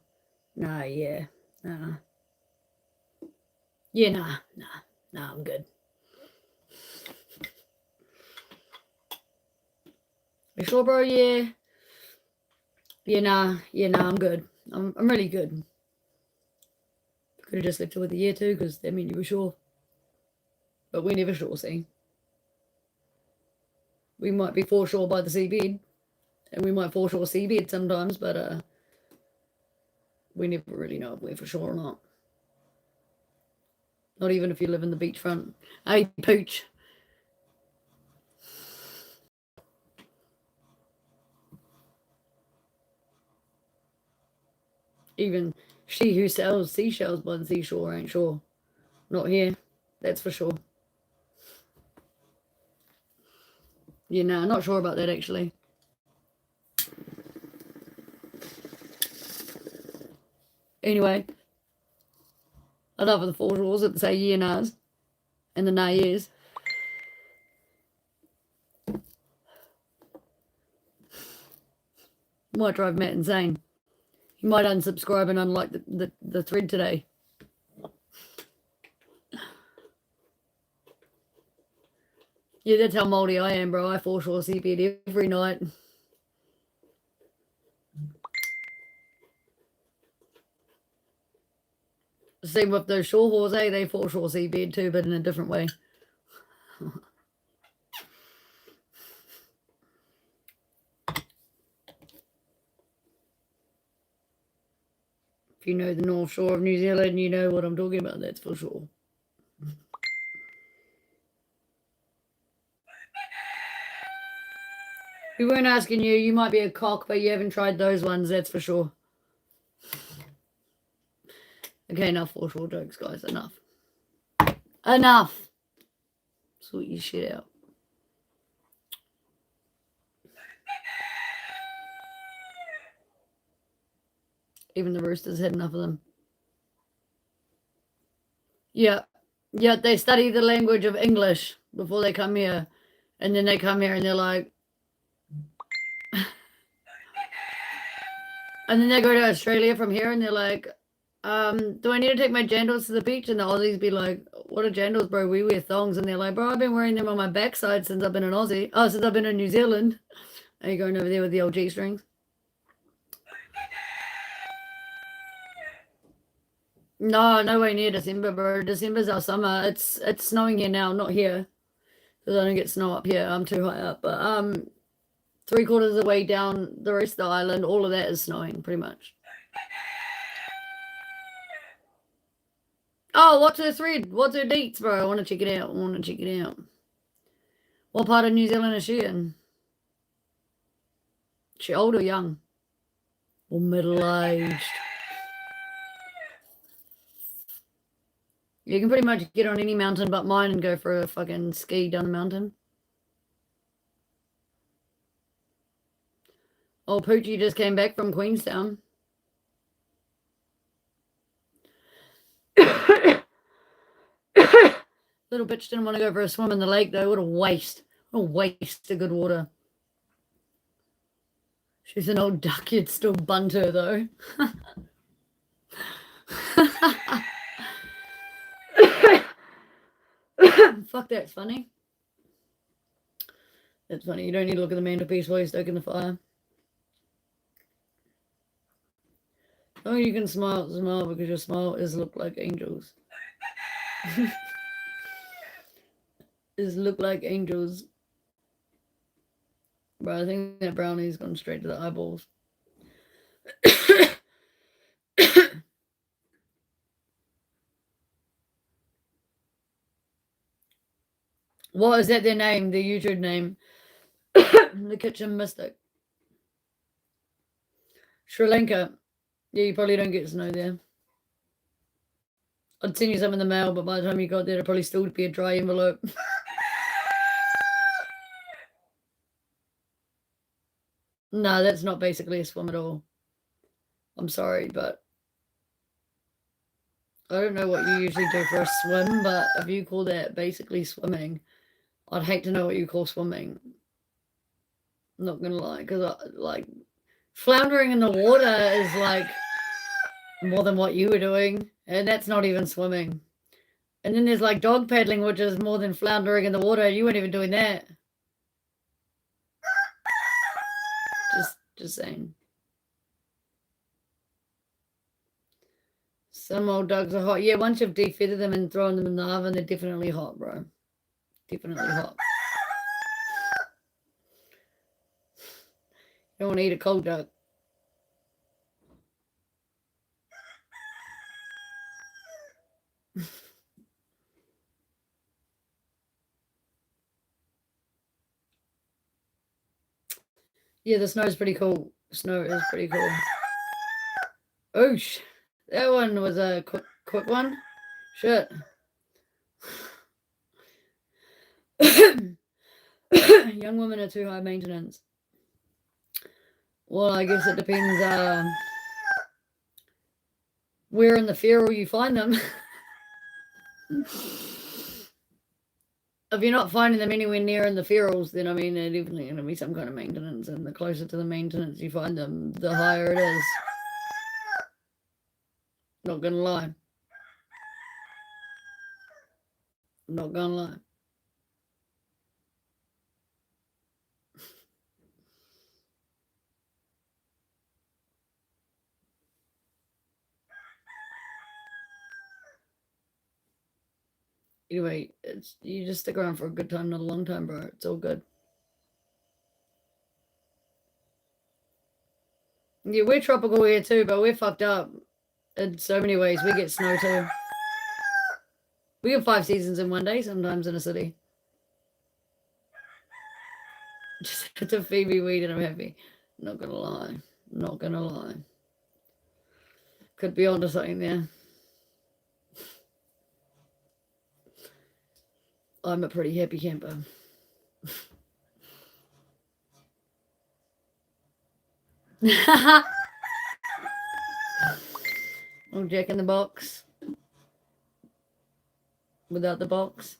nah, yeah. Yeah, nah, I'm good. You sure, bro? Yeah. Yeah, nah, I'm good. I'm really good. Could have just left it with the year too, because that meant you were sure. But we never sure, see. We might be foreshore by the seabed, and we might foreshore seabed sometimes, but we never really know if we're for sure or not. Not even if you live in the beachfront. Hey, Pooch. Even she who sells seashells by the seashore ain't sure. Not here. That's for sure. Yeah, no, not sure about that actually. Anyway, enough of the foreshores that say yeah nahs and the nah years. Might drive Matt insane. He might unsubscribe and unlike the thread today. Yeah, that's how moldy I am, bro. I foreshore seabed every night. Same with those shore whores, eh? They foreshore seabed too, but in a different way. If you know the North Shore of New Zealand, you know what I'm talking about, that's for sure. We weren't asking you. You might be a cock, but you haven't tried those ones, that's for sure. Okay, enough foreshore jokes, guys. Enough. Enough. Sort your shit out. Even the roosters had enough of them. Yeah. Yeah, they study the language of English before they come here. And then they come here and they're like... And then they go to Australia from here and they're like, do I need to take my jandals to the beach? And the Aussies be like, what are jandals, bro? We wear thongs. And they're like, bro, I've been wearing them on my backside since I've been in Aussie. Oh, since I've been in New Zealand. Are you going over there with the old G-strings? No, nowhere near December, bro. December's our summer. It's snowing here now, not here. Because I don't get snow up here. I'm too high up. But 3/4 of the way down the rest of the island, all of that is snowing, pretty much. Oh, what's her thread? What's her deets, bro? I want to check it out. What part of New Zealand is she in? She old or young? Or middle-aged? You can pretty much get on any mountain but mine and go for a fucking ski down the mountain. Oh, Poochie just came back from Queenstown. Little bitch didn't want to go for a swim in the lake, though. What a waste. What a waste of good water. She's an old duck. You'd still bunt her, though. Fuck, that's funny. That's funny. You don't need to look at the mantelpiece while you're stoking the fire. Oh, you can smile because your smile is look like angels. Is look like angels. Bro, I think that brownie's gone straight to the eyeballs. What is that their name? Their YouTube name? The Kitchen Mystic. Sri Lanka. Yeah, you probably don't get snow there. I'd send you some in the mail, but by the time you got there, it'd probably still be a dry envelope. No, that's not basically a swim at all. I'm sorry, but I don't know what you usually do for a swim, but if you call that basically swimming, I'd hate to know what you call swimming. I'm not gonna lie, because like floundering in the water is like more than what you were doing, and that's not even swimming. And then there's like dog paddling, which is more than floundering in the water. You weren't even doing that. Just saying. Some old dogs are hot. Yeah, once you've defeated them and thrown them in the oven, they're definitely hot, bro. Definitely hot. You don't want to eat a cold duck. Yeah, the snow is pretty cool. Snow is pretty cool. Oosh. That one was a quick one. Shit. Young women are too high maintenance. Well, I guess it depends where in the feral you find them. If you're not finding them anywhere near in the ferals, then I mean, they're definitely going to be some kind of maintenance. And the closer to the maintenance you find them, the higher it is. Not going to lie. Not going to lie. Anyway, you just stick around for a good time, not a long time, bro. It's all good. Yeah, we're tropical here too, but we're fucked up in so many ways. We get snow too. We get 5 seasons in one day sometimes in a city. Just had to feed me weed and I'm happy. Not gonna lie. Not gonna lie. Could be onto something there. I'm a pretty happy camper. Oh, Jack in the Box. Without the box.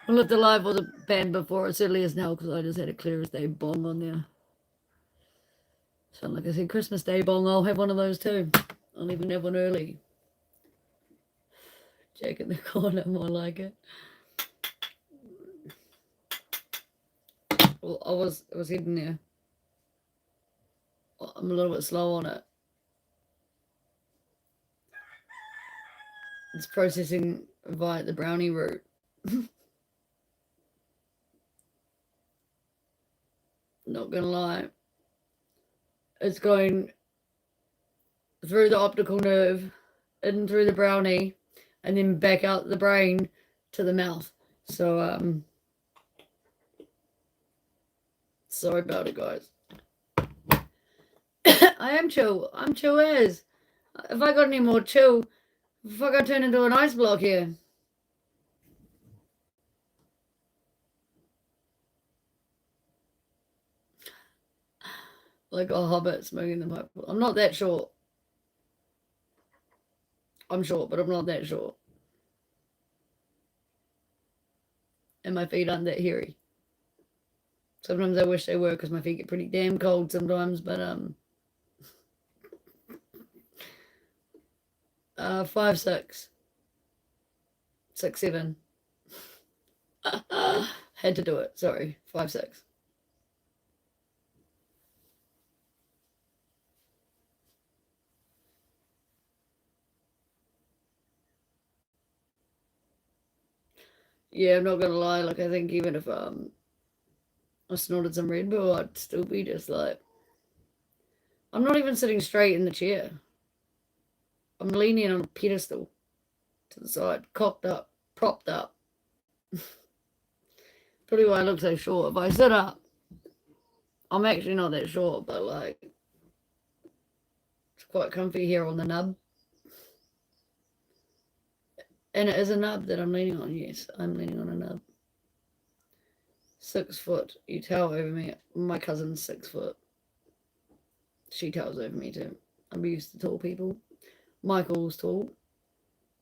I lived alive was a band before as early as now because I just had a clear as day bong on there. So like I said, Christmas Day bong, I'll have one of those too. I'll even have one early. Jack in the corner, more like it. Well, I was heading there. I'm a little bit slow on it. It's processing via the brownie route. Not gonna lie. It's going through the optical nerve, in through the brownie, and then back out the brain to the mouth. So, sorry about it, guys. I am chill. I'm chill as. If I got any more chill, fuck, I turn into an ice block here. Like a hobbit smoking the pipe. I'm not that short. I'm short, but I'm not that short. And my feet aren't that hairy. Sometimes I wish they were because my feet get pretty damn cold sometimes, but 5'6", 6'7". Had to do it. Sorry, 5'6". Yeah, I'm not gonna lie. Like I think even if I snorted some Red Bull, I'd still be just like, I'm not even sitting straight in the chair. I'm leaning on a pedestal to the side, cocked up, propped up. Probably why I look so short. If I sit up, I'm actually not that short, but like, it's quite comfy here on the nub. And it is a nub that I'm leaning on. Yes, I'm leaning on a nub. 6 foot. You tower over me. My cousin's 6 foot. She towers over me too. I'm used to tall people. Michael's tall.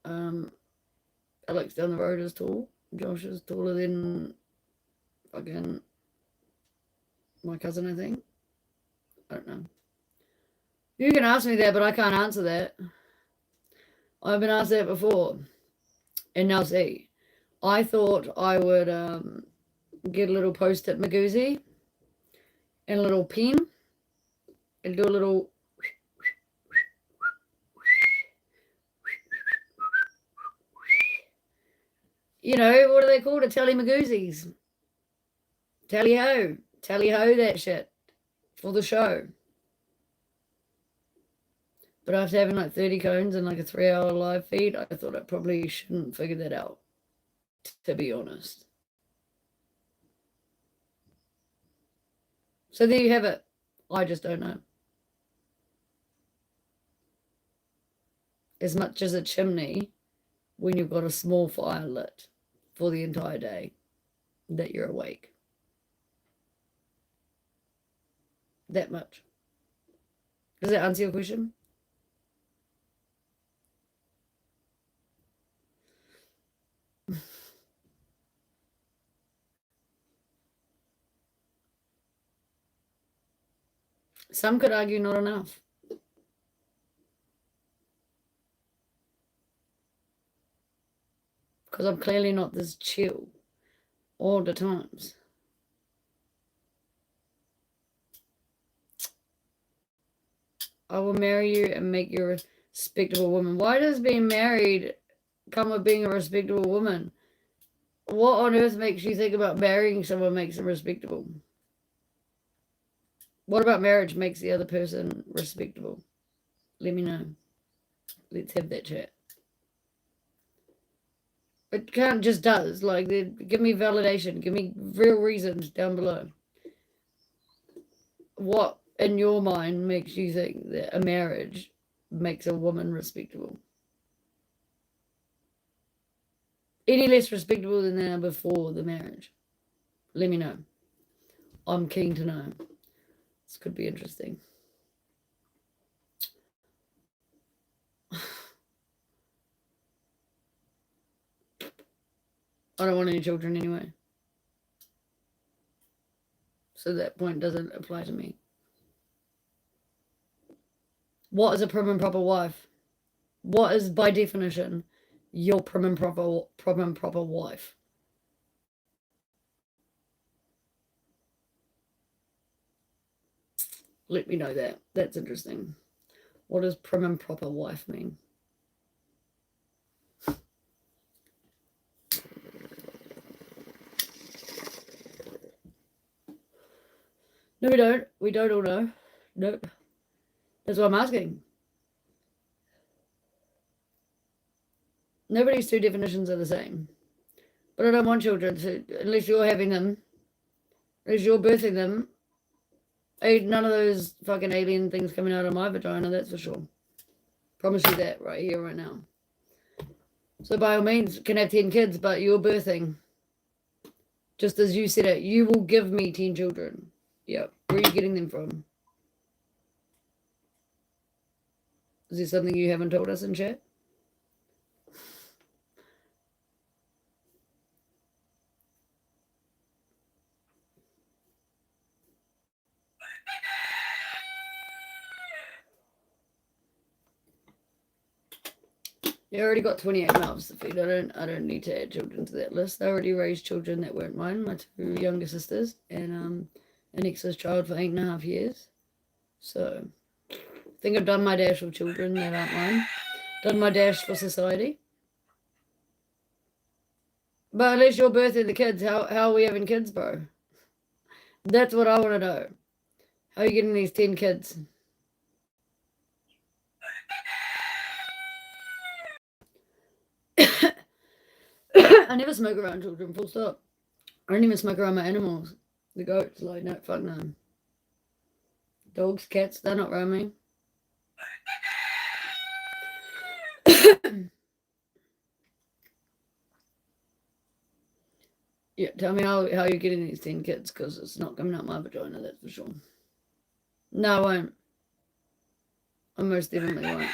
Alex down the road is tall. Josh is taller than fucking my cousin, I think. I don't know. You can ask me that, but I can't answer that. I've been asked that before. And now see, I thought I would get a little post-it Magoozy and a little pen and do a little what are they called? A tally Magoozies. Tally-ho. Tally-ho that shit for the show. But after having like 30 cones and like a 3-hour live feed, I thought I probably shouldn't figure that out, to be honest. So there you have it. I just don't know. As much as a chimney when you've got a small fire lit for the entire day that you're awake. That much. Does that answer your question? Some could argue not enough. Because I'm clearly not this chill all the times. I will marry you and make you a respectable woman. Why does being married come with being a respectable woman? What on earth makes you think about marrying someone makes them respectable? What about marriage makes the other person respectable? Let me know. Let's have that chat. It can't just does. Like, give me validation. Give me real reasons down below. What in your mind makes you think that a marriage makes a woman respectable? Any less respectable than they are before the marriage? Let me know. I'm keen to know. This could be interesting. I don't want any children anyway. So that point doesn't apply to me. What is a prim and proper wife? What is, by definition, your prim and proper wife? Let me know that. That's interesting. What does prim and proper wife mean? No, we don't. We don't all know. Nope. That's what I'm asking. Nobody's two definitions are the same. But I don't want children to, unless you're having them, unless you're birthing them. Ain't none of those fucking alien things coming out of my vagina, that's for sure. Promise you that right here, right now. So by all means, can have 10 kids, but you're birthing. Just as you said it, you will give me 10 children. Yep. Where are you getting them from? Is there something you haven't told us in chat? You already got 28 mouths to feed. I don't need to add children to that list. I already raised children that weren't mine, my 2 younger sisters, and an ex's child for 8.5 years. So I think I've done my dash with children that aren't mine. Done my dash for society. But unless you're birthing the kids, how are we having kids, bro? That's what I want to know. How are you getting these 10 kids? I never smoke around children, full stop. I don't even smoke around my animals. The goats, like, no, fuck no. Dogs, cats, they're not around me. Yeah, tell me how you're getting these 10 kids, because it's not coming out my vagina, that's for sure. No, I won't. I most definitely won't.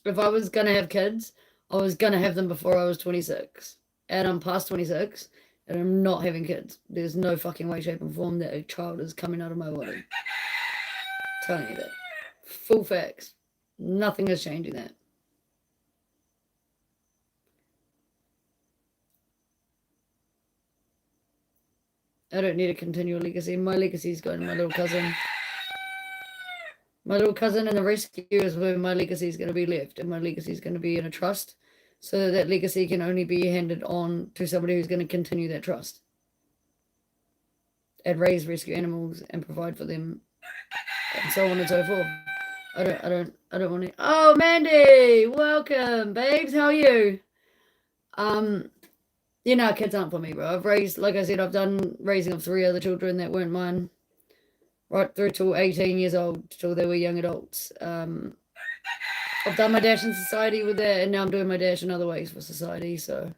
If I was going to have kids, I was going to have them before I was 26. And I'm past 26, and I'm not having kids. There's no fucking way, shape, and form that a child is coming out of my body. I'm telling you that. Full facts. Nothing is changing that. I don't need to continue a legacy. My legacy is going to my little cousin. My little cousin and the rescue is where my legacy is going to be left, and my legacy is going to be in a trust, so that legacy can only be handed on to somebody who's going to continue that trust and raise rescue animals and provide for them, and so on and so forth. I don't want to. Oh, Mandy, welcome, babes. How are you? You know, kids aren't for me, bro. I've raised, like I said, I've done raising of 3 other children that weren't mine, right through till 18 years old, till they were young adults. I've done my dash in society with that, and now I'm doing my dash in other ways for society. So,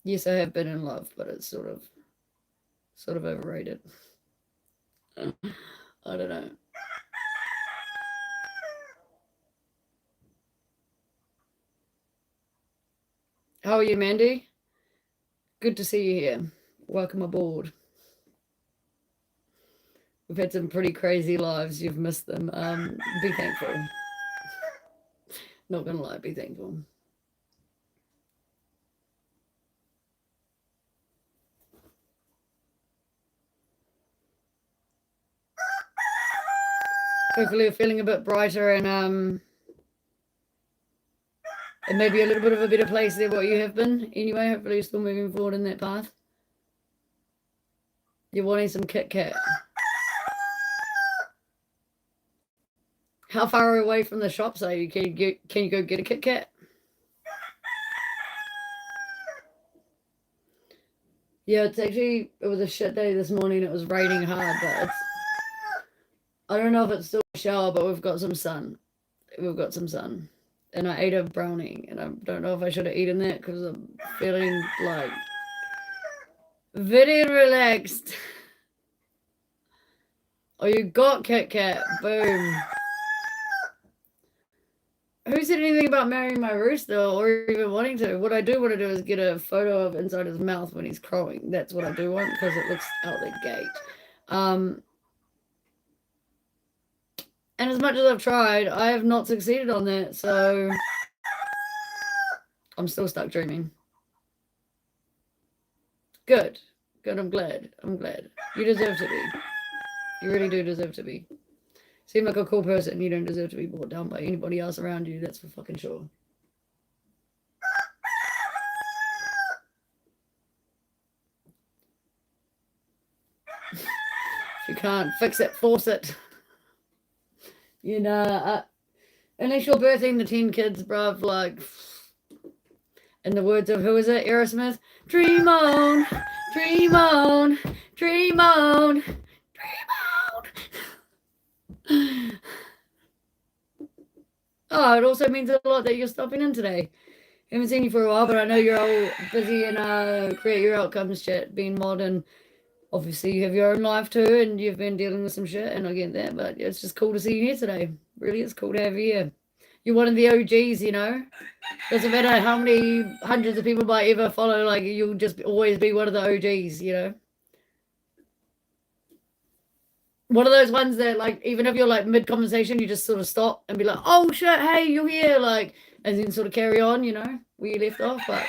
yes, I have been in love, but it's sort of overrated. I don't know. How are you, Mandy? Good to see you here. Welcome aboard. We've had some pretty crazy lives. You've missed them. Be thankful. Not gonna lie, be thankful. Hopefully you're feeling a bit brighter and maybe a little bit of a better place than what you have been. Anyway, hopefully you're still moving forward in that path. You're wanting some Kit Kat. How far away from the shops are you? Can you go get a Kit Kat? Yeah, it was a shit day this morning. It was raining hard, but I don't know if it's still a shower, but we've got some sun. And I ate a brownie, and I don't know if I should have eaten that because I'm feeling like very relaxed. Oh, you got Kit Kat. Boom. Who said anything about marrying my rooster or even wanting to? What I do want to do is get a photo of inside his mouth when he's crowing. That's what I do want because it looks out the gate. And as much as I've tried, I have not succeeded on that. So I'm still stuck dreaming. Good. Good. I'm glad. You deserve to be. You really do deserve to be. Seem like a cool person. You don't deserve to be brought down by anybody else around you. That's for fucking sure. If you can't fix it, force it. You know, unless you're birthing the 10 kids, bruv, like, in the words of, who is it, Aerosmith? Dream on, dream on, dream on, dream on. Oh, it also means a lot that you're stopping in today. I haven't seen you for a while, but I know you're all busy in create your outcomes shit, being modern. Obviously, you have your own life too, and you've been dealing with some shit, and I get that, but it's just cool to see you here today. Really, it's cool to have you here. You're one of the OGs, you know? Doesn't matter how many hundreds of people might ever follow, like, you'll just always be one of the OGs, you know? One of those ones that, like, even if you're, like, mid-conversation, you just sort of stop and be like, oh, shit, hey, you're here, like, and then sort of carry on, you know, where you left off, but,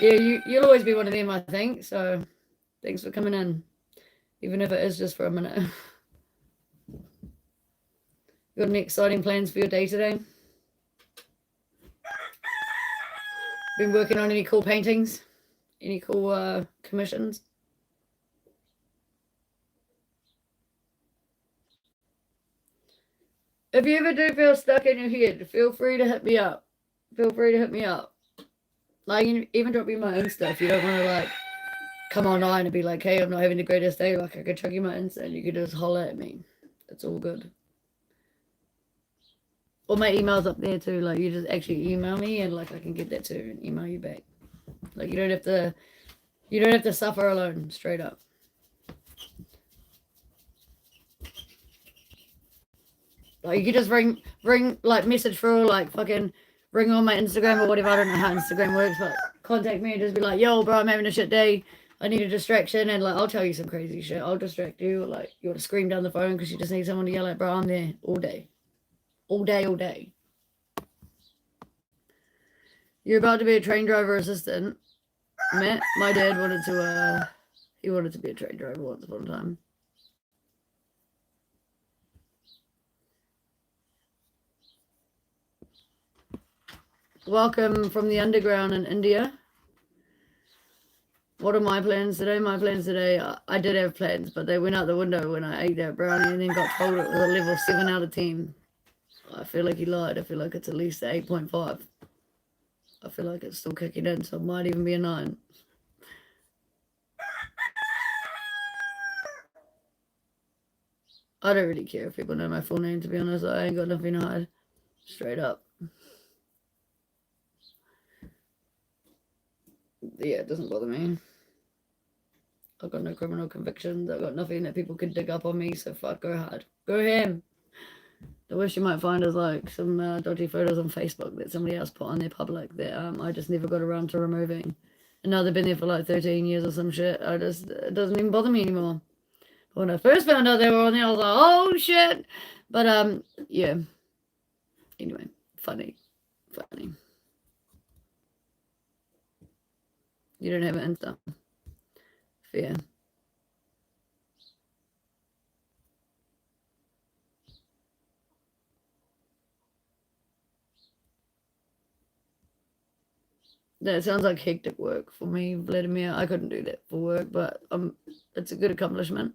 yeah, you'll always be one of them, I think, so thanks for coming in. Even if it is just for a minute. Got any exciting plans for your day today? Been working on any cool paintings? Any cool commissions? If you ever do feel stuck in your head, feel free to hit me up. Like, even drop me my Insta if you don't want to, like, come online and be like, hey, I'm not having the greatest day. Like, I could chuck you my Insta and you could just holler at me. It's all good. Or my email's up there too. Like, you just actually email me and, like, I can get that too and email you back. Like, you don't have to suffer alone, straight up. Like you could just ring, like message through, like fucking ring on my Instagram or whatever. I don't know how Instagram works, but contact me and just be like, yo, bro, I'm having a shit day. I need a distraction, and like I'll tell you some crazy shit. I'll distract you. Like you want to scream down the phone because you just need someone to yell at, bro. I'm there all day, all day, all day. You're about to be a train driver assistant. Matt, my dad wanted to. He wanted to be a train driver once upon a time. Welcome from the underground in India. What are my plans today? My plans today, I did have plans, but they went out the window when I ate that brownie and then got told it was a level 7 out of 10. I feel like he lied. I feel like it's at least 8.5. I feel like it's still kicking in, so it might even be a 9. I don't really care if people know my full name, to be honest. I ain't got nothing to hide. Straight up. Yeah, it doesn't bother me. I've got no criminal convictions. I've got nothing that people can dig up on me, so fuck, go hard. Go ham. The worst you might find is like some dodgy photos on Facebook that somebody else put on their public that I just never got around to removing. And now they've been there for like 13 years or some shit. It doesn't even bother me anymore. But when I first found out they were on there, I was like, oh shit. But yeah. Anyway, funny. You don't have an Insta. Fair. That sounds like hectic work for me, Vladimir. I couldn't do that for work, but it's a good accomplishment.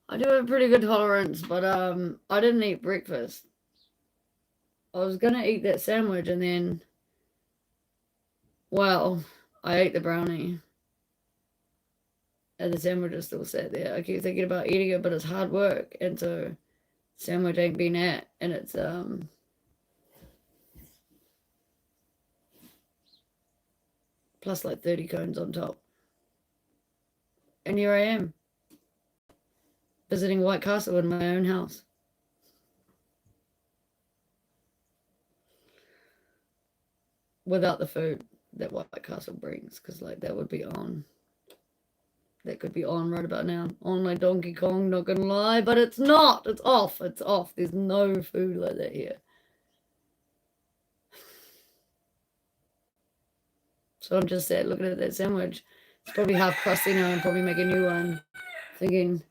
I do have a pretty good tolerance, but I didn't eat breakfast. I was gonna eat that sandwich and then, well, I ate the brownie. And the sandwich is still sat there. I keep thinking about eating it, but it's hard work, and so sandwich ain't been at, and it's plus like 30 cones on top. And here I am, visiting White Castle in my own house. Without the food that White Castle brings, because like that would be on. That could be on right about now. On like Donkey Kong, not gonna lie, but it's not. It's off. It's off. There's no food like that here. So I'm just sad looking at that sandwich. It's probably half crusty now and probably make a new one. Thinking,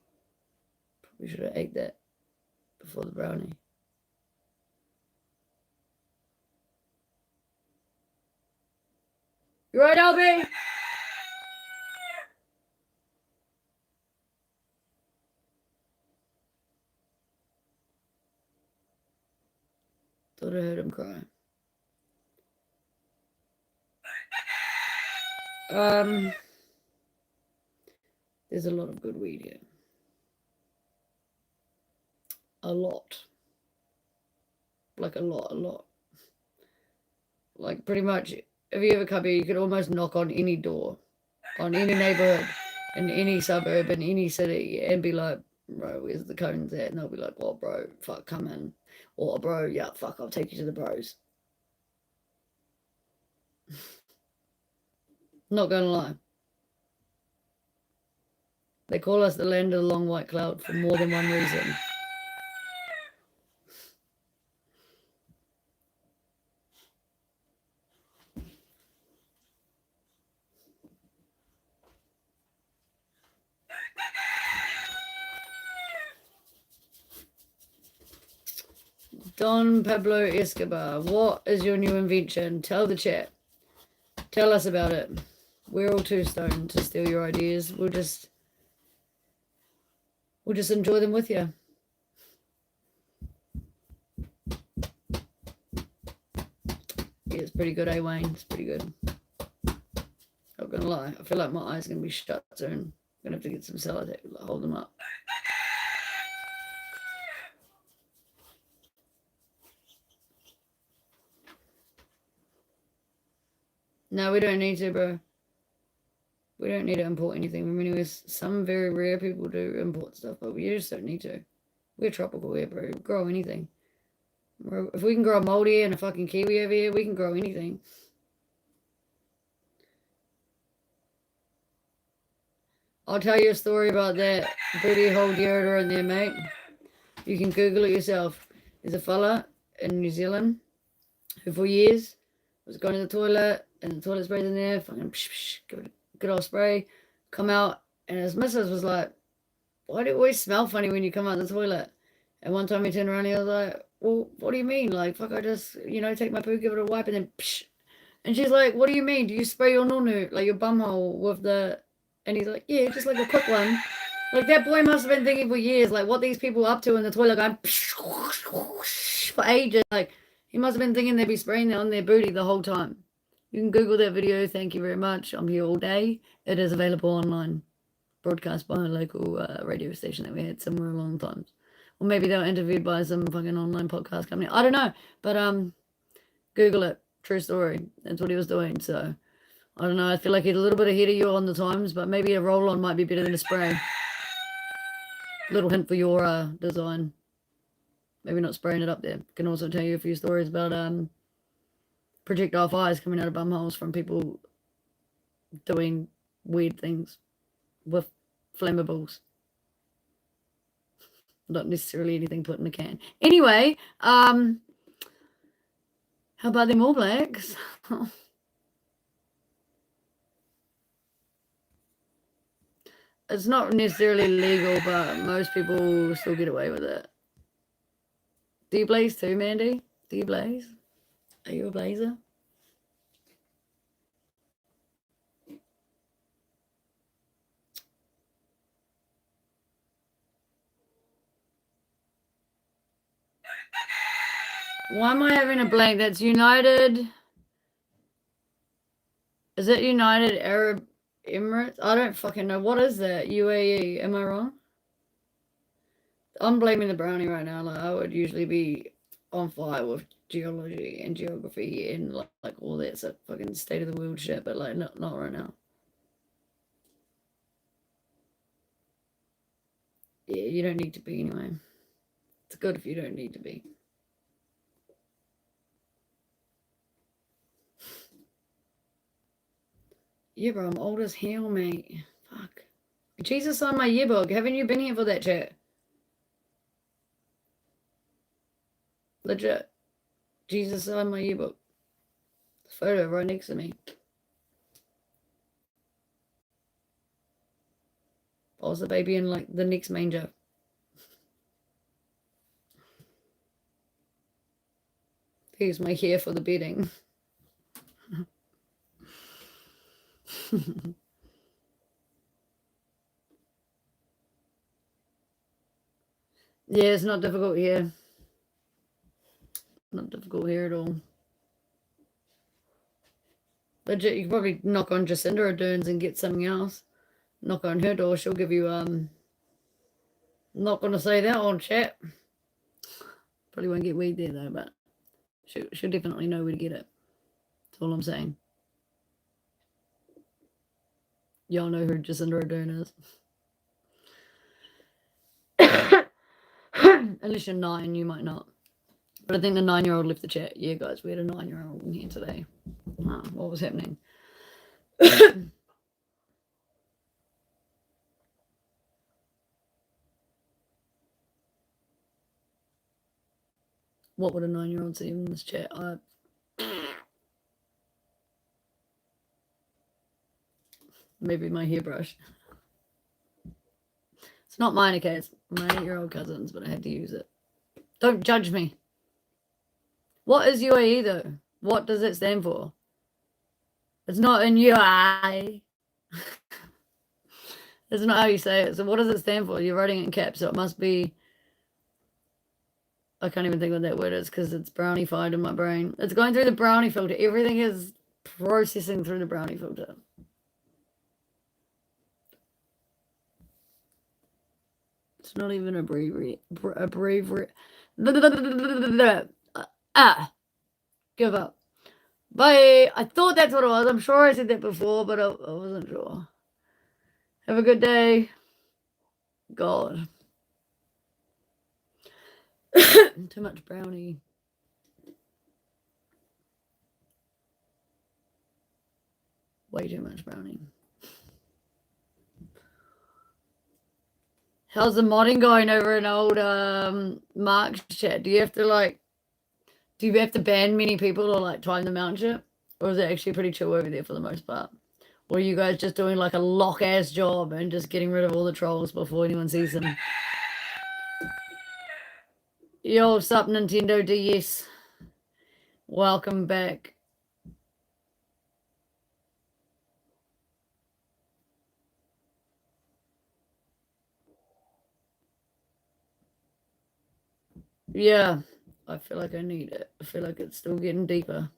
probably should have ate that before the brownie. You right, Albie? Thought I heard him cry. There's a lot of good weed here. A lot. Like a lot. Like pretty much, if you ever come here, you could almost knock on any door, on any neighborhood, in any suburb, in any city, and be like, bro, where's the cones at? And they'll be like, oh, bro, fuck, come in. Or, bro, yeah, fuck, I'll take you to the bros. Not gonna lie. They call us the land of the long white cloud for more than one reason. Don Pablo Escobar, what is your new invention? Tell the chat. Tell us about it. We're all too stoned to steal your ideas. We'll just enjoy them with you. Yeah, it's pretty good, eh, Wayne? It's pretty good. Not gonna lie. I feel like my eyes are gonna be shut soon. I'm gonna have to get some sellotape to hold them up. No, we don't need to, bro. We don't need to import anything from anywhere. Some very rare people do import stuff, but we just don't need to. We're tropical here, bro. We grow anything. If we can grow a moldy and a fucking kiwi over here, we can grow anything. I'll tell you a story about that booty hole deodorant there, mate. You can Google it yourself. There's a fella in New Zealand who for years was going to the toilet and the toilet spray's in there, fucking good old spray, come out, and his missus was like, why do you always smell funny when you come out of the toilet? And one time he turned around and he was like, well, what do you mean? Like, fuck, I just, take my poo, give it a wipe, and then psh. And she's like, what do you mean? Do you spray your nunu, like your bumhole with the... And he's like, yeah, just like a quick one. Like, that boy must have been thinking for years, like, what these people up to in the toilet going for ages. Like, he must have been thinking they'd be spraying it on their booty the whole time. You can Google that video. Thank you very much. I'm here all day. It is available online. Broadcast by a local radio station that we had somewhere along the times. Or maybe they were interviewed by some fucking online podcast company. I don't know. But Google it. True story. That's what he was doing. So, I don't know. I feel like he's a little bit ahead of you on the times, but maybe a roll-on might be better than a spray. Little hint for your design. Maybe not spraying it up there. Can also tell you a few stories about projectile fires coming out of bumholes from people doing weird things with flammables. Not necessarily anything put in a can. Anyway, how about them All Blacks? It's not necessarily legal, but most people still get away with it. Do you blaze too, Mandy? Do you blaze? Are you a blazer? Why am I having a blank? That's United. Is it United Arab Emirates? I don't fucking know. What is that? UAE. Am I wrong? I'm blaming the brownie right now. Like, I would usually be on fire with geology and geography and like all that sort of fucking state of the world shit, but like not right now. Yeah, you don't need to be anyway. It's good if you don't need to be. Yeah, bro, I'm old as hell, mate. Fuck. Jesus on my yearbook. Haven't you been here for that chat? Legit. Jesus on my yearbook. Photo right next to me. I was the baby in like the next manger. Here's my hair for the bedding. Yeah, it's not difficult here. Not difficult here at all. Legit, you can probably knock on Jacinda Ardern's and get something else. Knock on her door, she'll give you not gonna say that on chat. Probably won't get weed there though, but she'll definitely know where to get it. That's all I'm saying. Y'all know who Jacinda Ardern is. Unless you're 9, you might not. But I think the 9-year-old left the chat. Yeah, guys, we had a 9-year-old in here today. What was happening? What would a 9-year-old see in this chat? Maybe my hairbrush. It's not mine, okay? It's my 8-year-old cousin's, but I had to use it. Don't judge me. What is UAE, though? What does it stand for? It's not in UAE. That's not how you say it. So what does it stand for? You're writing it in caps, so it must be... I can't even think what that word is because it's brownie-fied in my brain. It's going through the brownie filter. Everything is processing through the brownie filter. It's not even a bravery. Give up. Bye. I thought that's what it was. I'm sure I said that before, but I wasn't sure. Have a good day. God. Too much brownie. Way too much brownie. How's the modding going over in old Mark's chat? Do you have to ban many people or like time them out and shit? Or is it actually pretty chill over there for the most part? Or are you guys just doing like a lock ass job and just getting rid of all the trolls before anyone sees them? Yo, sup Nintendo DS. Welcome back. Yeah, I feel like I need it. I feel like it's still getting deeper.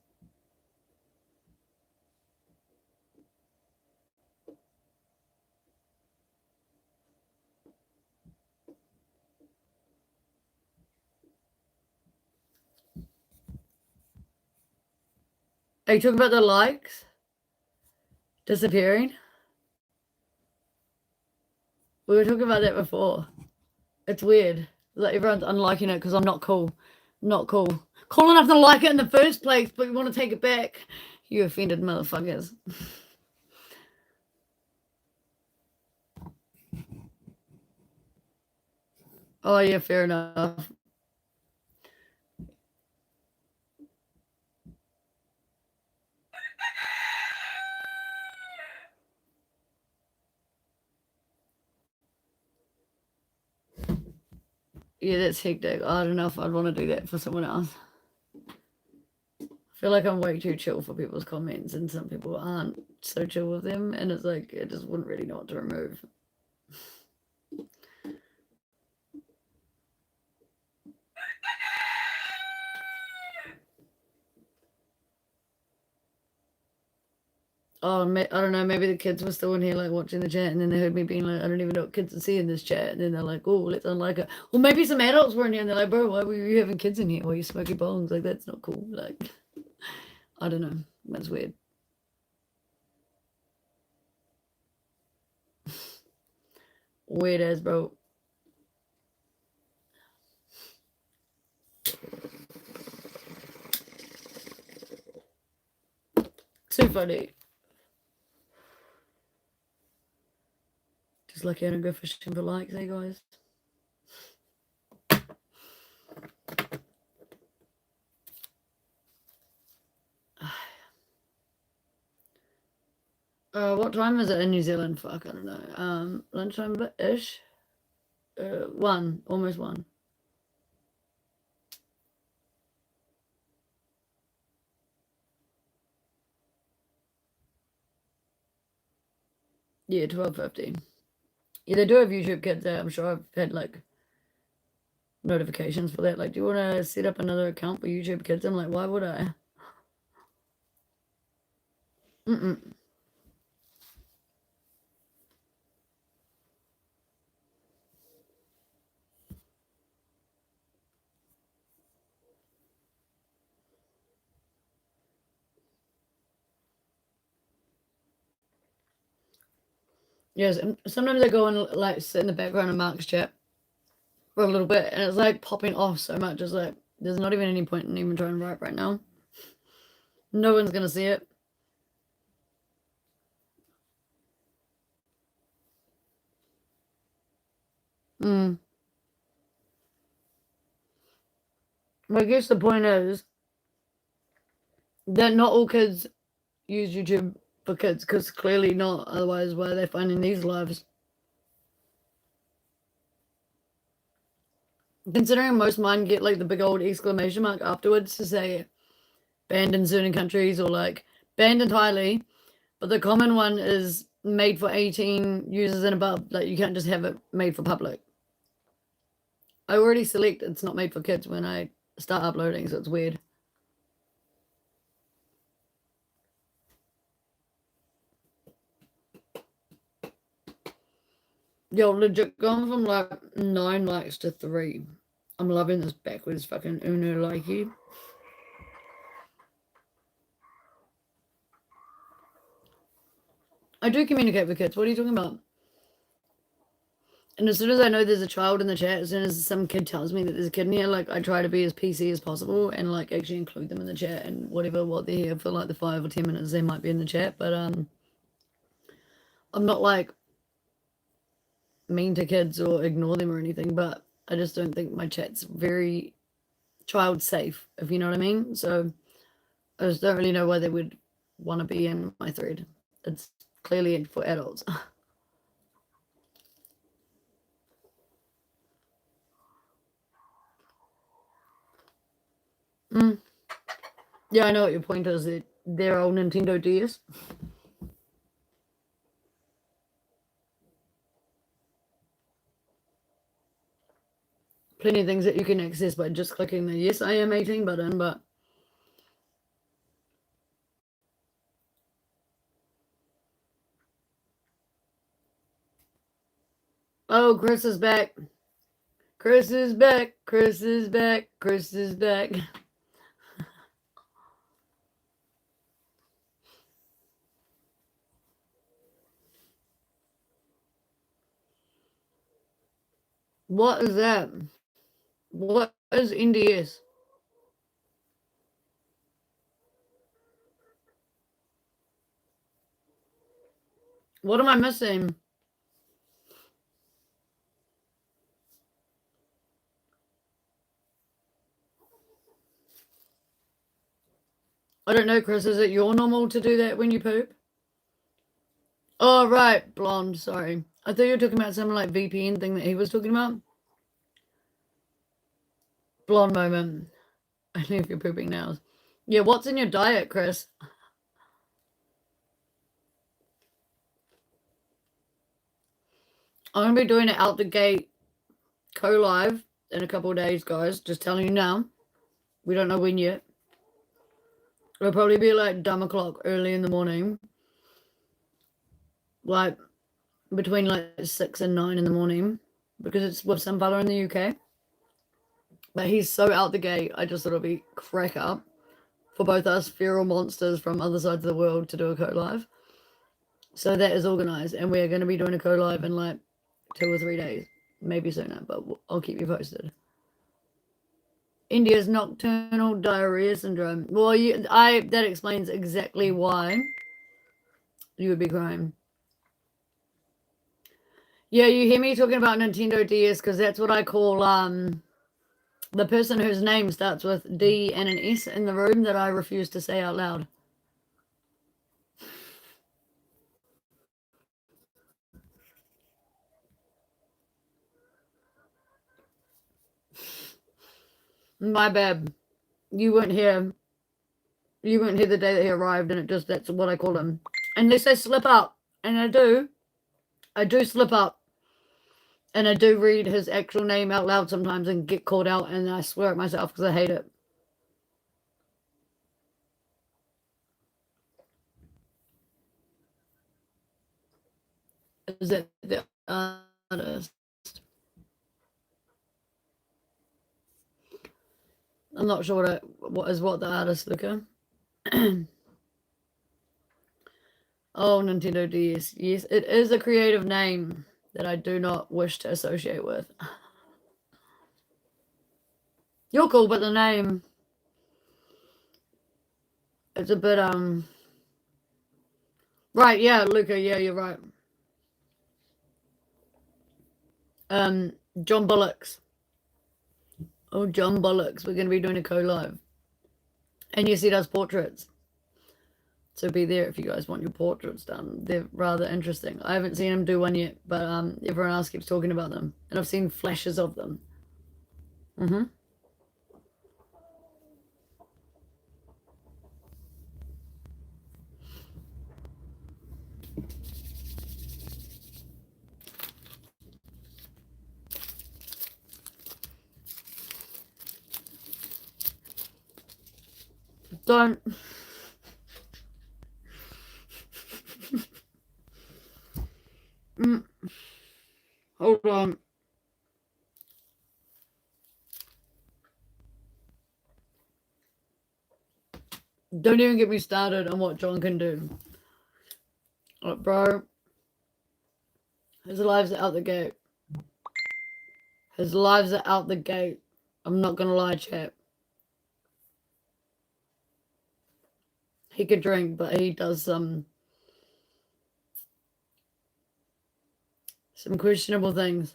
Are you talking about the likes disappearing? We were talking about that before. It's weird. Like everyone's unliking it because I'm not cool. Not cool. Cool enough to like it in the first place, but you want to take it back. You offended motherfuckers. Oh yeah, fair enough. Yeah, that's hectic. I don't know if I'd want to do that for someone else. I feel like I'm way too chill for people's comments, and some people aren't so chill with them, and it's like I just wouldn't really know what to remove. Oh, I don't know. Maybe the kids were still in here, like watching the chat, and then they heard me being like, "I don't even know what kids are seeing this chat." And then they're like, "Oh, let's unlike it." Or maybe some adults were in here, and they're like, "Bro, why were you having kids in here? Why are you smoking bongs? Like that's not cool." Like, I don't know. That's weird. Weird as bro. Too funny. Just lucky I don't go fishing for likes, eh, guys? What time is it in New Zealand? Fuck, I don't know. Lunchtime-ish? 1, almost 1. Yeah, 12:15. Yeah, they do have YouTube Kids there. I'm sure I've had like notifications for that. Like, do you want to set up another account for YouTube Kids? I'm like, why would I? Mm-mm. Yes, and sometimes I go and like sit in the background of Mark's chat for a little bit, and it's like popping off so much. It's like there's not even any point in even trying to write right now. No one's gonna see it. Mm. I guess the point is that not all kids use YouTube for kids, because clearly not. Otherwise, why are they finding these lives? Considering most mine get like the big old exclamation mark afterwards to say banned in certain countries or like banned entirely, but the common one is made for 18 users and above. Like you can't just have it made for public. I already select it's not made for kids when I start uploading, so it's weird. Yo, legit going from like 9 likes to 3. I'm loving this backwards fucking Uno likey. I do communicate with kids. What are you talking about? And as soon as I know there's a child in the chat, as soon as some kid tells me that there's a kid in here, like I try to be as PC as possible and like actually include them in the chat and whatever what they're here for, like the 5 or 10 minutes they might be in the chat. But I'm not like mean to kids or ignore them or anything, but I just don't think my chat's very child safe, if you know what I mean. So I just don't really know why they would want to be in my thread. It's clearly for adults. Yeah, I know what your point is. Their old Nintendo DS. Plenty of things that you can access by just clicking the yes, I am 18 button, but oh, Chris is back. Chris is back. Chris is back. Chris is back. What is that? What is NDS? What am I missing? I don't know, Chris. Is it your normal to do that when you poop? Oh, right. Blonde. Sorry. I thought you were talking about some like VPN thing that he was talking about. Blonde moment. I know if you're pooping now. Yeah, what's in your diet, Chris? I'm going to be doing it out the gate co-live in a couple of days, guys. Just telling you now. We don't know when yet. It'll probably be like dumb o'clock early in the morning. Like between like 6 and 9 in the morning. Because it's with some fella in the UK. But he's so out the gate, I just thought it'd be crack up for both us feral monsters from other sides of the world to do a co-live. So that is organised, and we're going to be doing a co-live in like 2 or 3 days, maybe sooner, but I'll keep you posted. India's nocturnal diarrhea syndrome. Well, that explains exactly why you would be crying. Yeah, you hear me talking about Nintendo DS because that's what I call the person whose name starts with D and an S in the room that I refuse to say out loud. My bad. You weren't here. You weren't here the day that he arrived, and that's what I call him. Unless I slip up, and I do slip up, and I do read his actual name out loud sometimes and get called out, and I swear at myself because I hate it. Is it the artist? I'm not sure what the artist, Luca. Oh, Nintendo DS. Yes, it is a creative name that I do not wish to associate with. You're cool, but the name, it's a bit right, yeah, Luca, yeah, you're right. John Bullocks. Oh, John Bullocks. We're gonna be doing a co-live. And yes, he does portraits. So be there if you guys want your portraits done. They're rather interesting. I haven't seen him do one yet, but everyone else keeps talking about them. And I've seen flashes of them. Mm-hmm. Don't. Hold on. Don't even get me started on what John can do. Bro, his lives are out the gate. His lives are out the gate. I'm not gonna lie, chat. He could drink, but he does some questionable things.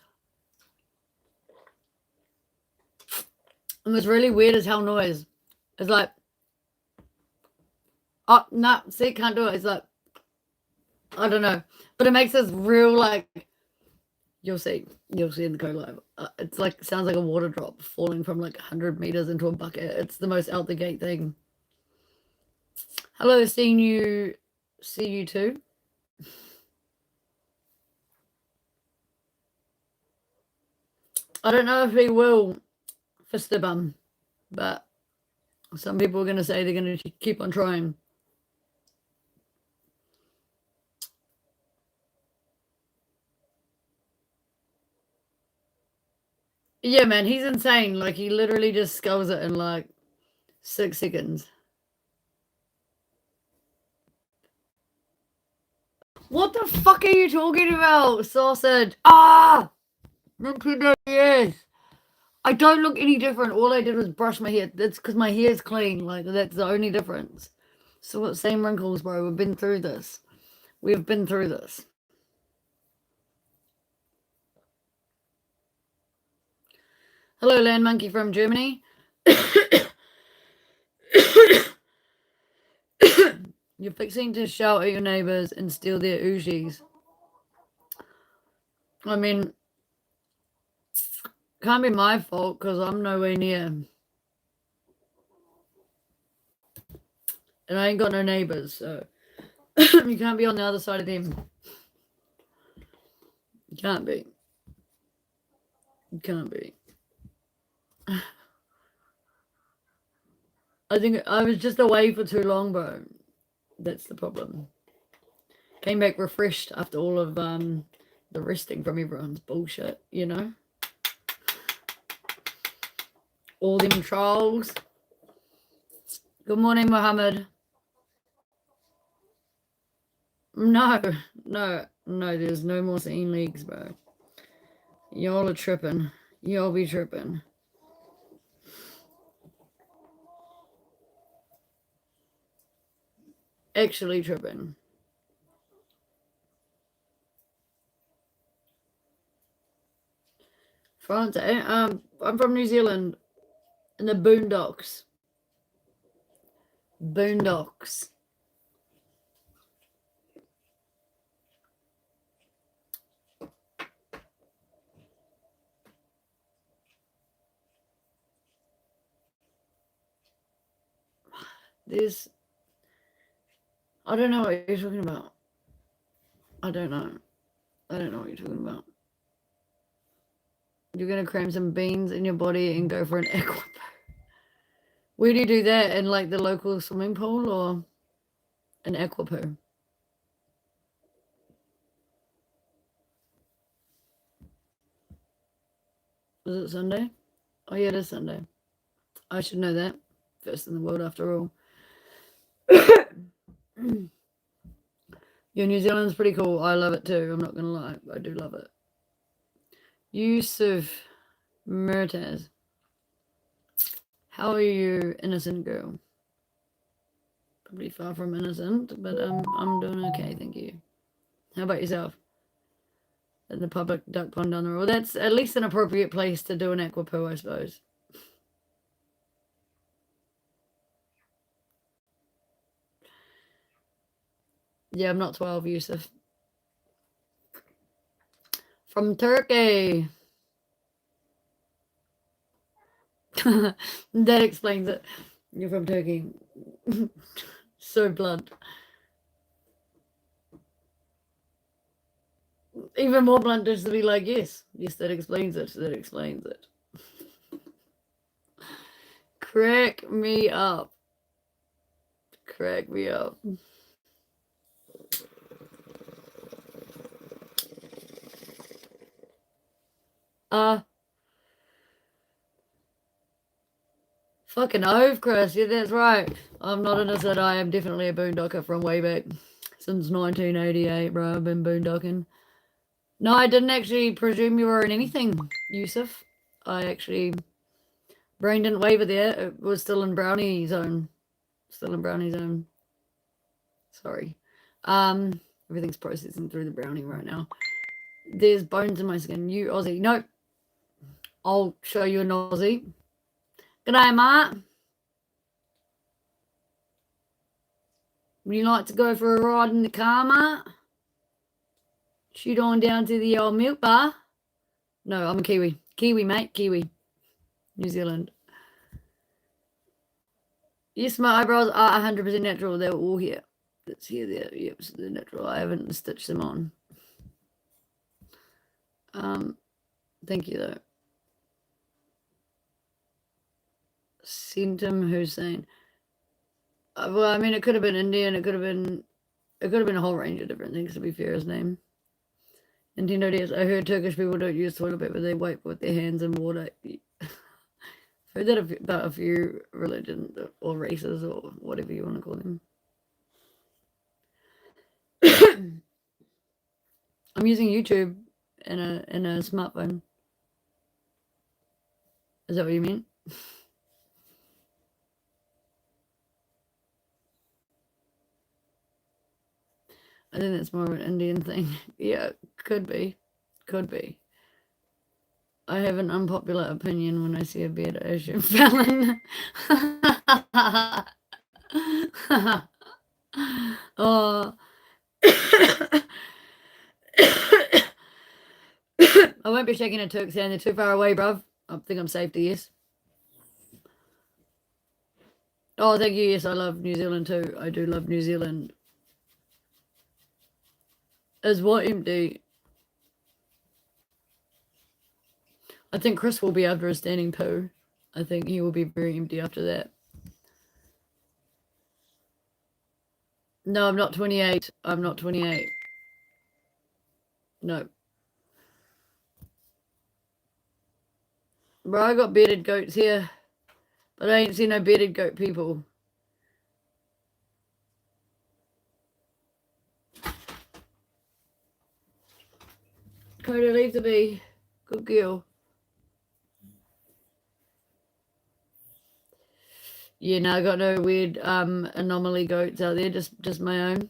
And it's really weird as hell noise. It's like, oh, no, see, can't do it. It's like, I don't know. But it makes this real, like, you'll see in the co-live. It's like, sounds like a water drop falling from like 100 meters into a bucket. It's the most out the gate thing. Hello, seeing you. See you too. I don't know if he will fist the bum, but some people are going to say they're going to keep on trying. Yeah, man, he's insane. Like, he literally just skulls it in like 6 seconds. What the fuck are you talking about, sausage? Ah! 1998. I don't look any different. All I did was brush my hair. That's because my hair's clean. Like, that's the only difference. So what? Same wrinkles, bro. We've been through this. We've been through this. Hello, Land Monkey from Germany. You're fixing to shout at your neighbors and steal their Uzis. I mean, can't be my fault because I'm nowhere near. And I ain't got no neighbors, so you can't be on the other side of them. You can't be. You can't be. I think I was just away for too long, bro. That's the problem. Came back refreshed after all of the resting from everyone's bullshit, you know? All them trolls. Good morning, Mohammed. No, there's no more seeing leagues, bro. Y'all are tripping. Y'all be tripping. Actually tripping. France, I'm from New Zealand. In the boondocks. Boondocks. There's, I don't know what you're talking about. I don't know what you're talking about. You're going to cram some beans in your body and go for an aqua. Where do you do that? In like the local swimming pool or an aqua poo? Was it Sunday? Oh yeah, it is Sunday. I should know that. First in the world after all. Yeah, New Zealand's pretty cool. I love it too. I'm not going to lie. I do love it. Yusuf Murtaz. How are you, innocent girl? Probably far from innocent, but I'm doing okay, thank you. How about yourself? In the public duck pond down the road. That's at least an appropriate place to do an aqua poo, I suppose. Yeah, I'm not 12, Yusuf. From Turkey. That explains it. You're from Turkey. So blunt. Even more blunt just to be like, yes, that explains it. That explains it. Crack me up. Crack me up. Fucking oath, Chris. Yeah, that's right. I'm not innocent. I am definitely a boondocker from way back. Since 1988, bro. I've been boondocking. No, I didn't actually presume you were in anything, Yusuf. I actually... Brain didn't waver there. It was still in brownie zone. Still in brownie zone. Sorry. Everything's processing through the brownie right now. There's bones in my skin. You Aussie. Nope. I'll show you an Aussie. G'day, Mark. Would you like to go for a ride in the car, Mark? Shoot on down to the old milk bar. No, I'm a Kiwi. Kiwi, mate. Kiwi. New Zealand. Yes, my eyebrows are 100% natural. They're all here. That's here, there. Yep, so they're natural. I haven't stitched them on. Thank you, though. Sintum Hussein. Well, I mean, it could have been Indian. It could have been a whole range of different things, to be fair, his name. Nintendo DS. I heard Turkish people don't use toilet paper. They wipe with their hands in water. I've heard that about a few religions or races or whatever you want to call them. I'm using YouTube in a smartphone. Is that what you mean? I think that's more of an Indian thing. Yeah, could be. Could be. I have an unpopular opinion when I see a bearded Asian felon. Oh. I won't be shaking a Turk's hand. They're too far away, bruv. I think I'm safe to yes. Oh, thank you. Yes, I love New Zealand too. I do love New Zealand. Is what empty? I think Chris will be after a standing poo. I think he will be very empty after that. No, I'm not 28. I'm not 28. No. Bro, I got bearded goats here. But I ain't seen no bearded goat people. Coda, leave the bee. Good girl. Yeah, no, I got no weird anomaly goats out there, just my own.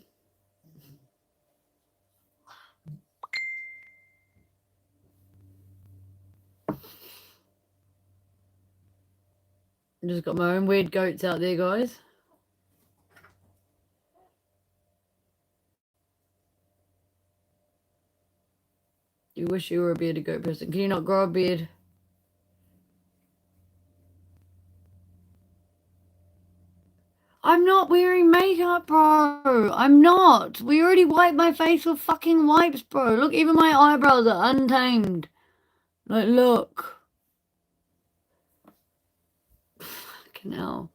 Just got my own weird goats out there, guys. You wish you were a bearded goat person. Can you not grow a beard? I'm not wearing makeup, bro. I'm not. We already wiped my face with fucking wipes, bro. Look, even my eyebrows are untamed. Like, look. Fucking hell.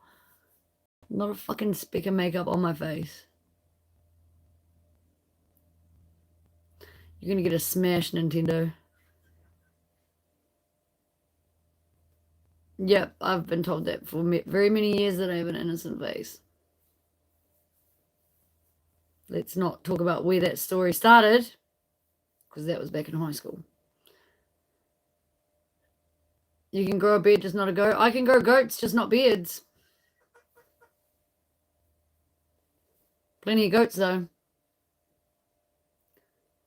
Not a fucking speck of makeup on my face. You're gonna get a smash, Nintendo. Yep, I've been told that for very many years that I have an innocent face. Let's not talk about where that story started, because that was back in high school. You can grow a beard, just not a goat. I can grow goats, just not beards. Plenty of goats, though.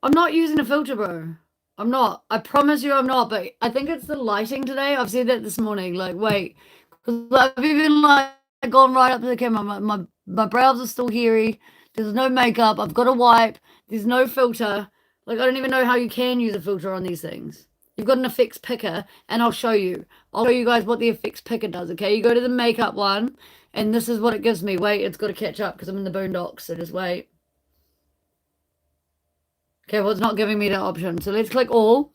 I'm not using a filter, bro. I'm not. I promise you I'm not, but I think it's the lighting today. I've said that this morning. Like, wait. Because I've even, like, gone right up to the camera. My brows are still hairy. There's no makeup. I've got a wipe. There's no filter. Like, I don't even know how you can use a filter on these things. You've got an effects picker, and I'll show you. I'll show you guys what the effects picker does, okay? You go to the makeup one, and this is what it gives me. Wait, it's got to catch up because I'm in the boondocks, so just wait. Okay, well, it's not giving me that option. So let's click all.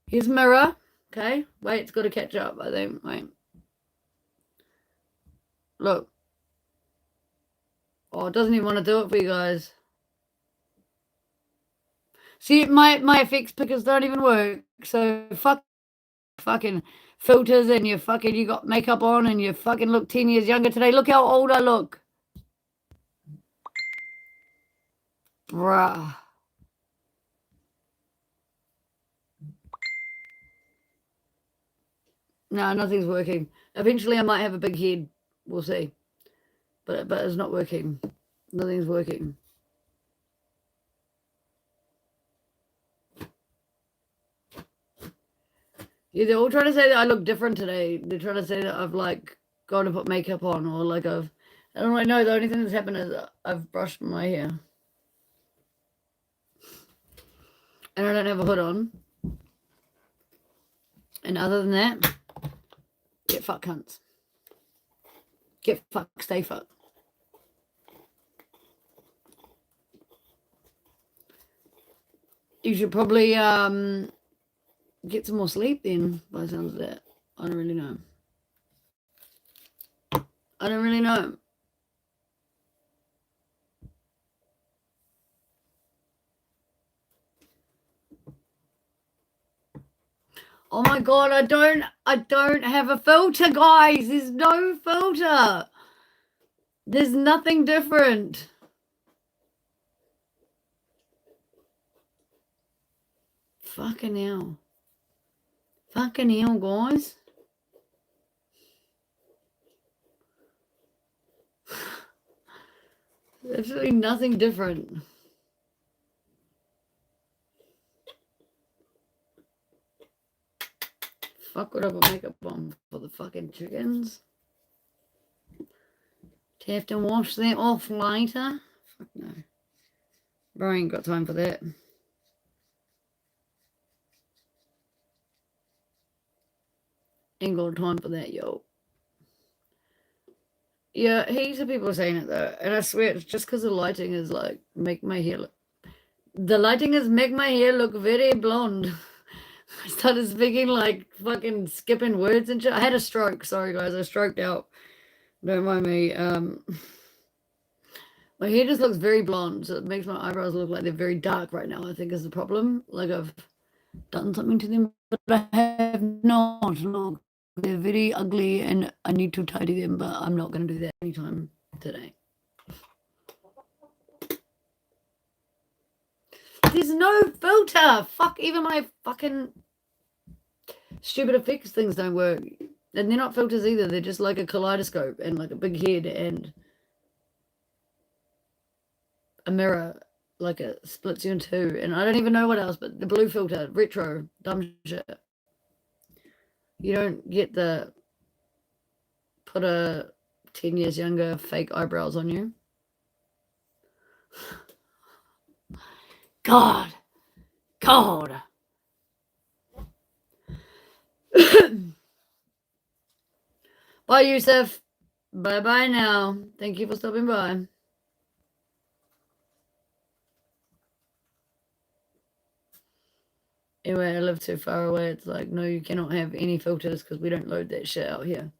Here's mirror. Okay, wait, it's got to catch up, I think. Wait. Look. Oh, it doesn't even want to do it for you guys. See, my effects pickers don't even work. So fucking filters and you got makeup on and you fucking look 10 years younger today. Look how old I look. Bruh. No, nothing's working. Eventually I might have a big head. We'll see. But it's not working. Nothing's working. Yeah, they're all trying to say that I look different today. They're trying to say that I've like gone to put makeup on or like I don't really know. The only thing that's happened is I've brushed my hair. And I don't have a hood on. And other than that, get fucked, cunts. Get fucked, stay fucked. You should probably get some more sleep then, by the sounds of that. I don't really know. I don't really know. Oh my god, I don't have a filter, guys. There's no filter. There's nothing different. Fucking hell. Fucking hell, guys. There's really nothing different. Fuck, would I put makeup on for the fucking chickens? Do you have to wash them off later? Fuck no. Bro, I ain't got time for that. Ain't got time for that, yo. Yeah, heaps of people are saying it though, and I swear it's just because the lighting is like make my hair look. The lighting is make my hair look very blonde. I started speaking like fucking skipping words and shit. I had a stroke. Sorry guys, I stroked out. Don't mind me. My hair just looks very blonde, so it makes my eyebrows look like they're very dark right now. I think is the problem. Like I've done something to them, but I have not. Look, they're very ugly, and I need to tidy them. But I'm not going to do that anytime today. There's no filter. Fuck, even my fucking stupid effects things don't work. And they're not filters either. They're just like a kaleidoscope and like a big head and a mirror. Like it splits you in two. And I don't even know what else, but the blue filter, retro, dumb shit. You don't get the put a 10 years younger fake eyebrows on you. God. God. Bye, Yusuf. Bye-bye now. Thank you for stopping by. Anyway, I live too far away. It's like, no, you cannot have any filters because we don't load that shit out here.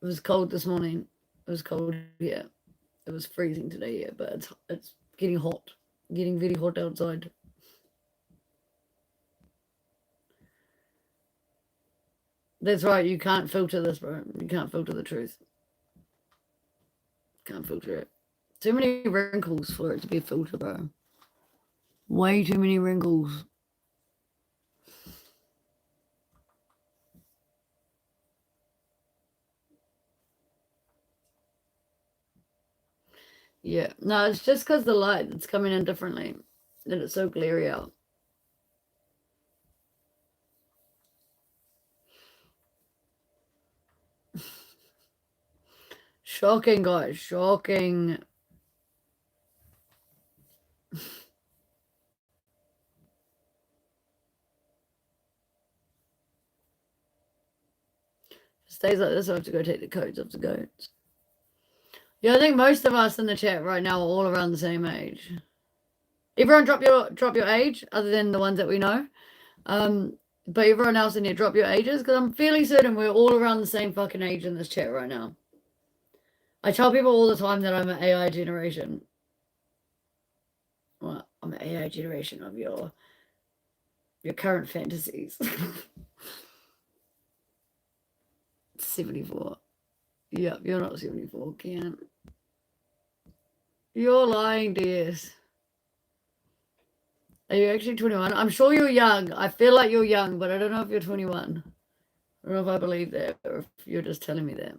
It was cold this morning. It was cold here. It was freezing today here, but it's getting hot. Getting very hot outside. That's right, you can't filter this, bro. You can't filter the truth. Can't filter it. Too many wrinkles for it to be a filter, bro. Way too many wrinkles. Yeah. No, it's just because the light that's coming in differently. And it's so glary out. Shocking, guys. Shocking. Stays like this, I have to go take the codes off the goats. Yeah, I think most of us in the chat right now are all around the same age. Everyone drop your age, other than the ones that we know. But everyone else in here, drop your ages, because I'm fairly certain we're all around the same fucking age in this chat right now. I tell people all the time that I'm an AI generation. Well, I'm an AI generation of your current fantasies. 74. Yep, you're not 74, Ken. You're lying, DS. Are you actually 21? I'm sure you're young. I feel like you're young, but I don't know if you're 21. I don't know if I believe that or if you're just telling me that.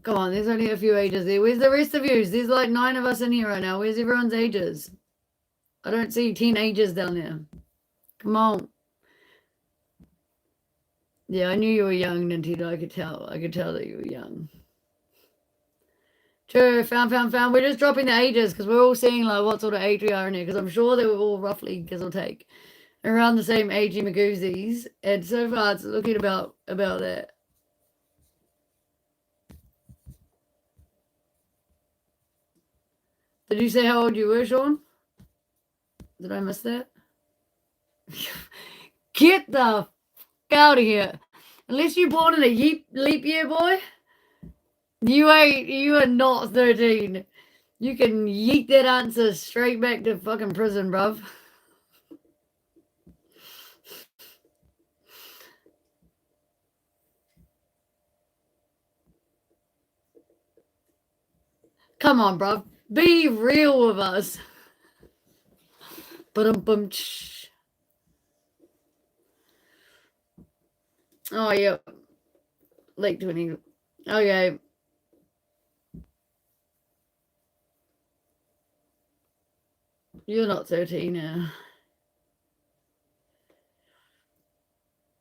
Come on, there's only a few ages there. Where's the rest of you? There's like 9 of us in here right now. Where's everyone's ages? I don't see teenagers down there. Come on. Yeah, I knew you were young, Nintendo. I could tell. I could tell that you were young. True, found. We're just dropping the ages because we're all seeing like what sort of age we are in here because I'm sure they were all roughly, give or take, around the same agey magoozies. And so far it's looking about that. Did you say how old you were, Sean? Did I miss that? Get the out of here. Unless you're born in a leap year, boy. You are not 13. You can yeet that answer straight back to fucking prison, bruv. Come on, bruv. Be real with us. Ba-dum-bum. Oh, yeah. Late 20. Okay. You're not 13 now.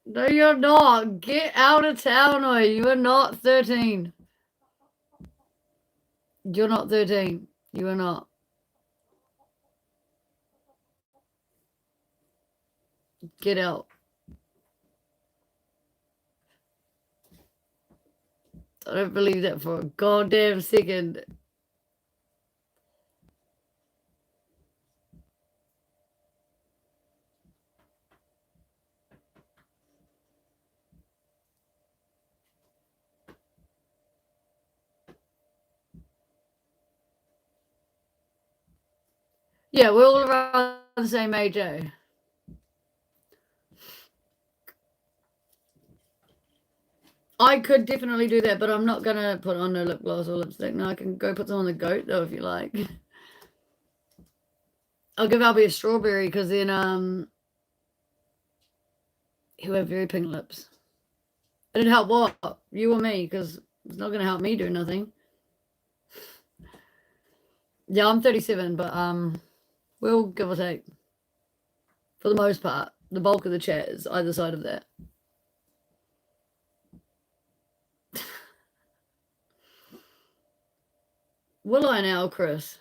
No, you're not. Get out of town, or you are not 13. You're not 13. You are not. Get out. I don't believe that for a goddamn second. Yeah, we're all around the same age, eh? I could definitely do that, but I'm not gonna put on no lip gloss or lipstick. No, I can go put some on the goat though if you like. I'll give Albie a strawberry because then he'll have very pink lips. It'd help what? You or me, because it's not gonna help me do nothing. Yeah, I'm 37, but we'll give or take. For the most part. The bulk of the chat is either side of that. Will I now, Chris?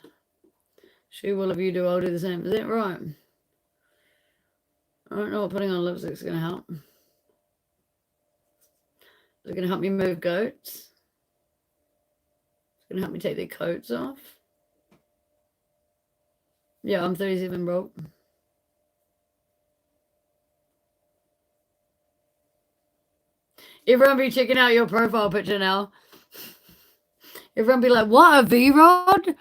She will if you do, I'll do the same. Is that right? I don't know what putting on lipstick is going to help. Is it going to help me move goats? It's going to help me take their coats off? Yeah, I'm 37, bro. Everyone be checking out your profile picture now. Everyone be like, what, a V-Rod?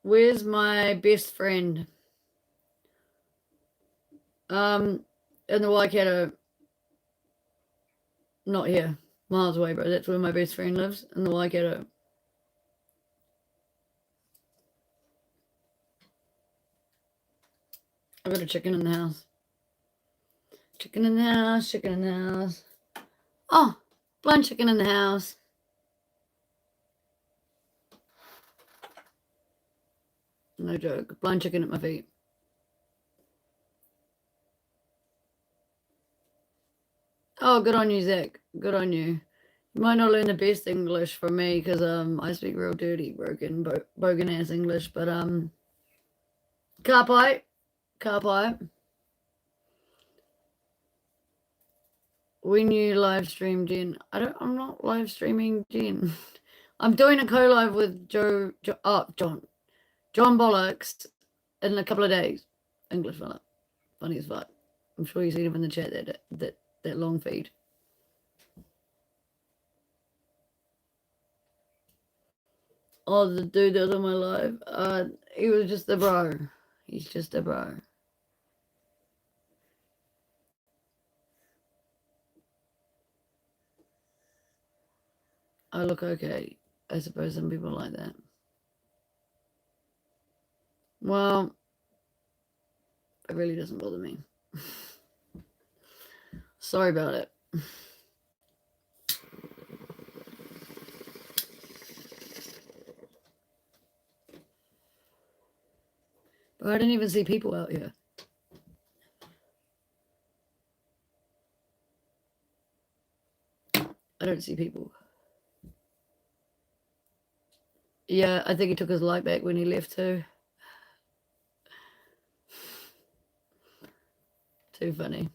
Where's my best friend? In the Waikato. Not here. Miles away, bro. That's where my best friend lives, in the Waikato. I've got a chicken in the house. Chicken in the house, chicken in the house. Oh, blind chicken in the house. No joke. Blind chicken at my feet. Oh, good on you, Zach. Good on you. You might not learn the best English from me because I speak real dirty, broken, bogan ass English, but car pipe. When you live stream Jen, I'm not live streaming Jen. I'm doing a co-live with John Bollocks in a couple of days. English fella. Funny as fuck. I'm sure you seen him in the chat that long feed. Oh, the dude that was on my live. He was just the bro. He's just a bro. I look okay. I suppose some people like that. Well, it really doesn't bother me. Sorry about it. But I didn't even see people out here. I don't see people. Yeah, I think he took his light back when he left too. Too funny.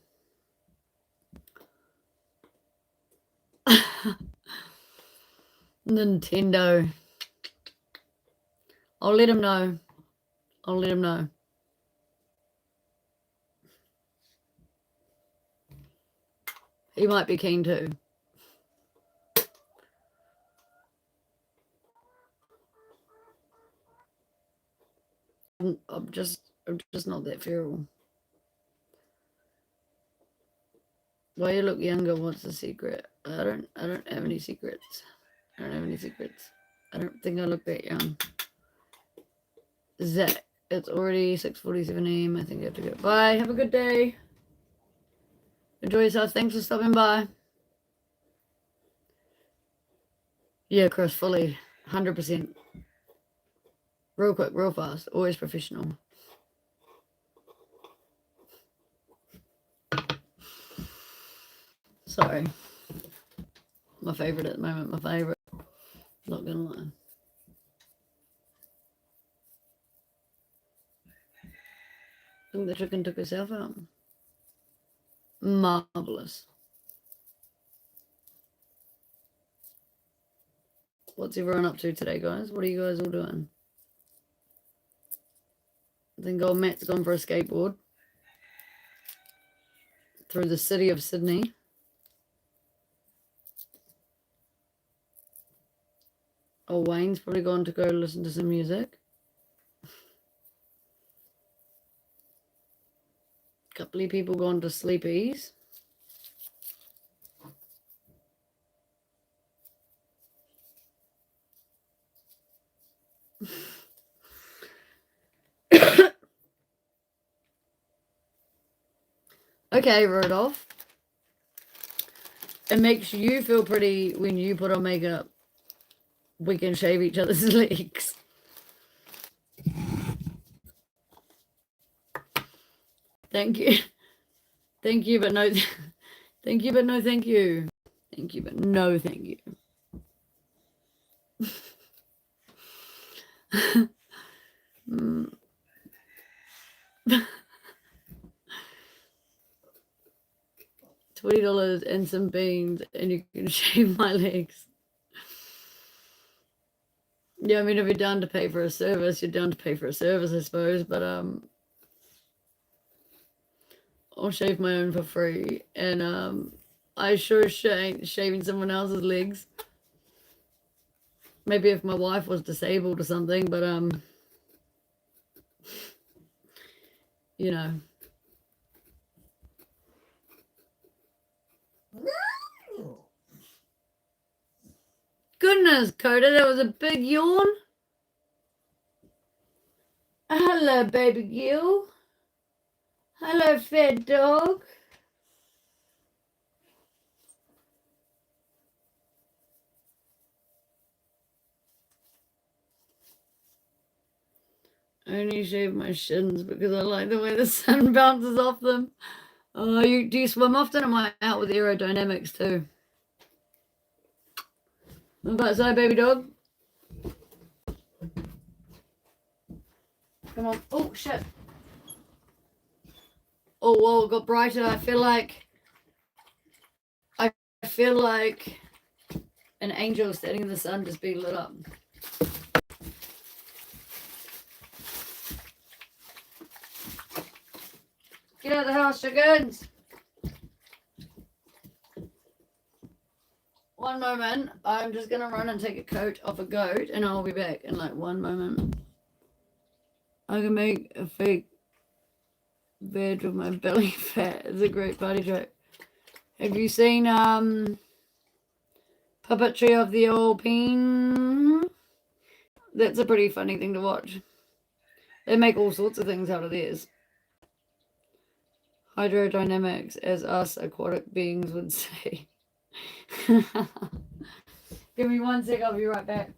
Nintendo. I'll let him know. I'll let him know. He might be keen too. I'm just not that feral. Why you look younger? What's the secret? I don't have any secrets. I don't have any secrets. I don't think I look that young. Zach, it's already 6:47 a.m. I think I have to go. Bye. Have a good day. Enjoy yourself. Thanks for stopping by. Yeah, Chris, fully. 100%. Real quick, real fast. Always professional. Sorry. My favorite at the moment. My favorite. Not gonna lie. I think the chicken took herself out. Marvelous. What's everyone up to today, guys? What are you guys all doing? I think old Matt's gone for a skateboard through the city of Sydney. Oh, Wayne's probably gone to go listen to some music. A couple of people gone to sleepies. Okay, Rudolph. It makes you feel pretty when you put on makeup. We can shave each other's legs. Thank you. Thank you, but no. Thank you, but no thank you. Thank you, but no thank you. $20 and some beans and you can shave my legs. Yeah, I mean, if you're down to pay for a service, you're down to pay for a service, I suppose. But I'll shave my own for free, and I sure ain't shaving someone else's legs. Maybe if my wife was disabled or something, but you know. Goodness, Coda, that was a big yawn. Hello, baby Gil. Hello, fat dog. I only shave my shins because I like the way the sun bounces off them. Oh, do you swim often? Am I out with aerodynamics too? What about that, baby dog? Come on. Oh, shit. Oh, whoa, it got brighter. I feel like an angel standing in the sun just being lit up. Get out of the house, chickens. One moment. I'm just going to run and take a coat off a goat, and I'll be back in like one moment. I can make a fake bed with my belly fat. It's a great party joke. Have you seen Puppetry of the Old Peen? That's a pretty funny thing to watch. They make all sorts of things out of theirs. Hydrodynamics, as us aquatic beings would say. Give me 1 sec, I'll be right back.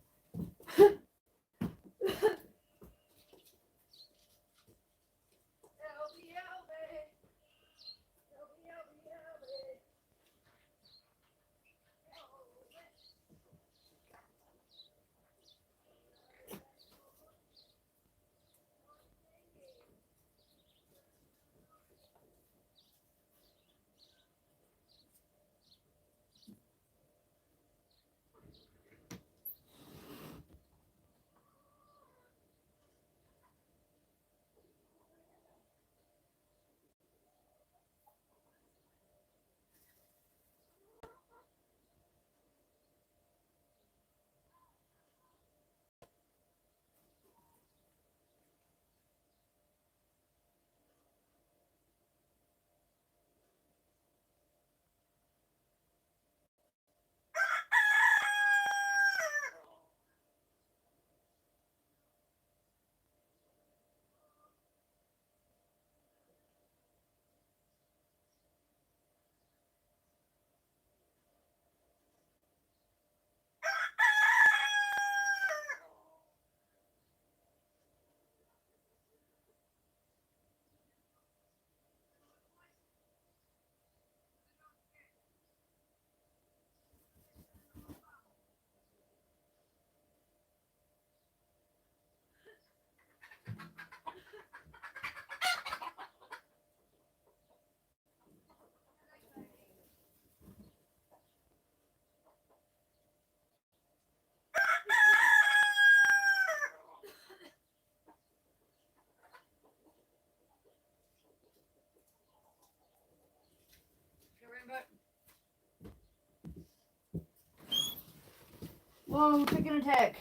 Whoa, chicken attack.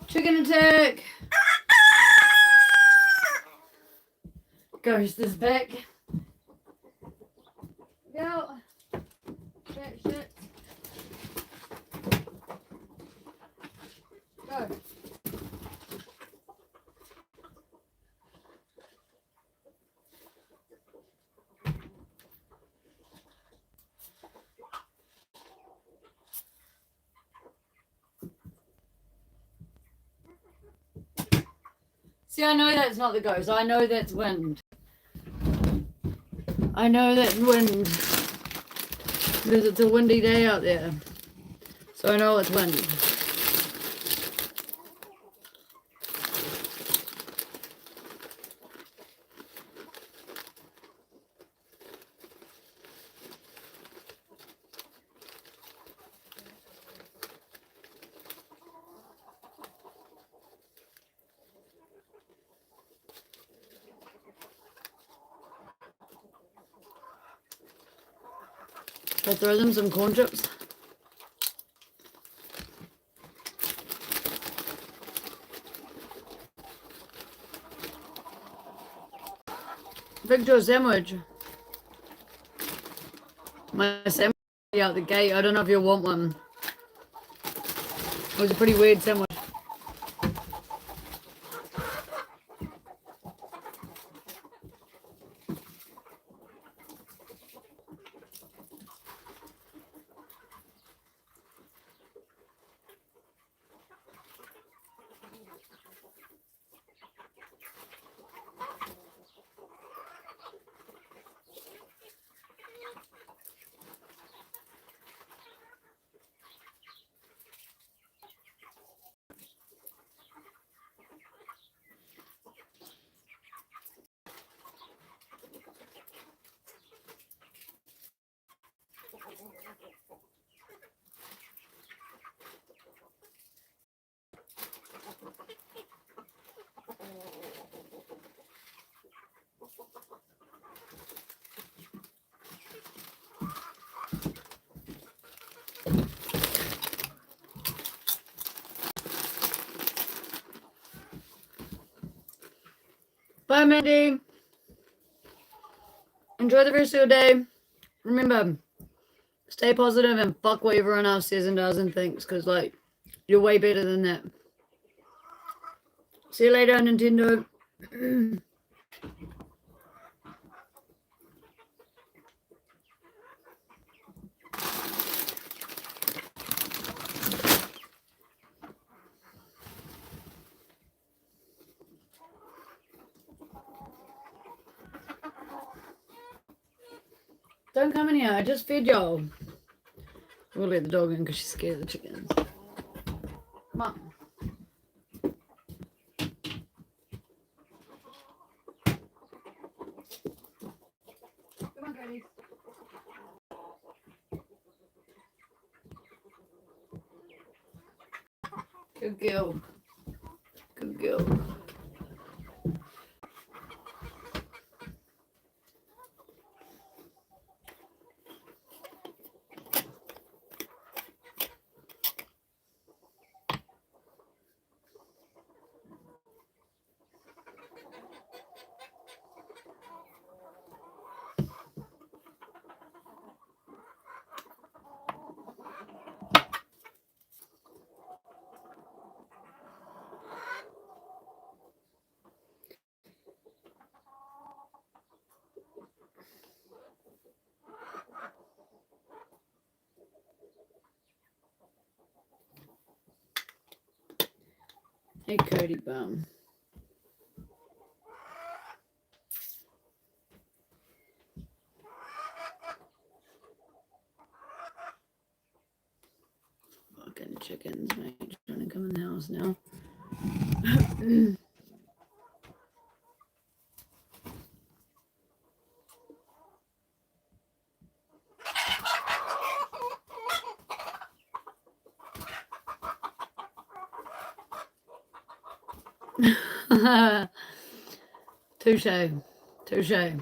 Chicken attack. Ghost is back. Go. Shit. Go. See, I know that's not the ghost. I know that's wind. I know that's wind. Because it's a windy day out there. So I know it's wind. I'll throw them some corn chips. Victor sandwich. My sandwich out the gate. I don't know if you'll want one. It was a pretty weird sandwich. Bye, Mandy. Enjoy the rest of your day. Remember, stay positive and fuck what everyone else says and does and thinks, because, like, you're way better than that. See you later, Nintendo. Don't come in here. I just fed y'all. We'll let the dog in because she's scared of the chickens. Come on. Come on, Cody. Good girl. Good girl. Hey, Cody Bum. Fucking chickens, mate. Trying to come in the house now. Touche. Touche.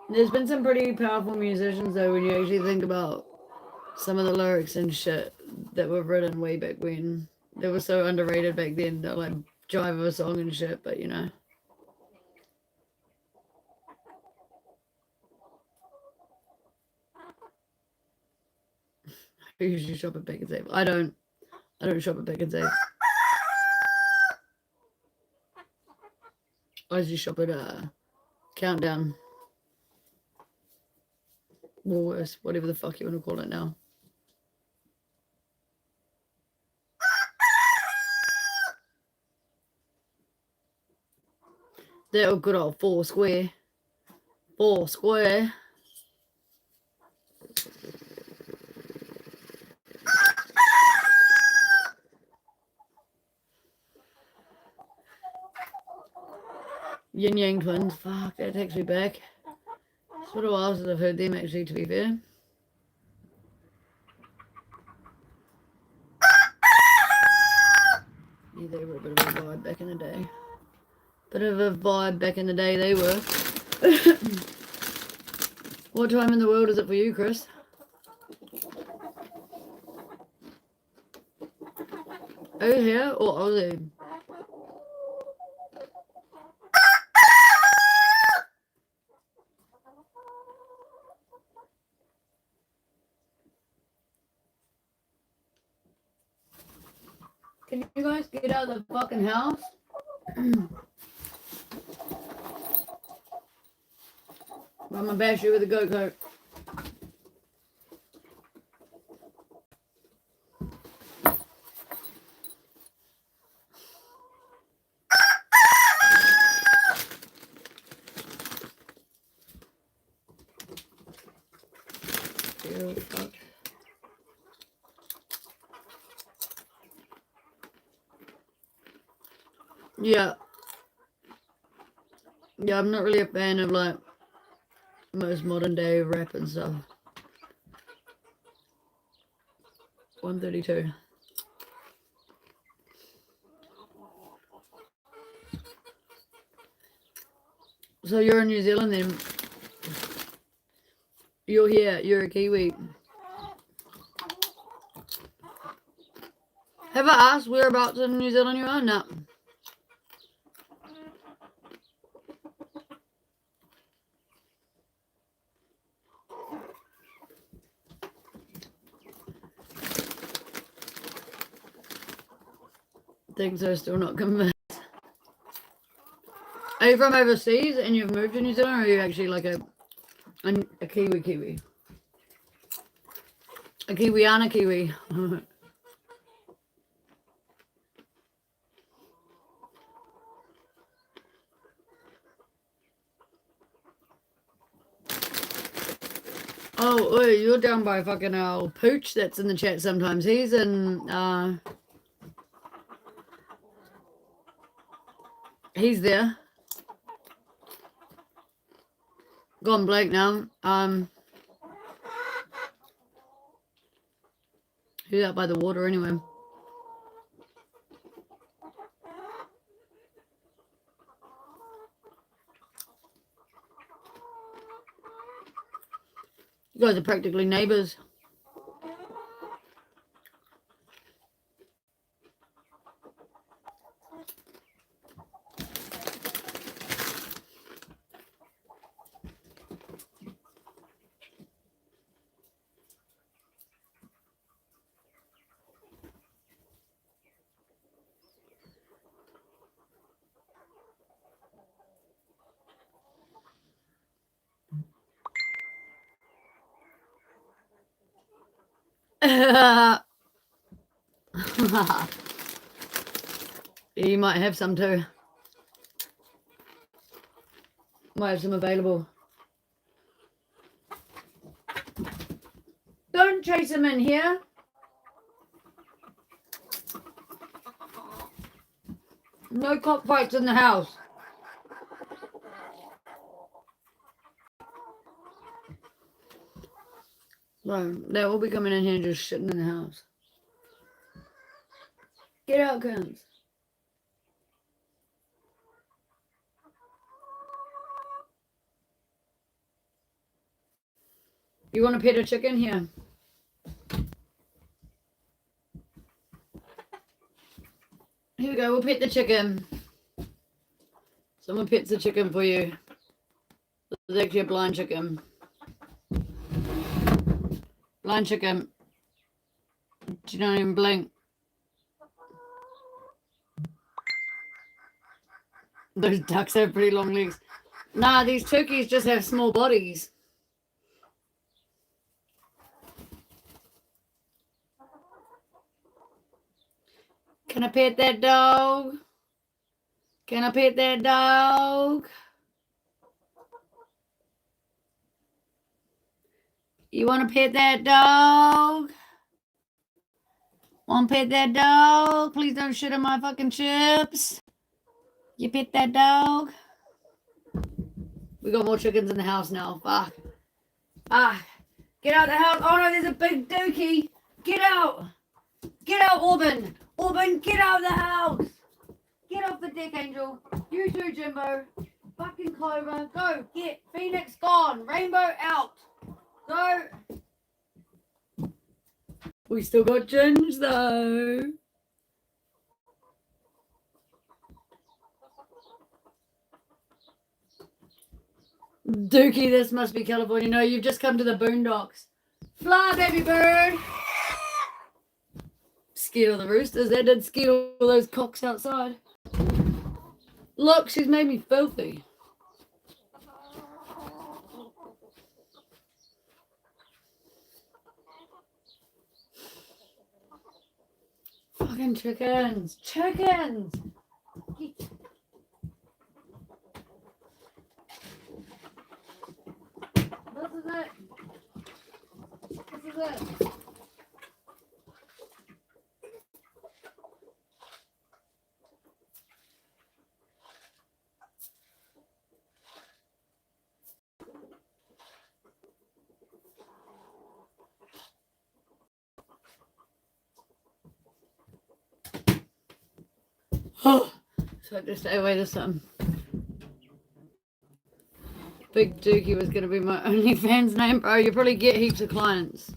There's been some pretty powerful musicians, though, when you actually think about some of the lyrics and shit that were written way back when. They were so underrated back then. They're like drive of a song and shit, but you know. I usually shop at Pick and Save. I don't shop at Pick and Save. I usually shop at Countdown. Woolworths, whatever the fuck you want to call it now. They're a good old Foursquare. Foursquare. Yin Yang Twins. Fuck, that takes me back. It's been a while since I've heard them, actually, to be fair. Yeah, they were a bit of a vibe back in the day. Bit of a vibe back in the day, they were. What time in the world is it for you, Chris? Oh, here or Aussie? Can you guys get out of the fucking house? I'm gonna bash you with a go-kart. Yeah. Yeah, I'm not really a fan of like most modern day rap and stuff. 132. So you're in New Zealand then? You're here, you're a Kiwi. Have I asked whereabouts in New Zealand you are? No. Think so, still not convinced. Are you from overseas and you've moved to New Zealand, or are you actually like a Kiwi? A Kiwiana Kiwi. Oh, you're down by fucking old Pooch that's in the chat sometimes. He's in, he's there. Gone blank now. He's out by the water anyway. You guys are practically neighbours. You might have some too. Might have some available. Don't chase him in here. No cockfights in the house. No, they will be coming in here and just shitting in the house. Get out, cunts. You want to pet a chicken? Here. Here we go. We'll pet the chicken. Someone pets the chicken for you. It's actually a blind chicken. Blind chicken. Do you not even blink? Those ducks have pretty long legs. Nah, these turkeys just have small bodies. Can I pet that dog? Can I pet that dog? You want to pet that dog? Want to pet that dog? Please don't shit on my fucking chips. You pet that dog? We got more chickens in the house now. Fuck. Get out of the house. Oh no, there's a big dookie. Get out. Get out, Auburn. Auburn, get out of the house. Get off the deck, Angel. You too, Jimbo. Fucking Clover. Go. Get. Phoenix gone. Rainbow out. Go. We still got Ginge though. Dookie, this must be California. No, you've just come to the boondocks. Fly, baby bird. Scared of the roosters. That did scare all those cocks outside. Look, she's made me filthy. Fucking chickens. Chickens. Get. This is it. This is it. Oh, so I have to stay away this time. Big Dookie was going to be my OnlyFans name, bro. You probably get heaps of clients.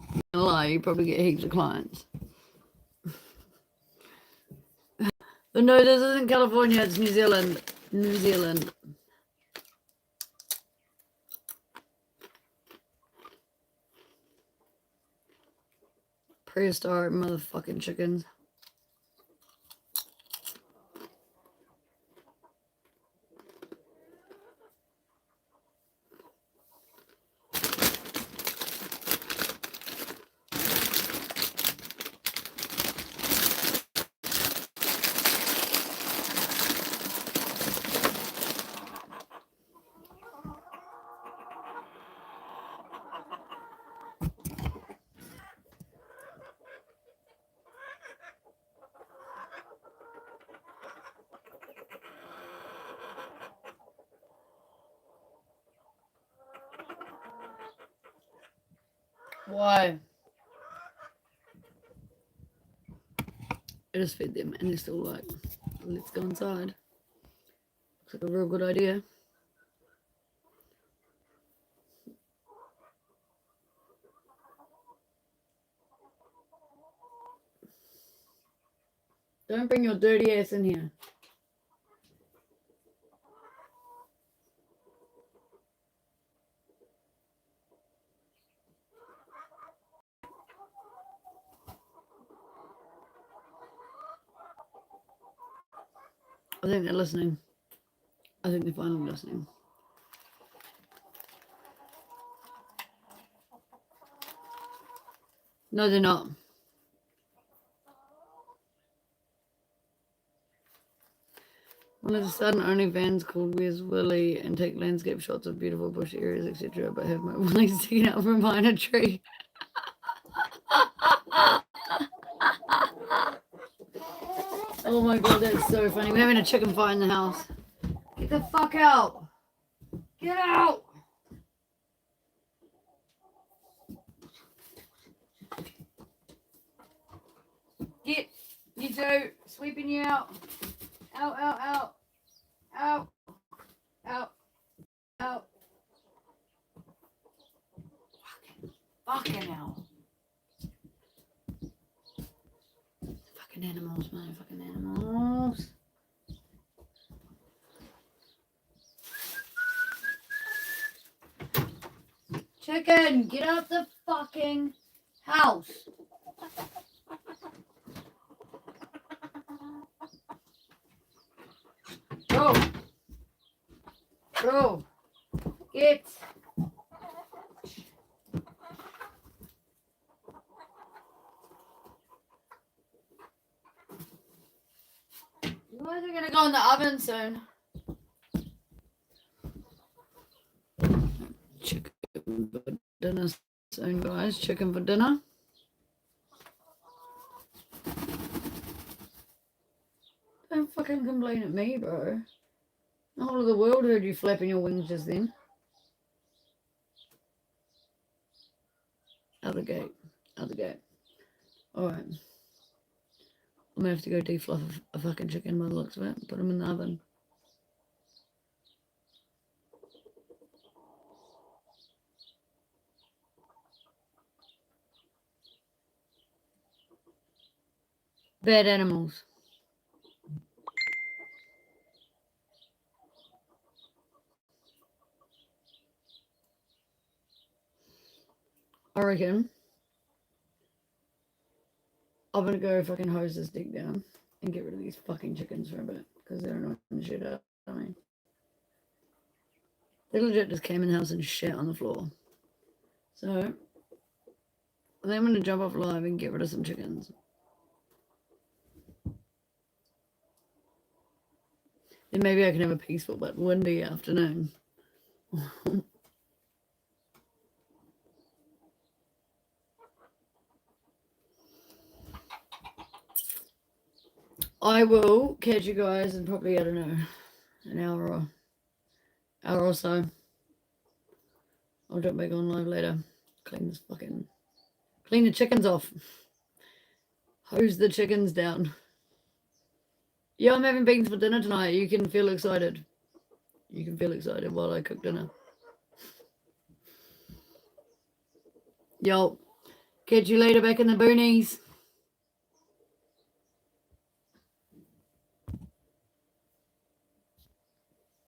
I'm gonna lie, you probably get heaps of clients. But no, this isn't California, it's New Zealand. New Zealand. Prehistoric motherfucking chickens. Why? I just fed them and they're still like, let's go inside. Looks like a real good idea. Don't bring your dirty ass in here. I think they're listening. I think they're finally listening. No, they're not. All of a sudden, OnlyFans called Where's Willie and take landscape shots of beautiful bush areas, etc. But have my Willie sticking out from behind a tree. Oh my god, that's so funny. We're having a chicken fight in the house. Get the fuck out. Get out. Get, you two, sweeping you out. Out, out, out. Out. Out. Out. Fucking hell. Fucking animals, man. Fucking animals. Chicken, get out the fucking house. Go. Go. Get. You guys are gonna go in the oven soon. Chicken for dinner soon, guys. Chicken for dinner. Don't fucking complain at me, bro. The whole of the world heard you flapping your wings just then. Out the gate. Out the gate. Alright. I'm gonna have to go defluff a fucking chicken by the looks of it. Put them in the oven. Bad animals. I reckon I'm gonna go fucking hose this dick down and get rid of these fucking chickens for a bit because they're annoying shit out of me. They legit just came in the house and shit on the floor. So I think I'm gonna jump off live and get rid of some chickens. Then maybe I can have a peaceful but windy afternoon. I will catch you guys in probably, I don't know, an hour or so. I'll jump back on live later. Clean the chickens off. Hose the chickens down. Yeah, I'm having beans for dinner tonight. You can feel excited. You can feel excited while I cook dinner. Yo, catch you later back in the boonies.